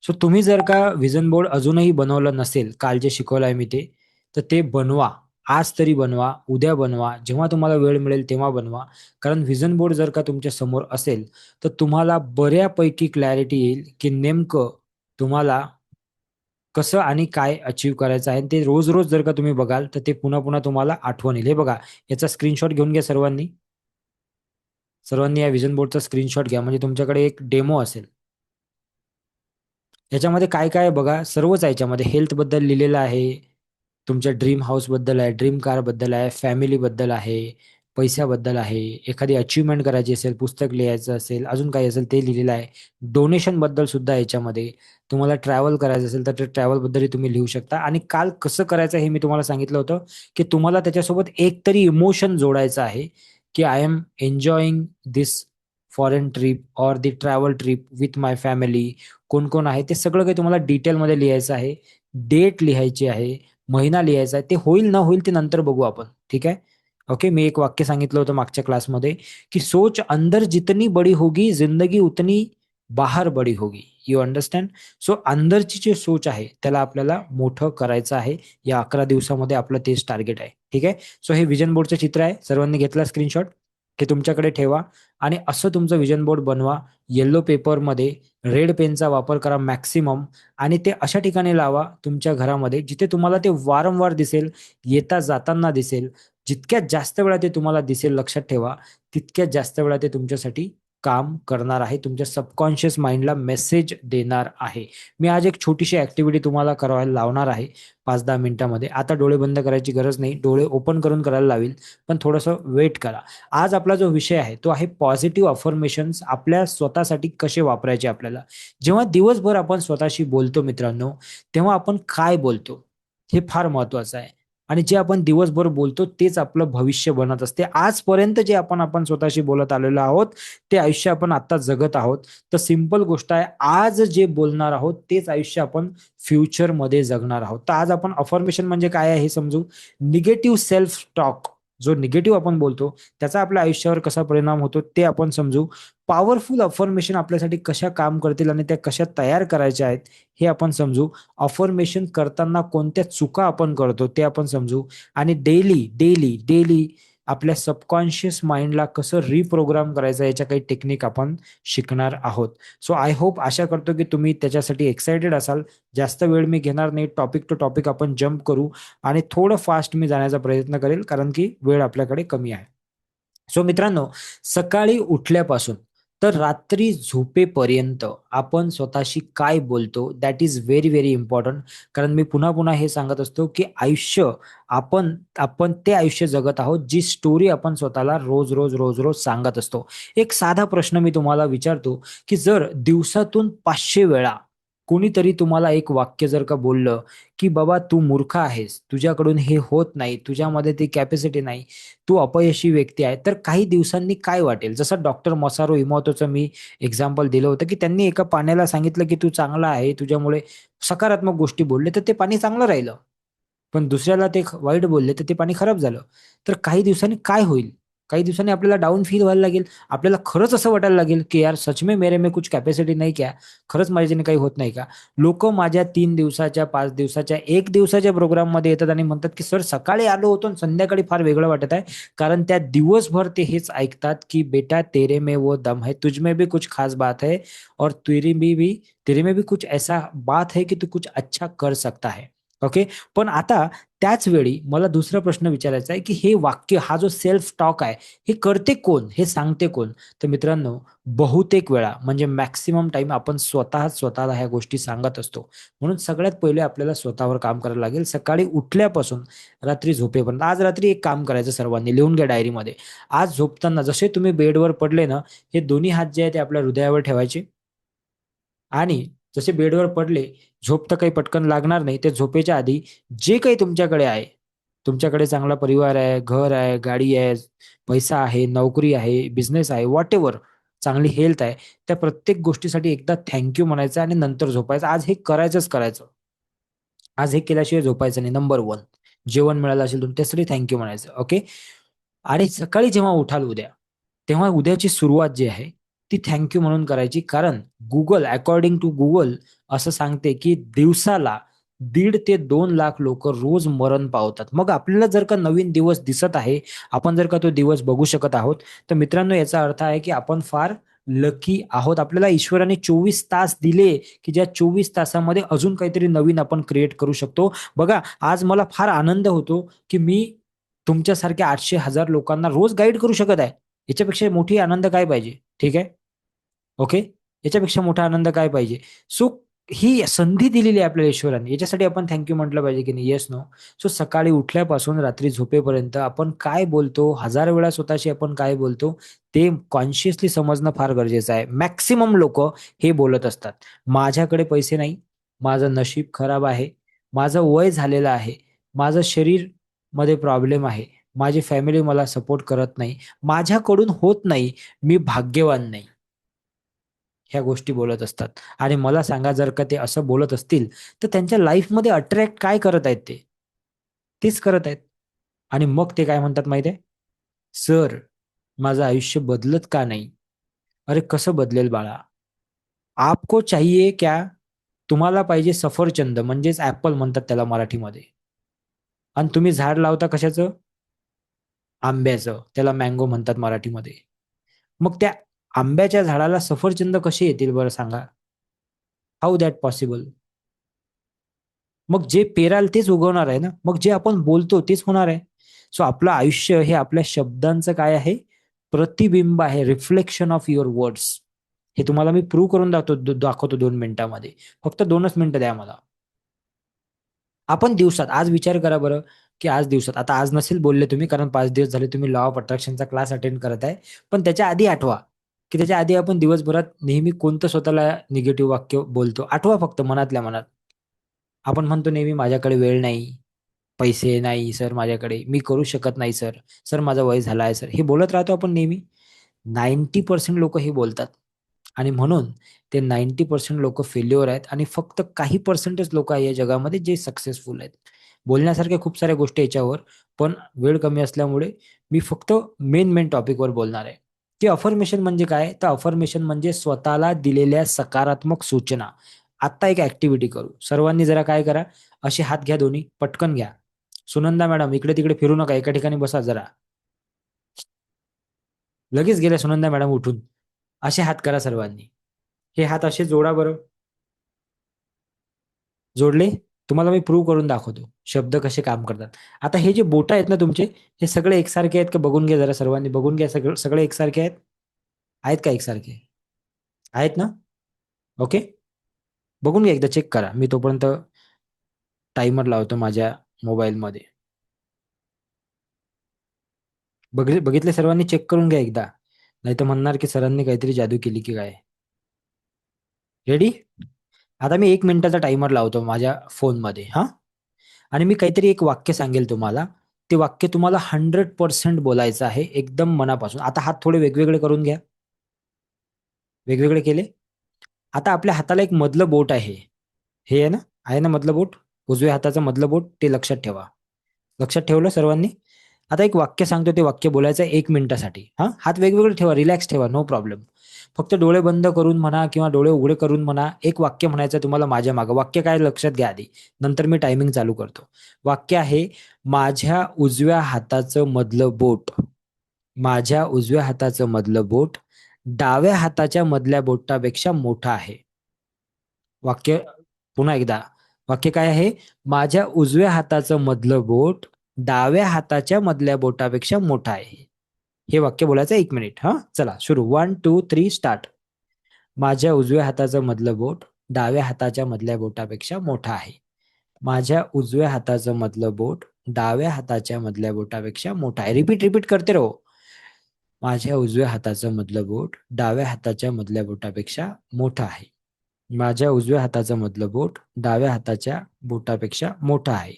सो तुम्ही जर का विजन बोर्ड अजूनही बनवलं नसेल, काल जे शिकवलं आहे मी तर ते बनवा. आज तरी बनवा, उद्या बनवा, जेव्हा तुम्हाला वेळ मिळेल तेव्हा बनवा. कारण विजन बोर्ड जर का तुमच्या समोर असेल तर तुम्हाला बऱ्यापैकी क्लॅरिटी येईल की नेमकं तुम्हाला कसं आणि काय अचीव्ह करायचं आहे. ते रोज रोज जर का तुम्ही बघाल तर ते पुन्हा पुन्हा तुम्हाला आठवण येईल. हे बघा, याचा स्क्रीनशॉट घेऊन घ्या सर्वांनी. सर्वांनी या विजन बोर्डचा स्क्रीनशॉट घ्या म्हणजे तुमच्याकडे एक डेमो असेल. याच्यामध्ये काय काय बघा, सर्वच आहे. याच्यामध्ये हेल्थ बद्दल लिहिलेलं आहे, तुमच्या ड्रीम हाऊस बद्दल आहे, ड्रीम कार बद्दल आहे, फॅमिली बद्दल आहे, पैशाबद्दल आहे, एखादी अचीवमेंट करायची असेल, पुस्तक लिहायचं असेल, अजून काही असेल ते लिहिलेलं आहे. डोनेशन बद्दल सुद्धा याच्यामध्ये. तुम्हाला ट्रॅव्हल करायचं असेल तर ते ट्रॅव्हल बद्दलही तुम्ही लिहू शकता. आणि काल कसं करायचं हे मी तुम्हाला सांगितलं होतं की तुम्हाला त्याच्यासोबत एक तरी इमोशन जोडायचं आहे की I am enjoying this foreign trip or the travel trip with my family. कोण कोण आहे ते सगळं काही तुम्हाला डिटेलमध्ये लिहायचं आहे. डेट लिहायची आहे, महिना लिहायचा आहे. ते होईल ना होईल ते नंतर बघू आपण. ठीक आहे, ओके. मी एक वाक्य सांगितलं होतं मागच्या क्लासमध्ये की सोच अंदर जितनी बडी होगी जिंदगी उतनी बाहर बडी होगी. You understand. सो अंदरची जी सोच आहे त्याला आपल्याला मोठं करायचं आहे. या 11 दिवसामध्ये आपलं तेच टार्गेट आहे. ठीक आहे, सो हे विजन बोर्डचं चित्र आहे. सर्वांनी घेतला स्क्रीनशॉट, हे तुमच्याकडे ठेवा आणि असं तुमचं विजन बोर्ड बनवा. येलो पेपरमध्ये रेड पेनचा वापर करा मॅक्सिमम आणि ते अशा ठिकाणी लावा तुमच्या घरामध्ये जिथे तुम्हाला ते वारंवार दिसेल, येता जाताना दिसेल. जितक्यात जास्त वेळा ते तुम्हाला दिसेल, लक्षात ठेवा, तितक्यात जास्त वेळा ते तुमच्यासाठी काम करणार आहे, तुमच्या सबकॉन्शियस माइंडला मेसेज देणार आहे. मी आज एक छोटीशी ऍक्टिव्हिटी तुम्हाला करायला लावणार आहे 5-10 मिनिटांमध्ये. आता डोळे बंद करायची गरज नाही, डोळे ओपन करून करायला लावील, पण थोडंसं वेट करा. आज आपला जो विषय आहे तो आहे पॉझिटिव्ह अफर्मेशन्स आपल्या स्वतःसाठी कसे वापरायचे आपल्याला. जेव्हा दिवसभर आपण स्वतःशी बोलतो मित्रांनो, तेव्हा आपण काय बोलतो हे फार महत्वाचं आहे. आणि जे आपण दिवसभर बोलतो तेच आपलं भविष्य बनत असते. आजपर्यंत जे आपण स्वतःशी बोलत आलेलो आहोत ते आयुष्य आपण आता जगत आहोत. तर सिंपल गोष्ट आहे, आज जे बोलणार आहोत तेच आयुष्य आपण फ्युचरमध्ये जगणार आहोत. तर आज आपण अफर्मेशन म्हणजे काय आहे हे समजू. निगेटिव्ह सेल्फ टॉक, जो निगेटिव्ह आपण बोलतो त्याचा आपल्या आयुष्यावर कसा परिणाम होतो ते आपण समजू. पॉवरफुल अफर्मेशन आपल्यासाठी कशा काम करतील आणि त्या कशा तयार करायच्या आहेत हे आपण समजू. अफर्मेशन करताना कोणत्या चुका आपण करतो ते आपण समजू. आणि डेली डेली डेली आपल्या सबकॉन्शियस माइंडला कसं रिप्रोग्राम करायचं याच्या काही टेक्निक आपण शिकणार आहोत. सो आय होप, आशा करतो की तुम्ही त्याच्यासाठी एक्सायटेड असाल. जास्त वेळ मी घेणार नाही, टॉपिक टू टॉपिक आपण जम्प करू आणि थोडं फास्ट मी जाण्याचा प्रयत्न करेल कारण की वेळ आपल्याकडे कमी आहे. सो मित्रांनो, सकाळी उठल्यापासून तर रात्री झोपेपर्यंत आपण स्वतःशी काय बोलतो that is very very important. कारण मी पुन्हा पुन्हा हे सांगत असतो की आयुष्य आपण आपण ते आयुष्य जगत आहोत जी स्टोरी आपण स्वतःला रोज रोज रोज रोज सांगत असतो. एक साधा प्रश्न मी तुम्हाला विचारतो की जर दिवसातून 500 वेळा कोणीतरी तुम्हाला एक वाक्य जर का बोललं की बाबा तू मूर्ख आहेस, तुझ्याकडून हे होत नाही, तुझ्यामध्ये ती कॅपॅसिटी नाही, तू अपयशी व्यक्ती आहे, तर काही दिवसांनी काय वाटेल? जसं डॉक्टर मसारो इमोतोचं मी एक्झाम्पल दिलं होतं, की त्यांनी एका पाण्याला सांगितलं, की "तू चांगला आहे, तुझ्यामुळे" सकारात्मक गोष्टी बोलले, तर ते पाणी चांगलं राहिलं. पण दुसऱ्याला ते वाईट बोलले, तर ते पाणी खराब झालं. तर काही दिवसांनी काय होईल? काही दिवसांनी आपल्याला डाउन फील व्हायला लागेल. आपल्याला खरंच असं वाटायला लागेल, की यार सच में मेरे में कुछ कॅपॅसिटी नहीं क्या? खरंच माझ्याच्याने काही होत नाही का? लोकं माझ्या 3 दिवसाच्या, 5 दिवसाच्या, 1 दिवसाच्या प्रोग्राममध्ये येतात आणि म्हणतात, की "सर सकाळी आलो होतो आणि संध्याकाळी फार वेगळं वाटत आहे." कारण त्या दिवसभर ते हेच ऐकतात, की "बेटा तेरे में वो दम है, तुझ में भी कुछ खास बात है और तेरे में भी कुछ ऐसा बात है की तू कुछ अच्छा कर सकता है." ओके. पण आता त्याच वेळी मला दुसरा प्रश्न विचारायचा आहे, की हे वाक्य, हा जो सेल्फ टॉक आहे, हे करते कोण? हे सांगते कोण? तर मित्रांनो, बहुतेक वेळा म्हणजे मॅक्सिमम टाईम आपण स्वतःच स्वतःला ह्या गोष्टी सांगत असतो. म्हणून सगळ्यात पहिले आपल्याला स्वतःवर काम करायला लागेल. सकाळी उठल्यापासून रात्री झोपेपर्यंत. आज रात्री एक काम करायचं सर्वांनी, लिहून घ्या डायरीमध्ये. आज झोपताना जसे तुम्ही बेडवर पडले ना, हे दोन्ही हात जे आहेत ते आपल्या हृदयावर ठेवायचे आणि जसे बेडवर पडले, झोप तर काही पटकन लागणार नाही. ते झोपेच्या आधी जे काही तुमच्याकडे आहे, तुमच्याकडे चांगला परिवार आहे, घर आहे, गाडी आहे, पैसा आहे, नोकरी आहे, बिझनेस आहे, व्हॉटएव्हर, चांगली हेल्थ आहे, त्या प्रत्येक गोष्टीसाठी एकदा थँक यू म्हणायचं आणि नंतर झोपायचं. आज हे करायचंच करायचं. आज हे केल्याशिवाय झोपायचं नाही. नंबर 1 जेवण मिळालं असेल तर त्यासाठी थँक यू म्हणायचं. ओके. आणि सकाळी जेव्हा उठाल उद्या, तेव्हा उद्याची सुरुवात जी आहे, ती थँक यू म्हणून करायची. कारण अकॉर्डिंग टू Google असं सांगते, की दिवसाला 1.5 ते 2 लाख लोकं रोज मरण पावतात. मग आपल्याला जर का नवीन दिवस दिसत आहे, आपण जर का तो दिवस बघू शकत आहोत, तर मित्रांनो याचा अर्थ आहे, की आपण फार लकी आहोत. आपल्याला ईश्वराने 24 तास दिले, की ज्या 24 तासामध्ये अजून काहीतरी नवीन आपण क्रिएट करू शकतो. बघा, आज मला फार आनंद होतो, की मी तुमच्यासारख्या 800,000 लोकांना रोज गाईड करू शकत आहे. याच्यापेक्षा मोठी आनंद काय पाहिजे? ठीक आहे. ओके. याच्यापेक्षा मोठा आनंद काय पाहिजे? सो ही संधी दिलेली आहे आपल्याला ईश्वराने. याच्यासाठी आपण थँक यू म्हटलं पाहिजे की नाही? Yes, no? सो सकाळी उठल्यापासून रात्री झोपेपर्यंत आपण काय बोलतो, 1000 वेळा स्वतःशी आपण काय बोलतो, ते कॉन्शियसली समजणं फार गरजेचं आहे. मॅक्सिमम लोकं हे बोलत असतात. माझ्याकडे पैसे नाही, माझं नशीब खराब आहे, माझं वय झालेलं आहे, माझं शरीरमध्ये प्रॉब्लेम आहे, माझी फॅमिली मला सपोर्ट करत नाही, माझ्याकडून होत नाही, मी भाग्यवान नाही. ह्या गोष्टी बोलत असतात. आणि मला सांगा, जर का ते असं बोलत असतील, तर त्यांच्या लाईफमध्ये अट्रॅक्ट काय करत आहेत ते? तेच करत आहेत. आणि मग ते काय म्हणतात माहिती आहे? "सर, माझं आयुष्य बदलत का नाही?" अरे कसं बदलेल बाळा? आपको चाहिए क्या? तुम्हाला पाहिजे सफरचंद म्हणजेच ॲपल म्हणतात त्याला मराठीमध्ये. आणि तुम्ही झाड लावता कशाचं? आंब्याचं. त्याला मँगो म्हणतात मराठीमध्ये. मग त्या आंब्याच्या झाडाला सफरचंद कसे येतील बरं सांगा? How that possible? मग जे पेराल तेच उगवणार आहे ना. मग जे आपण बोलतो तेच होणार आहे. सो आपलं आयुष्य हे आपल्या शब्दांचं काय आहे? प्रतिबिंब आहे. Reflection of your words. हे तुम्हाला मी प्रूव्ह करून दाखवतो 2 मिनिटामध्ये. फक्त 2च मिनिटं द्या मला. आपण दिवसात आज विचार करा बरं, की आज दिवसात आता आज नसेल बोलले तुम्ही कारण 5 दिवस झाले तुम्ही लॉ ऑफ अट्रॅक्शनचा क्लास अटेंड करत आहे. पण त्याच्या आधी आठवा, की त्याच्या आधी आपण दिवसभरात नेहमी कोणतं स्वतःला निगेटिव्ह वाक्य बोलतो. आठवा फक्त मनातल्या मनात. आपण म्हणतो नेहमी माझ्याकडे वेळ नाही, पैसे नाही सर माझ्याकडे, मी करू शकत नाही सर, सर माझं वय झालं आहे सर. हे बोलत राहतो आपण नेहमी. 90% लोकं हे बोलतात आणि म्हणून ते 90% लोकं फेल्युअर आहेत आणि फक्त काही पर्सेंटच लोकं आहे या जगामध्ये जे सक्सेसफुल आहेत. बोलण्यासारख्या खूप साऱ्या गोष्टी याच्यावर, पण वेळ कमी असल्यामुळे मी फक्त मेन टॉपिकवर बोलणार आहे, की अफर्मेशन म्हणजे काय? तर अफर्मेशन म्हणजे स्वतःला दिलेल्या सकारात्मक सूचना. आत्ता एक ॲक्टिव्हिटी करू. सर्वांनी जरा काय करा, असे हात घ्या दोन्ही, पटकन घ्या. सुनंदा मॅडम इकडे-तिकडे फिरू नका, एका ठिकाणी बसा जरा. लगेच गेल्या सुनंदा मॅडम उठून. असे हात करा सर्वांनी. हे हात असे जोडा बरं. जोडले? तुम्हाला मी प्रूव्ह करून दाखवतो शब्द कसे काम करतात. आता हे जे बोट आहेत ना तुमचे, हे सगळे एकसारखे आहेत का बघून घ्या जरा सर्वांनी. बघून घ्या, सगळे सगळे एकसारखे आहेत. आहेत का एकसारखे? आहेत ना? ओके. बघून घ्या, एकदा चेक करा. मी तोपर्यंत टाइमर लावतो माझ्या मोबाईलमध्ये. बघितले सर्वांनी, चेक करून घ्या एकदा. नाही तर म्हणणार की सरांनी काहीतरी जादू केली की काय. रेडी? आता मी 1 मिनिटाचा टाइमर लावतो माझ्या फोनमध्ये, हा. आणि मी काहीतरी एक वाक्य सांगेल तुम्हाला. ते वाक्य तुम्हाला 100% बोलायचं आहे, एकदम मनापासून. आता हात थोडे वेगवेगळे करून घ्या. वेगवेगळे केले? आता आपल्या हाताला एक मधलं बोट आहे. हे आहे ना मधलं बोट? उजव्या हाताचं मधलं बोट, ते लक्षात ठेवा. लक्षात ठेवलं सर्वांनी? आता एक वाक्य सांगतो, ते वाक्य बोलायचं 1 मिनिटासाठी. हा, हात वेगवेगळे ठेवा, रिलॅक्स ठेवा, नो प्रॉब्लेम. फक्त डोळे बंद करून म्हणा किंवा डोळे उघडे करून म्हणा. एक वाक्य म्हणायचं तुम्हाला माझ्या मागं. वाक्य काय लक्षात घ्या आधी, नंतर मी टायमिंग चालू करतो. वाक्य आहे, माझ्या उजव्या हाताचं मधलं बोट, माझ्या उजव्या हाताचं मधलं बोट डाव्या हाताच्या मधल्या बोटापेक्षा मोठं आहे. वाक्य पुन्हा एकदा. वाक्य काय आहे? माझ्या उजव्या हाताचं मधलं बोट डाव्या हाताच्या मधल्या बोटापेक्षा मोठं आहे. हे वाक्य बोलायचं 1 मिनिट. हा, चला सुरू. 1, 2, 3 स्टार्ट. माझ्या उजव्या हाताचं मधलं बोट डाव्या हाताच्या मधल्या बोटापेक्षा मोठं आहे. माझ्या उजव्या हाताचं मधलं बोट डाव्या हाताच्या मधल्या बोटापेक्षा मोठं आहे. रिपीट रिपीट करते रहो. माझ्या उजव्या हाताचं मधलं बोट डाव्या हाताच्या मधल्या बोटापेक्षा मोठं आहे. माझ्या उजव्या हाताचं मधलं बोट डाव्या हाताच्या बोटापेक्षा मोठं आहे.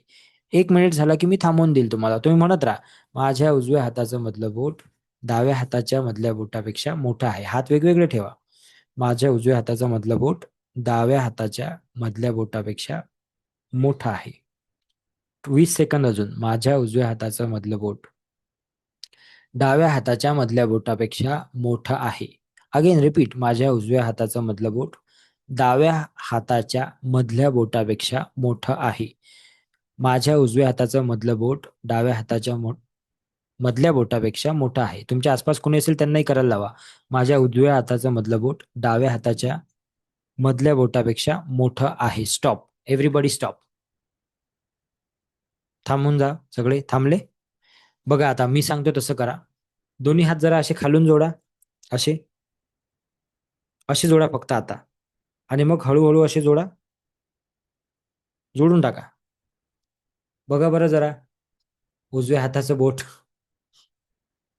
1 मिनिट झाला की मी थांबवून देईल तुम्हाला. तुम्ही म्हणत राहा, माझ्या उजव्या हाताचं मधलं बोट डाव्या हाताच्या मधल्या बोटापेक्षा मोठं आहे. हात वेगवेगळे ठेवा. माझ्या उजव्या हाताचं मधलं बोट डाव्या हाताच्या मधल्या बोटापेक्षा मोठं आहे. 20 सेकंद अजून. माझ्या उजव्या हाताचं मधलं बोट डाव्या हाताच्या मधल्या बोटापेक्षा मोठं आहे. Again repeat. माझ्या उजव्या हाताचं मधलं बोट डाव्या हाताच्या मधल्या बोटापेक्षा मोठं आहे. माझ्या उजव्या हाताचं मधलं बोट डाव्या हाताच्या मधल्या बोटापेक्षा मोठं आहे. तुमच्या आसपास कोणी असेल त्यांनाही करायला लावा. माझ्या उजव्या हाताचं मधलं बोट डाव्या हाताच्या मधल्या बोटापेक्षा मोठं आहे. स्टॉप. Everybody stop. थांबून जा. सगळे थांबले? बघा, आता मी सांगतो तसं करा. दोन्ही हात जरा असे खालून जोडा. असे असे जोडा फक्त आता. आणि मग हळूहळू असे जोडा. जोडून टाका. बघा बरं जरा उजव्या हाताचं बोट.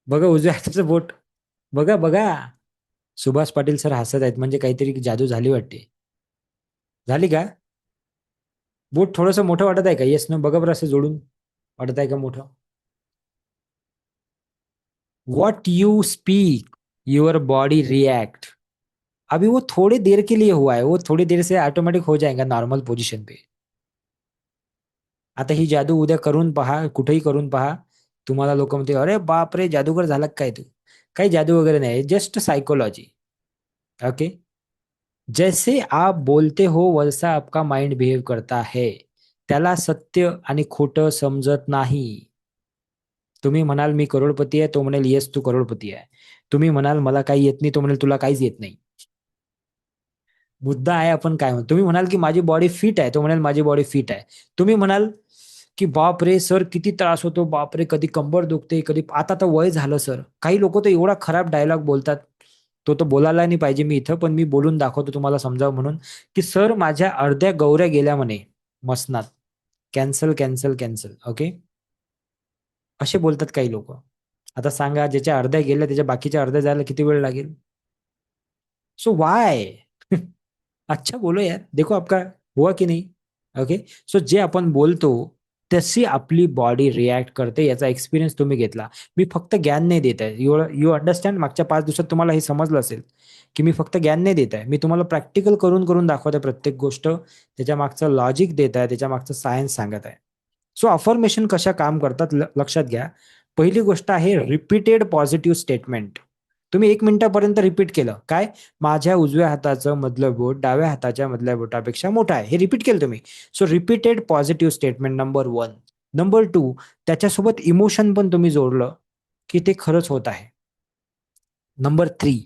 बघा उजव्या हाताचं बोट. बघा बघा. सुभाष पाटील सर हसत आहेत, म्हणजे काहीतरी जादू झाली वाटते. झाली का? बोट थोडंसं मोठं वाटत आहे का? येस ना? बघा बरं असं जोडून. वाटत आहे का मोठं? What you speak your body react. अभी वो थोड़ी देर के लिए हुआ है, वो थोड़ी देर से ऑटोमेटिक हो जाएगा नॉर्मल पोजीशन पे. आता ही जादू उद्या करून पहा, कुठेही करून पहा. तुम्हाला लोक म्हणते, अरे बाप रे, जादूगर झाला काय तू? काही जादू वगैरे नाही, जस्ट सायकोलॉजी. ओके. जैसे आप बोलते हो वैसा आपका माइंड बिहेव करता है. त्याला सत्य आणि खोटं समजत नाही. तुम्ही म्हणाल मी करोडपती आहे, तो म्हणेल येस तू करोडपती आहे. तुम्ही म्हणाल मला काही येत नाही, तो म्हणेल तुला काहीच येत नाही. मुद्दा आहे आपण काय म्हणतो. तुम्ही म्हणाल की माझी बॉडी फिट आहे, तो म्हणेल माझी बॉडी फिट आहे. तुम्ही म्हणाल की बाप रे सर किती त्रास होतो, बाप रे कधी कंबर दुखते, कधी आता तर वय झालं सर. काही लोक तर एवढा खराब डायलॉग बोलतात, तो तर बोलायला नाही पाहिजे मी इथं, पण मी बोलून दाखवतो तुम्हाला समजावं म्हणून, की सर माझ्या अर्ध्या गौऱ्या गेल्या म्हणे मसनात. Cancel cancel cancel. ओके. असे बोलतात काही लोक. आता सांगा, ज्याच्या अर्ध्या गेल्या त्याच्या बाकीच्या अर्ध्या जायला किती वेळ लागेल? So Y? अच्छा बोलो यार, देखो आपका हुआ की नाही. ओके. सो जे आपण बोलतो तशी आपली बॉडी रिॲक्ट करते. याचा एक्सपिरियन्स तुम्ही घेतला. मी फक्त ज्ञान नाही देत आहे. You understand. मागच्या 5 दिवसात तुम्हाला हे समजलं असेल की मी फक्त ज्ञान नाही देत आहे, मी तुम्हाला प्रॅक्टिकल करून करून दाखवत आहे. प्रत्येक गोष्ट त्याच्या मागचं लॉजिक देत आहे, त्याच्या मागचं सायन्स सांगत आहे. सो अफर्मेशन कशा काम करतात लक्षात घ्या. पहिली गोष्ट आहे रिपीटेड पॉझिटिव्ह स्टेटमेंट. तुम्ही 1 मिनिटापर्यंत रिपीट केलं काय? माझ्या उजव्या हाताचं मधलं बोट डाव्या हाताच्या मधल्या बोटापेक्षा मोठं आहे. हे रिपीट केलं तुम्ही. So repeated positive statement number 1. Number 2, त्याच्यासोबत इमोशन पण तुम्ही जोडलं की ते खरंच होत आहे. नंबर 3,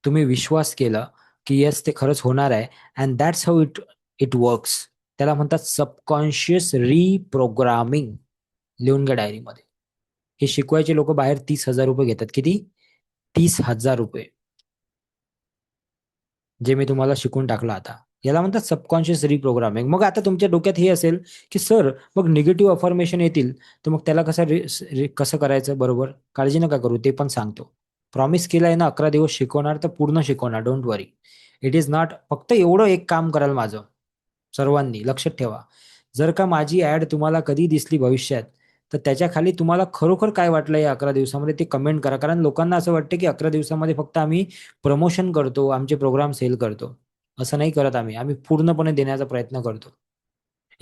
तुम्ही विश्वास केला की येस ते खरंच होणार आहे, and that's how it it works. त्याला म्हणतात सबकॉन्शियस रिप्रोग्रामिंग. लिहून घ्या डायरीमध्ये. हे शिकवायचे लोक बाहेर 30,000 रुपये घेतात. किती? 30,000 रुपये. जे मी तुम्हाला शिकून टाकलं आता, याला म्हणतात सबकॉन्शियस रिप्रोग्रामिंग. मग आता तुमच्या डोक्यात हे असेल की सर, मग निगेटिव्ह अफर्मेशन येतील, तर मग त्याला कसं करायचं? बरोबर, काळजी नका करू, ते पण सांगतो. प्रॉमिस केलाय ना 11 दिवस शिकवणार, तर पूर्ण शिकवणार. Don't worry. It is not. फक्त एवढं एक काम कराल माझं, सर्वांनी लक्षात ठेवा. जर का माझी ऍड तुम्हाला कधी दिसली भविष्यात, तर त्याच्या खाली तुम्हाला खरोखर काय वाटलं या 11 दिवसामध्ये ते कमेंट करा. कारण लोकांना असं वाटतं की 11 दिवसामध्ये फक्त आम्ही प्रमोशन करतो, आमचे प्रोग्राम सेल करतो. असं नाही करत आम्ही. आम्ही पूर्णपणे देण्याचा प्रयत्न करतो.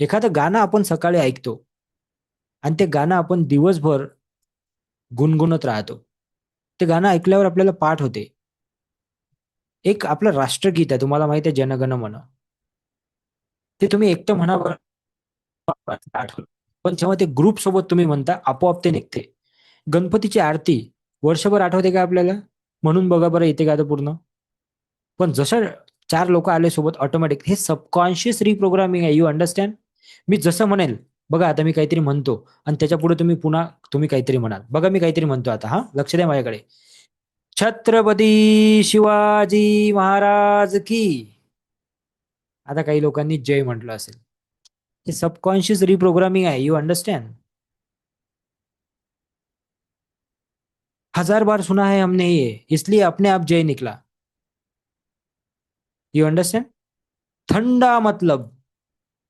एखादं गाणं आपण सकाळी ऐकतो आणि ते गाणं आपण दिवसभर गुणगुणत राहतो. ते गाणं ऐकल्यावर आपल्याला पाठ होते. एक आपलं राष्ट्रगीत आहे, तुम्हाला माहिती आहे, जनगण मन. ते तुम्ही एकटं म्हणा बरं, आठवलं. पण जेव्हा ते ग्रुप सोबत तुम्ही म्हणता, आपोआप ते निघते. गणपतीची आरती वर्षभर आठवते का आपल्याला? म्हणून बघा बरं, येते का आता पूर्ण? पण जसं 4 लोक आले सोबत, ऑटोमॅटिक. हे सबकॉन्शियस रिप्रोग्रामिंग आहे. You understand? मी जसं म्हणेल, बघा आता मी काहीतरी म्हणतो आणि त्याच्या पुढे तुम्ही पुन्हा तुम्ही काहीतरी म्हणाल. बघा मी काहीतरी म्हणतो आता, हा लक्ष द्या माझ्याकडे. छत्रपती शिवाजी महाराज की. आता काही लोकांनी जय म्हटलं असेल. हे सबकॉन्शियस रिप्रोग्रामिंग आहे. You understand? 1000 बार सुना है हमने ये, इसलिए अपने आप जय निकला. You understand? थंडा मतलब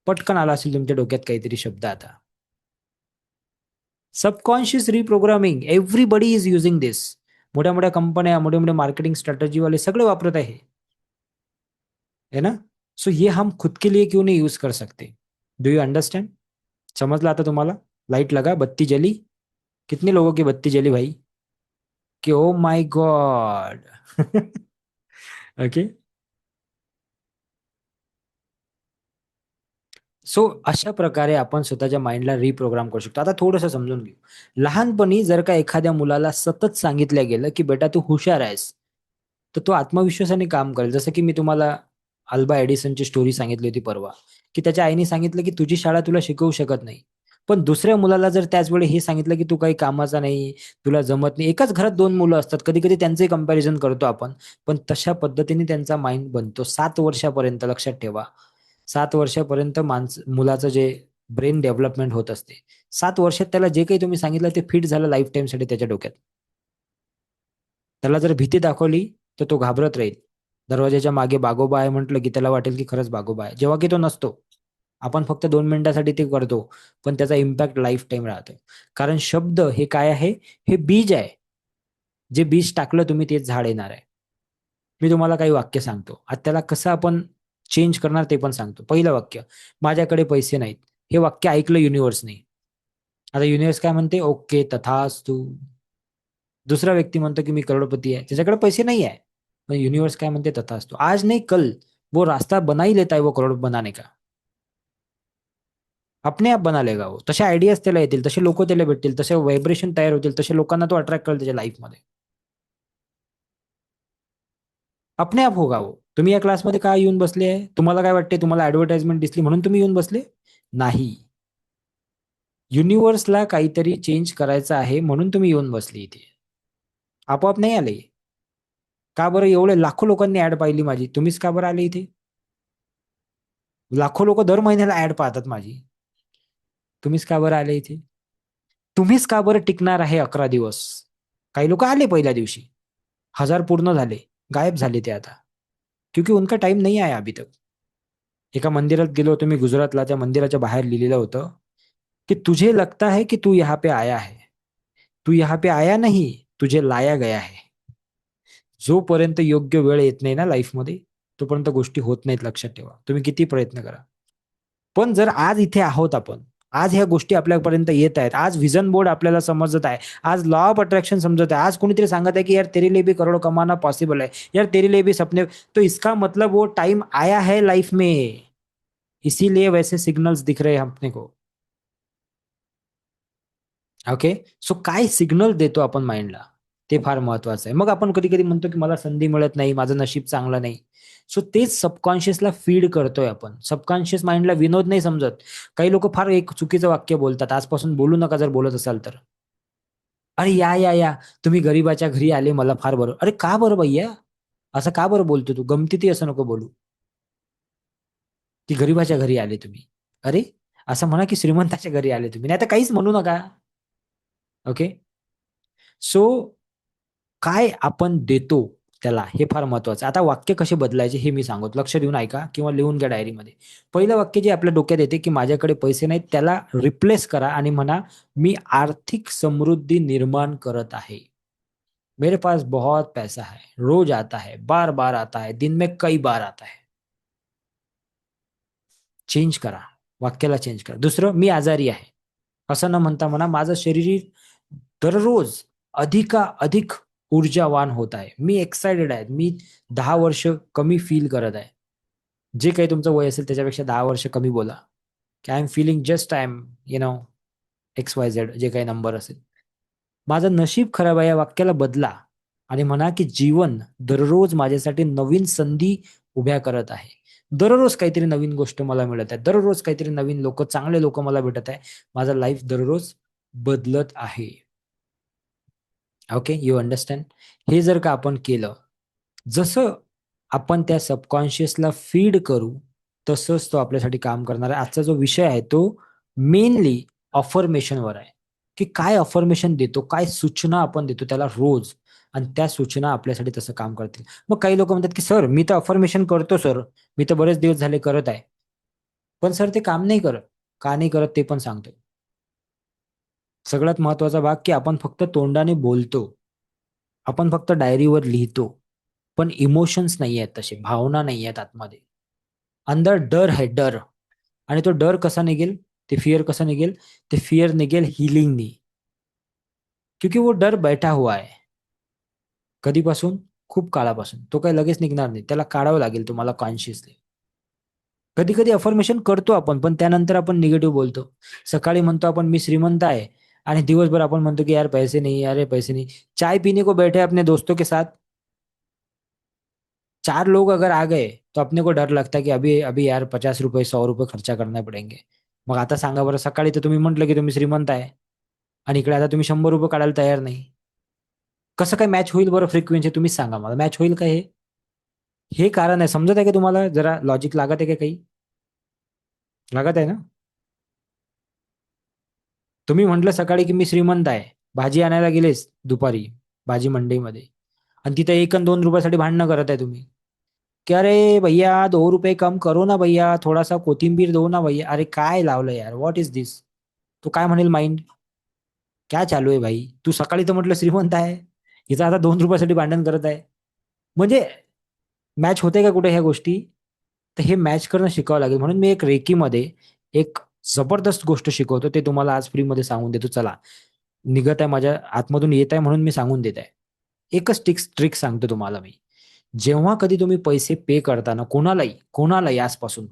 पटकन आला असेल तुमच्या डोक्यात काहीतरी शब्द आता. Subconscious reprogramming, everybody is using this. मोठ्या मोठ्या कंपन्या, मोठे मोठे मार्केटिंग स्ट्रॅटेजी वाले सगळे वापरत आहे, है ना? सो ये हम खुद के लिए क्यों नहीं यूज कर सकते? Do you understand? समझला आता तुम्हाला? लाइट लगा, बत्ती जली. कितने लोगों की बत्ती जली भाई? कि oh my God. Okay. So अशा प्रकारे आपण स्वतःच्या माइंडला रिप्रोग्राम करू शकतो. आता थोडंसं समजून घेऊ. लहानपणी जर का एखाद्या मुलाला सतत सांगितलं गेलं की बेटा तू हुशार आहेस, तर तो आत्मविश्वासाने काम करेल. जसं की मी तुम्हाला अल्बा एडिसनची स्टोरी सांगितली होती परवा, की त्याच्या आईने सांगितलं की तुझी शाळा तुला शिकवू शकत नाही. पण दुसऱ्या मुलाला जर त्याच वेळी हे सांगितलं की तू काही कामाचा नाही, तुला जमत नाही. एकाच घरात 2 मुलं असतात, कधी कधी त्यांचंही कंपॅरिझन करतो आपण. पण तशा पद्धतीने त्यांचा माइंड बनतो 7 वर्षापर्यंत. लक्षात ठेवा, 7 वर्षापर्यंत मुलाचं जे ब्रेन डेव्हलपमेंट होत असते. 7 वर्षात त्याला जे काही तुम्ही सांगितलं ते फिट झालं लाईफ टाईमसाठी त्याच्या डोक्यात. त्याला जर भीती दाखवली तर तो घाबरत राहील. दरवाजाच्या मागे बागोबा आहे म्हटलं की त्याला वाटेल की खरंच बागोबा आहे, जेव्हा की तो नसतो. आपण फक्त 2 मिनिटासाठी ते करतो, पण त्याचा इम्पॅक्ट लाईफ टाईम राहतो. कारण शब्द हे काय आहे? हे बीज आहे. जे बीज टाकलं तुम्ही तेच झाड येणार आहे. मी तुम्हाला काही वाक्य सांगतो, आता त्याला कसं आपण चेंज करणार ते पण सांगतो. पहिलं वाक्य, माझ्याकडे पैसे नाहीत. हे वाक्य ऐकलं युनिव्हर्सने. आता युनिव्हर्स काय म्हणते? ओके तथास्तु. दुसरा व्यक्ती म्हणतो की मी करोडपती आहे, त्याच्याकडे पैसे नाही आहे. पण युनिव्हर्स काय म्हणते? तथास्तु. आज नहीं कल वो रास्ता बना ही लेता है वो करोड बनाने का. अपने आप बना लेगा वो. तसे आयडियाज त्याला येतील, तसे लोक त्याला भेटतील, तसे व्हायब्रेशन तयार होतील, तसे लोकांना तो अट्रॅक्ट करेल त्याच्या लाईफमध्ये. अपने आप होगा वो. तुम्ही या क्लासमध्ये काय येऊन बसले आहे? तुम्हाला काय वाटते? तुम्हाला ऍडव्हर्टाइजमेंट दिसली म्हणून तुम्ही येऊन बसले? नाही. युनिव्हर्सला काहीतरी चेंज करायचं आहे म्हणून तुम्ही येऊन बसले इथे. आपोआप नाही आले. का बरं? एवढे लाखो लोकांनी ऍड पाहिली माझी, तुम्हीच का बरं आले इथे? लाखो लोक दर महिन्याला ऍड पाहतात माझी, तुम्हीच का बरं आले इथे? तुम्हीच का बरं टिकणार आहे 11 दिवस? काही लोक आले पहिल्या दिवशी, 1000 पूर्ण झाले, गायब झाले ते आता, क्योंकि उनका टाइम नहीं आया अभी तक. एका मंदिरात गेलो होतो मी गुजरातला. त्या मंदिराच्या बाहेर लिहिलेलं होतं की तुझे लगता है कि तू यहाँ पे आया है, तू यहाँ पे आया नहीं, तुझे लाया गया है. जोपर्यंत योग्य वेळ येत नाही ना लाईफमध्ये, तोपर्यंत गोष्टी होत नाहीत. लक्षात ठेवा, तुम्ही किती प्रयत्न करा. पण जर आज इथे आहोत आपण, आज ह्या गोष्टी आपल्यापर्यंत येत आहेत, आज विजन बोर्ड आपल्याला समजत आहे, आज लॉ ऑफ अट्रॅक्शन समजत आहे, आज कोणीतरी सांगत आहे की यार तेरे लिए भी करोड़ कमाना पॉसिबल है, यार तेरे लिए भी सपने, तो इसका मतलब वो टाइम आया है लाइफ में. इसीलिए वैसे सिग्नल्स दिख रहे हैं अपने को. ओके. सो काय सिग्नल देतो आपण माइंडला? ते फार महत्वाचं आहे. मग आपण कधी कधी म्हणतो की मला संधी मिळत नाही, माझं नशीब चांगलं नाही. सो तेच सबकॉन्शियसला फीड करतोय आपण. सबकॉन्शियस माइंडला विनोद नाही समजत. काही लोक फार एक चुकीचं वाक्य बोलतात, आजपासून बोलू नका जर बोलत असाल तर. अरे या या या, तुम्ही गरीबाच्या घरी आले, मला फार बरं. अरे का बरं भैया, असं का बरं बोलतो तू? गमतीती असं नको बोलू की गरीबाच्या घरी आले तुम्ही. अरे असं म्हणा की श्रीमंताच्या घरी आले तुम्ही, नाही तर काहीच म्हणू नका. ओके. सो काय आपण देतो त्याला, हे फार महत्वाचं. आता वाक्य कसे बदलायचे हे मी सांगतो, लक्ष देऊन ऐका किंवा लिहून घ्या डायरीमध्ये. पहिलं वाक्य जे आपल्या डोक्यात येते की माझ्याकडे पैसे नाहीत, त्याला रिप्लेस करा आणि म्हणा मी आर्थिक समृद्धी निर्माण करत आहे. मेरे पास बहुत पैसा है, रोज आता है, बार बार आता है, दिन में कई बार आता है. चेंज करा, वाक्याला चेंज करा. दुसरं, मी आजारी आहे असं न म्हणता म्हणा माझं शरीर दररोज अधिक ऊर्जावान होत आहे, मी एक्साइटेड आहे, मी 10 वर्ष कमी फील करत आहे. जे काही तुमचं वय असेल त्याच्यापेक्षा 10 वर्ष कमी बोला की I am feeling just I am XYZ, जे काही नंबर असेल. माझं नशीब खराब आहे या वाक्याला बदला आणि म्हणा की जीवन दररोज माझ्यासाठी नवीन संधी उभ्या करत आहे. दररोज काहीतरी नवीन गोष्ट मला मिळत आहे, दररोज काहीतरी नवीन लोक, चांगले लोक मला भेटत आहे. माझा लाईफ दररोज बदलत आहे. Okay, you understand? हे जर का आपण केलं, जसं आपण त्या सबकॉन्शियसला फीड करू तसंच तो आपल्यासाठी काम करणार आहे. आजचा जो विषय आहे तो मेनली अफर्मेशनवर आहे, की काय अफर्मेशन देतो, काय सूचना आपण देतो त्याला रोज, आणि त्या सूचना आपल्यासाठी तसं काम करतील. मग काही लोक म्हणतात की सर मी तर अफर्मेशन करतो सर, मी तर बरेच दिवस झाले करत आहे, पण सर ते काम नाही करत. का नाही करत ते पण सांगतो. सगळ्यात महत्वाचा भाग की आपण फक्त तोंडाने बोलतो, आपण फक्त डायरीवर लिहितो, पण इमोशन्स नाही आहेत, तसे भावना नाही आहेत आतमध्ये. अंदर डर है, डर. आणि तो डर कसा निघेल, ते फियर कसं निघेल? ते फियर निघेल हिलिंगनी, क्योंकि वो डर बैठा हुआ है. कधीपासून? खूप काळापासून. तो काही लगेच निघणार नाही, त्याला काढावं लागेल तुम्हाला कॉन्शियसली. कधी कधी अफर्मेशन करतो आपण, पण त्यानंतर आपण निगेटिव्ह बोलतो. सकाळी म्हणतो आपण मी श्रीमंत आहे, आणि दिवसभर आपण म्हणतो की यार पैसे नहीं, अरे पैसे नहीं. चाय पीने को बैठे अपने दोस्तों के साथ, 4 लोग अगर आ गए तो अपने को डर लगता है की अभी अभी यार 50 रुपये 100 रुपये खर्चा करना पडेंगे. मग आता सांगा बरं, सकाळी तर तुम्ही म्हटलं की तुम्ही श्रीमंत आहे, आणि इकडे आता तुम्ही 100 रुपये काढायला तयार नाही. कसं काय मॅच होईल बरं फ्रिक्वेन्सी? तुम्हीच सांगा मला, मॅच होईल का हे? हे कारण आहे, समजत आहे का तुम्हाला? जरा लॉजिक लागत आहे का काही? लागत आहे ना? तुम्ही म्हटलं सकाळी की मी श्रीमंत आहे, भाजी आणायला गेलेस दुपारी भाजी मंडईमध्ये, आणि तिथे 1 आणि 2 रुपयासाठी भांडणं करत आहे तुम्ही, की अरे भैया 2 रुपये कम करो ना भैया, थोडासा कोथिंबीर दो ना भैया. अरे काय लावलं यार, व्हॉट इज दिस? तो काय म्हणेल माइंड? क्या चालू आहे भाई, तू सकाळी तर म्हटलं श्रीमंत आहे, हिचा आता 2 रुपयासाठी भांडण करत आहे. म्हणजे मॅच होते का कुठे ह्या गोष्टी? तर हे मॅच करणं शिकावं लागेल. म्हणून मी एक रेकीमध्ये एक जबरदस्त गोष्ट शिकवतो, ते तुम्हाला आज फ्रीमध्ये सांगून देतो. चला, निघत आहे माझ्या आतमधून, येत आहे म्हणून मी सांगून देत आहे. एकच ट्रिक सांगतो तुम्हाला मी. जेव्हा कधी तुम्ही पैसे पे करताना कोणालाही कोणालाही आजपासून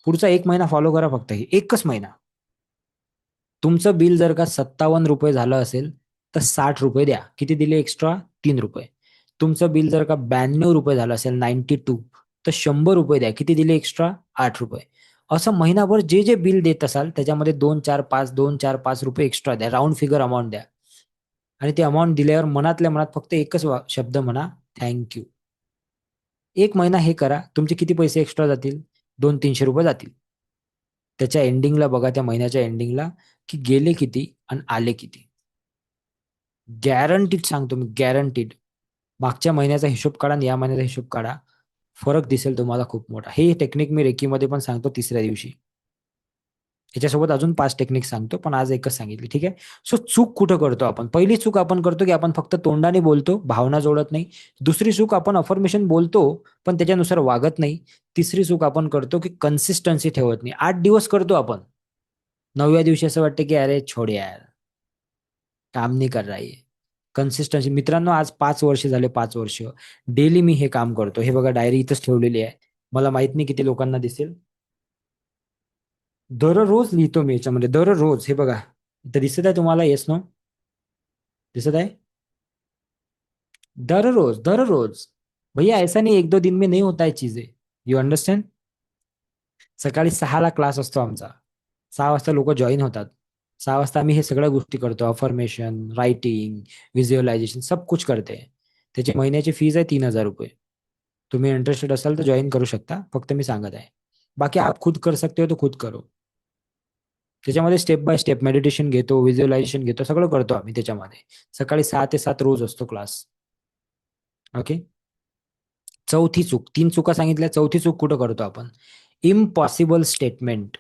पुढचा 1 महिना फॉलो करा, फक्त हे एकच महिना. तुमचं बिल जर का 57 रुपये झालं असेल तर 60 रुपये द्या. किती दिले एक्स्ट्रा? 3 रुपये. तुमचं बिल जर का 92 रुपये झालं असेल, 92, तर 100 रुपये द्या. किती दिले एक्स्ट्रा? 8 रुपये. असं महिनाभर जे जे बिल देत असाल त्याच्यामध्ये 2, 4, 5 रुपये एक्स्ट्रा द्या. राऊंड फिगर अमाऊंट द्या. आणि ते अमाऊंट दिल्यावर मनातल्या मनात फक्त एकच शब्द म्हणा, थँक्यू. 1 महिना हे करा, तुमचे किती पैसे एक्स्ट्रा जातील? 200-300 रुपये जातील. त्याच्या एंडिंगला बघा, त्या महिन्याच्या एंडिंगला, की गेले किती आणि आले किती. गॅरंटीड सांगतो मी, गॅरंटीड. मागच्या महिन्याचा हिशोब काढा आणि या महिन्याचा हिशोब काढा, फरक दिसेल तुम्हाला खूप मोठा. हे टेक्निक मी रेकीमध्ये पण सांगतो 3ऱ्या दिवशी. याच्यासोबत अजून 5 टेक्निक सांगतो, पण आज एकच सांगितली, ठीक आहे? सो चूक कुठं करतो आपण? पहिली चूक आपण करतो की आपण फक्त तोंडाने बोलतो, भावना जोडत नाही. दुसरी चूक, आपण अफर्मेशन बोलतो पण त्याच्यानुसार वागत नाही. तिसरी चूक आपण करतो की कन्सिस्टन्सी ठेवत नाही. 8 दिवस करतो आपण, 9व्या दिवशी असं वाटतं की अरे छोड यार, काम नाही कर रहा है. कन्सिस्टन्सी मित्रांनो, आज 5 वर्ष झाले, 5 वर्ष डेली मी हे काम करतो. हे बघा, डायरी इथंच ठेवलेली आहे. मला माहित नाही किती लोकांना दिसेल. दररोज लिहितो मी याच्यामध्ये, दररोज. हे बघा, इथं दिसत आहे तुम्हाला? Yes no? दिसत आहे? दररोज दररोज भैया, ऐसा नहीं एक दो दिन में नहीं होता है चीजें. You understand. सकाळी 6ला क्लास असतो आमचा. 6 वाजता लोक जॉईन होतात. 6 वाजता आम्ही हे सगळ्या गोष्टी करतो. अफर्मेशन, रायटिंग, व्हिज्युअलायझेशन सब कुछ करते. त्याची महिन्याची फीज आहे 3,000 रुपये. तुम्ही इंटरेस्टेड असाल तर जॉईन करू शकता. फक्त मी सांगत आहे. बाकी आप खुद कर सकते हो तो खुद करो. त्याच्यामध्ये स्टेप बाय स्टेप मेडिटेशन घेतो, व्हिज्युअलायझेशन घेतो, सगळं करतो आम्ही त्याच्यामध्ये. सकाळी 6 ते 7 रोज असतो क्लास. ओके. चौथी चूक, 3 चुका सांगितल्या, चौथी चूक कुठं करतो आपण? Impossible statement.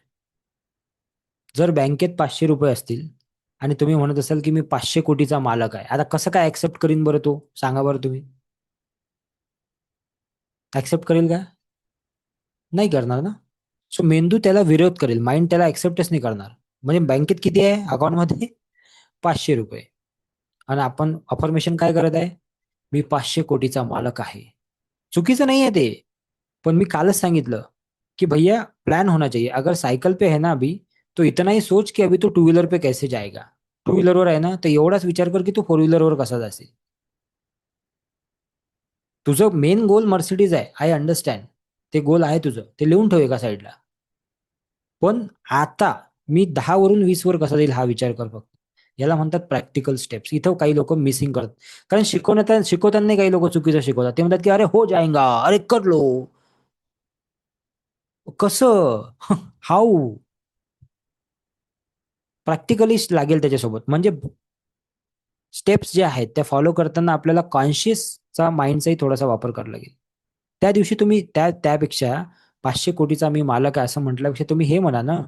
जर बँकेत 500 रुपये असतील आणि तुम्ही म्हणत असाल की मी 500 कोटीचा मालक आहे, आता कसं काय ऍक्सेप्ट करीन बरं तो? सांगा बरं तुम्ही. ऍक्सेप्ट करेल का? नाही करणार ना. सो मेंदू त्याला विरोध करेल, माइंड त्याला ऍक्सेप्टच नाही करणार. म्हणजे बँकेत किती आहे अकाउंटमध्ये? 500 रुपये. आणि आपण अफर्मेशन काय करत आहे? मी 500 कोटीचा मालक आहे. चुकीचं नाही आहे ते. पण मी कालच सांगितलं कि भैया प्लान होना चाहिए. अगर सायकल पे है ना अभी, तो इतना ही सोच कि अभी तो टू व्हीलर पे कैसे जाएगा. टू व्हीलरवर आहे ना, तर एवढाच विचार कर की तू फोर व्हीलरवर कसा जाशील. तुझं मेन गोल मर्सिडीज आहे, आय अंडरस्टँड. ते गोल आहे तुझं, ते लिहून ठेव एका साईडला. पण आता मी 10 वरून 20 वर कसा जाईल हा विचार कर फक्त. याला म्हणतात प्रॅक्टिकल स्टेप्स. इथं काही लोक मिसिंग करतात. कारण शिकवताना काही लोक चुकीचं शिकवतात. ते म्हणतात की अरे हो जाएगा, अरे कर लो. कसं? हाऊ? प्रॅक्टिकली लागेल त्याच्यासोबत. म्हणजे स्टेप्स जे आहेत त्या फॉलो करताना आपल्याला कॉन्शियसचा माइंडचाही थोडासा वापर करावा लागेल. त्या दिवशी तुम्ही त्यापेक्षा 500 कोटीचा मी मालक आहे असं म्हटल्यापेक्षा तुम्ही हे म्हणा ना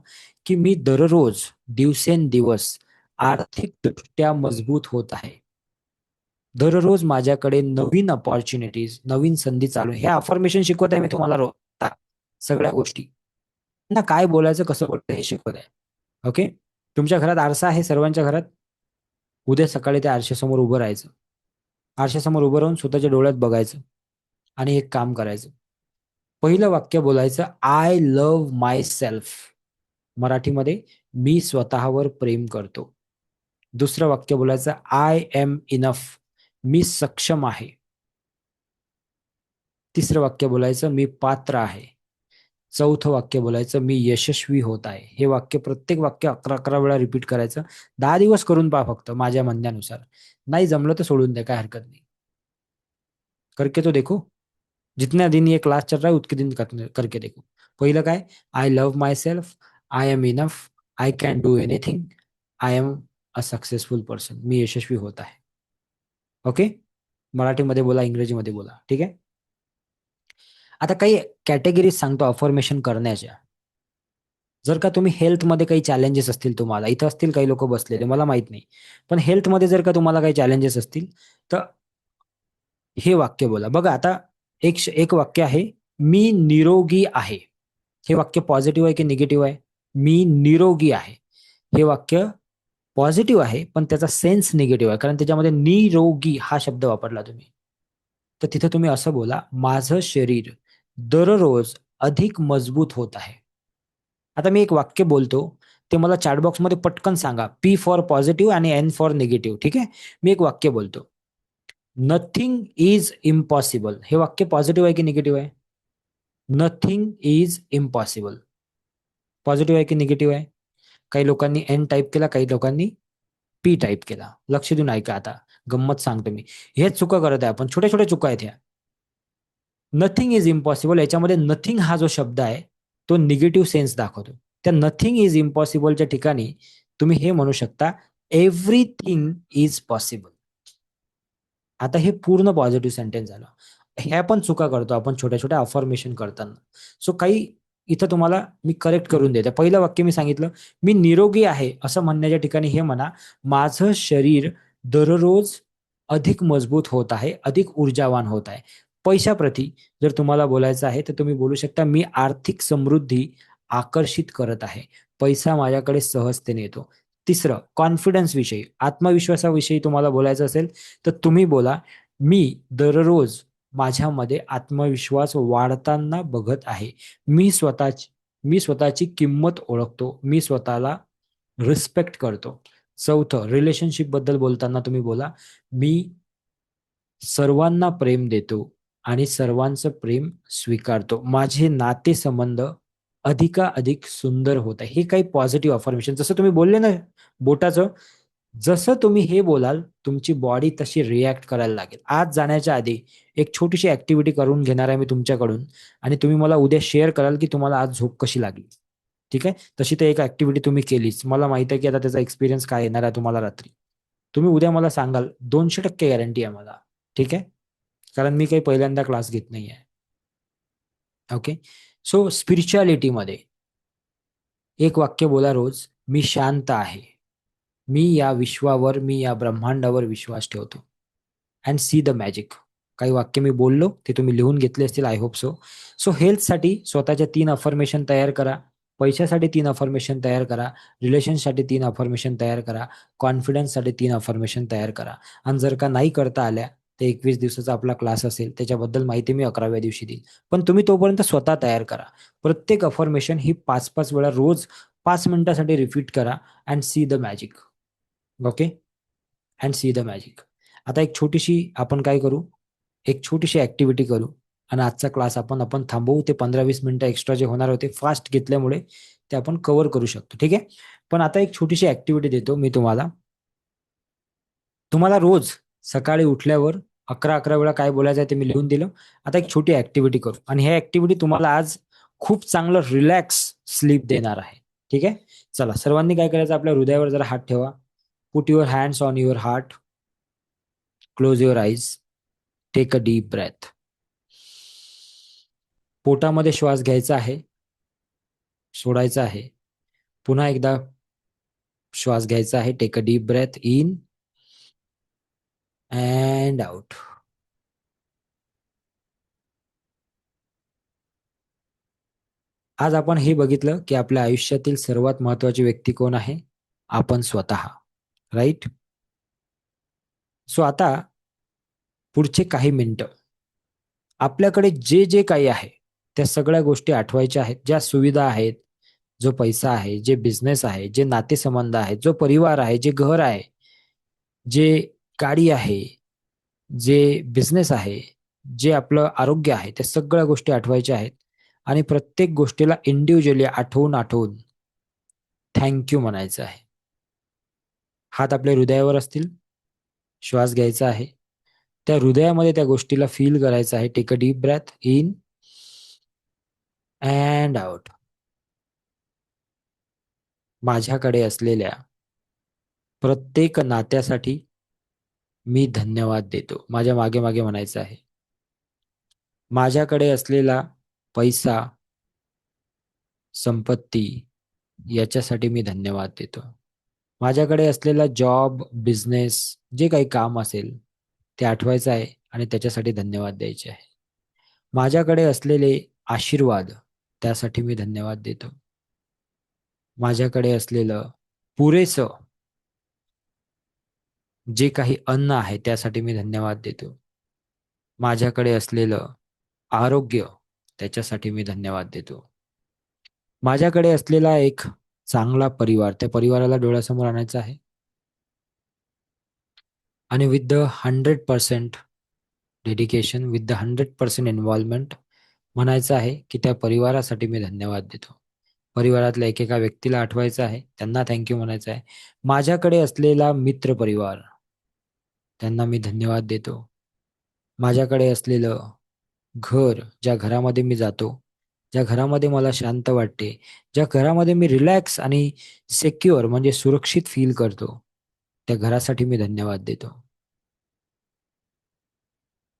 की मी दररोज दिवसेंदिवस आर्थिकदृष्ट्या मजबूत होत आहे. दररोज माझ्याकडे नवीन अपॉर्च्युनिटीज, नवीन संधी चालू आहे. हे अफर्मेशन शिकवत आहे मी तुम्हाला रोज. सगळ्या गोष्टी ना, काय बोलायचं, कसं बोलायचं हे शिकवत आहे. ओके. तुमच्या घरात आरसा आहे सर्वांच्या घरात. उद्या सकाळी त्या आरशासमोर उभं राहायचं. आरशासमोर उभं राहून स्वतःच्या डोळ्यात बघायचं आणि एक काम करायचं. पहिलं वाक्य बोलायचं, आय लव्ह माय सेल्फ. मराठीमध्ये मी स्वतःवर प्रेम करतो. दुसरं वाक्य बोलायचं, आय एम इनफ. मी सक्षम आहे. तिसरं वाक्य बोलायचं, मी पात्र आहे. चौथं वाक्य बोलायचं, मी यशस्वी होत आहे. हे वाक्य, प्रत्येक वाक्य 11-11 वेळा रिपीट करायचं. 10 दिवस करून पहा फक्त माझ्या म्हणण्यानुसार. नाही जमलं तर सोडून द्या, काय हरकत नाही. करके तो देखो. जितने दिन ये क्लास चल रहा है उतने दिन करके देखो. पहिलं काय? I love myself. I am enough. I can do anything. I am a successful person. मी यशस्वी होत आहे. ओके. मराठीमध्ये बोला, इंग्रजीमध्ये बोला. ठीक आहे. आता काही कॅटेगरीज सांगतो अफर्मेशन करण्याच्या. जर का तुम्ही हेल्थमध्ये काही चॅलेंजेस असतील तुम्हाला, इथं असतील काही लोक बसलेले, मला माहित नाही, पण हेल्थमध्ये जर का तुम्हाला काही चॅलेंजेस असतील तर हे वाक्य बोला. बघा आता एक वाक्य आहे, मी निरोगी आहे. हे वाक्य पॉझिटिव्ह आहे की निगेटिव्ह आहे? मी निरोगी आहे. हे वाक्य पॉझिटिव्ह आहे, पण त्याचा सेन्स निगेटिव्ह आहे, कारण त्याच्यामध्ये निरोगी हा शब्द वापरला तुम्ही. तर तिथे तुम्ही असं बोला, माझं शरीर दररोज अधिक मजबूत होत आहे. आता मी एक वाक्य बोलतो, ते मला चॅटबॉक्समध्ये पटकन सांगा. पी फॉर पॉझिटिव्ह आणि एन फॉर निगेटिव्ह. ठीक आहे. मी एक वाक्य बोलतो, नथिंग इज इम्पॉसिबल. हे वाक्य पॉझिटिव्ह आहे की निगेटिव्ह आहे? Nothing is impossible. पॉझिटिव्ह आहे की निगेटिव्ह आहे? काही लोकांनी एन टाईप केला, काही लोकांनी पी टाईप केला. लक्ष देऊन ऐका आता, गंमत सांगतो मी. हेच चुका करत आहे आपण, छोट्या छोट्या चुका आहेत ह्या. नथिंग इज इम्पॉसिबल, याच्यामध्ये नथिंग हा जो शब्द आहे तो निगेटिव्ह सेन्स दाखवतो. त्या नथिंग इज इम्पॉसिबलच्या ठिकाणी तुम्ही हे म्हणू शकता, एव्हरीथिंग इज पॉसिबल. आता हे पूर्ण पॉझिटिव्ह सेंटेन्स झालं. ह्या पण चुका करतो आपण छोट्या छोट्या अफर्मेशन करताना. सो काही इथं तुम्हाला मी करेक्ट करून देते. पहिलं वाक्य मी सांगितलं, मी निरोगी आहे असं म्हणण्याच्या ठिकाणी हे म्हणा, माझं शरीर दररोज अधिक मजबूत होत आहे, अधिक ऊर्जावान होत आहे. पैशाप्रती जर तुम्हाला बोलायचं आहे तर तुम्ही बोलू शकता, मी आर्थिक समृद्धी आकर्षित करत आहे. पैसा माझ्याकडे सहजतेने येतो. तिसरं, कॉन्फिडन्स विषयी, आत्मविश्वासाविषयी तुम्हाला बोलायचं असेल तर तुम्ही बोला, मी दररोज माझ्यामध्ये आत्मविश्वास वाढताना बघत आहे. मी स्वतःची किंमत ओळखतो. मी स्वतःला रिस्पेक्ट करतो. चौथं, रिलेशनशिप बद्दल बोलताना तुम्ही बोला, मी सर्वांना प्रेम देतो आणि सर्वांचं प्रेम स्वीकारतो. माझे नातेसंबंध अधिकाधिक सुंदर होत आहे. हे काही पॉझिटिव्ह अफर्मेशन, जसं तुम्ही बोलले ना बोटाचं, जसं तुम्ही हे बोलाल तुमची बॉडी तशी रिॲक्ट करायला लागेल. आज जाण्याच्या आधी एक छोटीशी ऍक्टिव्हिटी करून घेणार आहे मी तुमच्याकडून, आणि तुम्ही मला उद्या शेअर कराल की तुम्हाला आज झोप कशी लागली. ठीक आहे. तशी तर एक ऍक्टिव्हिटी तुम्ही केलीच, मला माहित आहे की आता त्याचा एक्सपिरियन्स काय येणार आहे तुम्हाला रात्री. तुम्ही उद्या मला सांगाल, 200% गॅरंटी आहे मला. ठीक आहे. कारण मी काही पहिल्यांदा क्लास घेत नाही आहे. ओके. सो स्पिरिच्युअलिटीमध्ये एक वाक्य बोला रोज, मी शांत आहे, मी या विश्वावर, मी या ब्रह्मांडावर विश्वास ठेवतो. And see the magic. काही वाक्य मी बोललो ते तुम्ही लिहून घेतले असतील, आय होप सो. सो हेल्थसाठी स्वतःच्या 3 अफर्मेशन तयार करा, पैशासाठी 3 अफर्मेशन तयार करा, रिलेशनसाठी 3 अफर्मेशन तयार करा, कॉन्फिडन्ससाठी 3 अफर्मेशन तयार करा. आणि जर का नाही करता आल्या तर 21 दिवसाचा आपला क्लास असेल, त्याच्याबद्दल माहिती मी 11व्या दिवशी देईल. पण तुम्ही तोपर्यंत स्वतः तयार करा. प्रत्येक अफर्मेशन ही 5-5 वेळा रोज 5 मिनिटासाठी रिपीट करा. And see the magic. Okay. And see the magic. आता एक छोटीशी आपण काय करू, एक छोटीशी ऍक्टिव्हिटी करू आणि आजचा क्लास आपण आपण थांबवू. ते 15-20 मिनिटं एक्स्ट्रा जे होणार होते फास्ट घेतल्यामुळे ते आपण कव्हर करू शकतो. ठीक आहे. पण आता एक छोटीशी ऍक्टिव्हिटी देतो मी तुम्हाला. तुम्हाला रोज सकाळी उठल्यावर 11-11 वेळा काय बोलायचं आहे ते मी लिहून दिलं. आता एक छोटी ऍक्टिव्हिटी करू, आणि ह्या ऍक्टिव्हिटी तुम्हाला आज खूप चांगलं रिलॅक्स स्लीप देणार आहे. ठीक आहे. चला, सर्वांनी काय करायचं, आपल्या हृदयावर जरा हात ठेवा. Put your hands on your heart. Close your eyes. Take a deep breath. पोटामध्ये श्वास घ्यायचा आहे, सोडायचा आहे. पुन्हा एकदा श्वास घ्यायचा आहे. Take a deep breath in and out. आज आपण हे बघितलं की आपल्या आयुष्यातील सर्वात महत्वाची व्यक्ती कोण आहे, आपण स्वतः. राईट. सो आता पुढचे काही मिनिटं आपल्याकडे जे जे काही आहे त्या सगळ्या गोष्टी आठवायच्या आहेत. ज्या सुविधा आहेत, जो पैसा आहे, जे बिझनेस आहे, जे नातेसंबंध आहेत, जो परिवार आहे, जे घर आहे, जे गाडी आहे, जे बिझनेस आहे, जे आपलं आरोग्य आहे, त्या सगळ्या गोष्टी आठवायच्या आहेत. आणि प्रत्येक गोष्टीला इंडिव्हिज्युअली आठवून आठवून थँक्यू म्हणायचं आहे. हात आपल्या हृदयावर असतील, श्वास घ्यायचा आहे, त्या हृदयामध्ये त्या गोष्टीला फील करायचं आहे. Take a deep breath in and out. माझ्याकडे असलेल्या प्रत्येक नात्यासाठी मी धन्यवाद देतो. माझ्या मागे मागे म्हणायचं आहे. माझ्याकडे असलेला पैसा, संपत्ती, याच्यासाठी मी धन्यवाद देतो. माझ्याकडे असलेला जॉब, बिझनेस, जे काही काम असेल ते आठवायचं आहे आणि त्याच्यासाठी धन्यवाद द्यायचे आहे. माझ्याकडे असलेले आशीर्वाद, त्यासाठी मी धन्यवाद देतो. माझ्याकडे असलेलं पुरेसं जे काही अन्न आहे त्यासाठी मी धन्यवाद देतो. माझ्याकडे असलेलं आरोग्य, त्याच्यासाठी मी धन्यवाद देतो. माझ्याकडे असलेला एक चांगला परिवार, त्या परिवाराला डोळ्यासमोर आणायचा आहे आणि with the 100% dedication, with the 100% involvement म्हणायचं आहे की त्या परिवारासाठी मी धन्यवाद देतो. परिवारातल्या एकेका व्यक्तीला आठवायचं आहे, त्यांना थँक्यू म्हणायचं आहे. माझ्याकडे असलेला मित्र परिवार, त्यांना मी धन्यवाद देतो. माझ्याकडे असलेलं घर, ज्या घरामध्ये मी जातो, ज्या घरामध्ये मला शांत वाटते, ज्या घरामध्ये मी रिलॅक्स आणि सेक्युअर म्हणजे सुरक्षित फील करतो, त्या घरासाठी मी धन्यवाद देतो.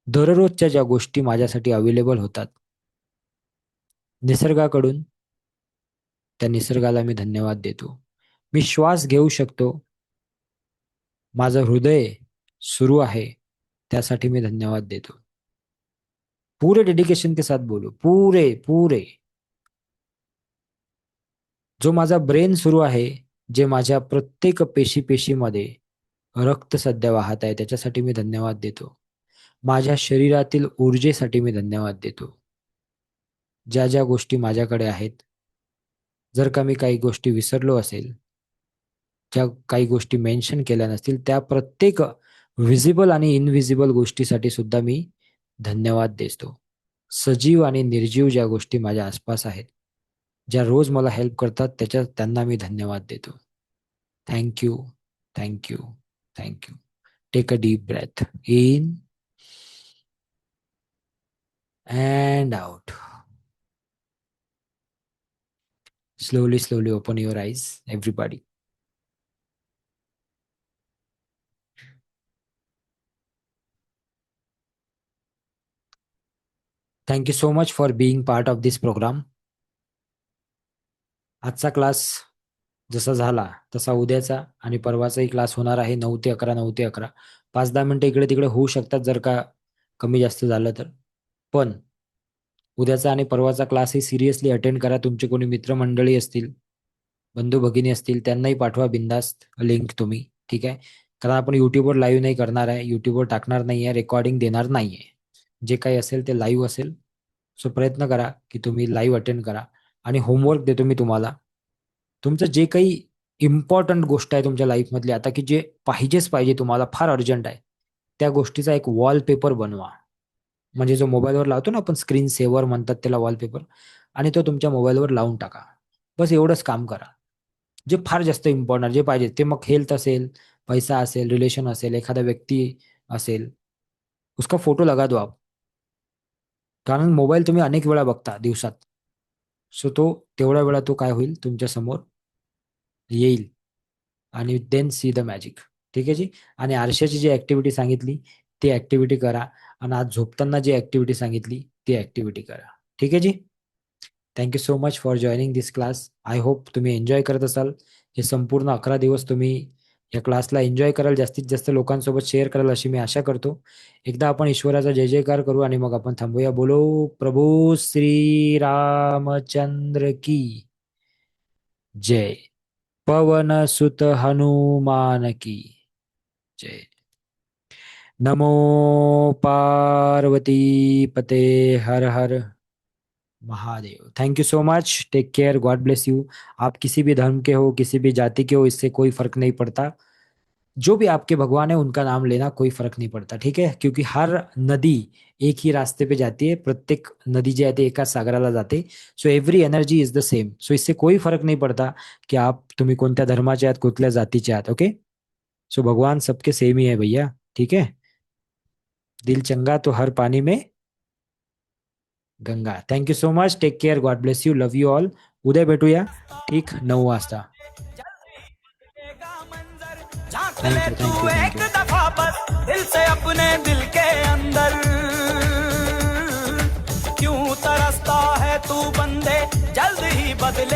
दररोजच्या ज्या गोष्टी माझ्यासाठी अवेलेबल होतात निसर्गाकडून, त्या निसर्गाला मी धन्यवाद देतो. मी श्वास घेऊ शकतो, माझं हृदय सुरू आहे, त्यासाठी मी धन्यवाद देतो. पूरे डेडिकेशन के साथ बोलो, पूरे पूरे. जो माझा ब्रेन सुरू आहे, जे माझ्या प्रत्येक पेशीमध्ये रक्त सध्या वाहत आहे, त्याच्यासाठी मी धन्यवाद देतो. माझ्या शरीरातील ऊर्जेसाठी मी धन्यवाद देतो. ज्या ज्या गोष्टी माझ्याकडे आहेत, जर का मी काही गोष्टी विसरलो असेल, ज्या काही गोष्टी मेन्शन केल्या नसतील, त्या प्रत्येक विजिबल आणि इनविजिबल गोष्टीसाठी सुद्धा मी धन्यवाद देतो. सजीव आणि निर्जीव ज्या गोष्टी माझ्या आसपास आहेत, ज्या रोज मला हेल्प करतात, त्यांना मी धन्यवाद देतो. Thank you, thank you, thank you. Take a deep breath in and out. Slowly, slowly open your eyes, everybody. Thank you so much for being part of this program. आजचा क्लास जसा झाला तसा उद्याचा आणि परवाचाही क्लास होणार आहे 9 ते 11, 9 ते 11. 5-10 मिनिटं इकडे तिकडे होऊ शकतात जर का कमी जास्त झालं तर. पण उद्याचा आणि परवाचा क्लास ही सिरियसली अटेंड करा. तुमचे कोणी मित्रमंडळी असतील, बंधू भगिनी असतील, त्यांनाही पाठवा बिंदास्त लिंक तुम्ही. ठीक आहे, कारण आपण युट्यूबवर लाईव्ह नाही करणार आहे, युट्यूबवर टाकणार नाही आहे, रेकॉर्डिंग देणार नाही आहे. जे काही असेल ते लाईव्ह असेल. सो प्रयत्न करा की तुम्ही लाईव्ह अटेंड करा. आणि होमवर्क देतो मी तुम्हाला. तुमचं जे काही इम्पॉर्टंट गोष्ट आहे तुमच्या लाईफमधली आता, की जे पाहिजेच पाहिजे तुम्हाला, फार अर्जंट आहे, त्या गोष्टीचा एक वॉलपेपर बनवा. म्हणजे जो मोबाईलवर लावतो ना आपण, स्क्रीन सेव्हर म्हणतात त्याला, वॉलपेपर, आणि तो तुमच्या मोबाईलवर लावून टाका. बस एवढंच काम करा. जे फार जास्त इम्पॉर्टंट जे पाहिजे ते, मग हेल्थ असेल, पैसा असेल, रिलेशन असेल, एखादा व्यक्ती असेल, उसका फोटो लगा दो आप. कारण मोबाईल तुम्ही अनेक वेळा बघता दिवसात. सो तेवढ्या वेळा तो काय होईल, तुमच्या समोर येईल. आणि देन सी द मॅजिक. ठीक आहे जी. आणि आरशाची जी ऍक्टिव्हिटी सांगितली ती ऍक्टिव्हिटी करा. आणि आज झोपताना जी ऍक्टिव्हिटी सांगितली ती ऍक्टिव्हिटी करा. ठीक आहे जी. Thank you so much for joining this class. I hope तुम्ही एन्जॉय करत असाल. हे संपूर्ण 11 दिवस तुम्ही या क्लासला एन्जॉय कराल, जास्तीत जास्त लोकांसोबत शेअर कराल अशी मी आशा करतो. एकदा आपण ईश्वराचा जय जयकार करू आणि मग आपण थांबूया. बोलो प्रभू श्री रामचंद्र की जय. पवन सुत हनुमान की जय. नमो पार्वती पते Har Har Mahadev. Thank you so much. Take care. God bless you. आप किसी भी धर्म के हो, किसी भी जाति के हो, इससे कोई फर्क नहीं पड़ता. जो भी आपके भगवान है उनका नाम लेना, कोई फर्क नहीं पड़ता. ठीक है, क्योंकि हर नदी एक ही रास्ते पे जाती है. प्रत्येक नदी जी आहे ते एकाच सागराला जाते. So every energy is the same. So इससे कोई फर्क नहीं पड़ता कि तुम्ही कोणत्या धर्माचे आहात, कुठल्या जातीचे आहात. ओके. सो भगवान सबके सेम ही है भैया. ठीक है. दिल चंगा तो हर पानी में गंगा. Thank you so much. Take care. God bless you. Love you all. उद्या भेटूया ठीक 9 वाजता. ले तू एक दफा बस दिल से अपने दिल के अंदर, क्यों तरसता है तू बंदे, जल्द ही बदले.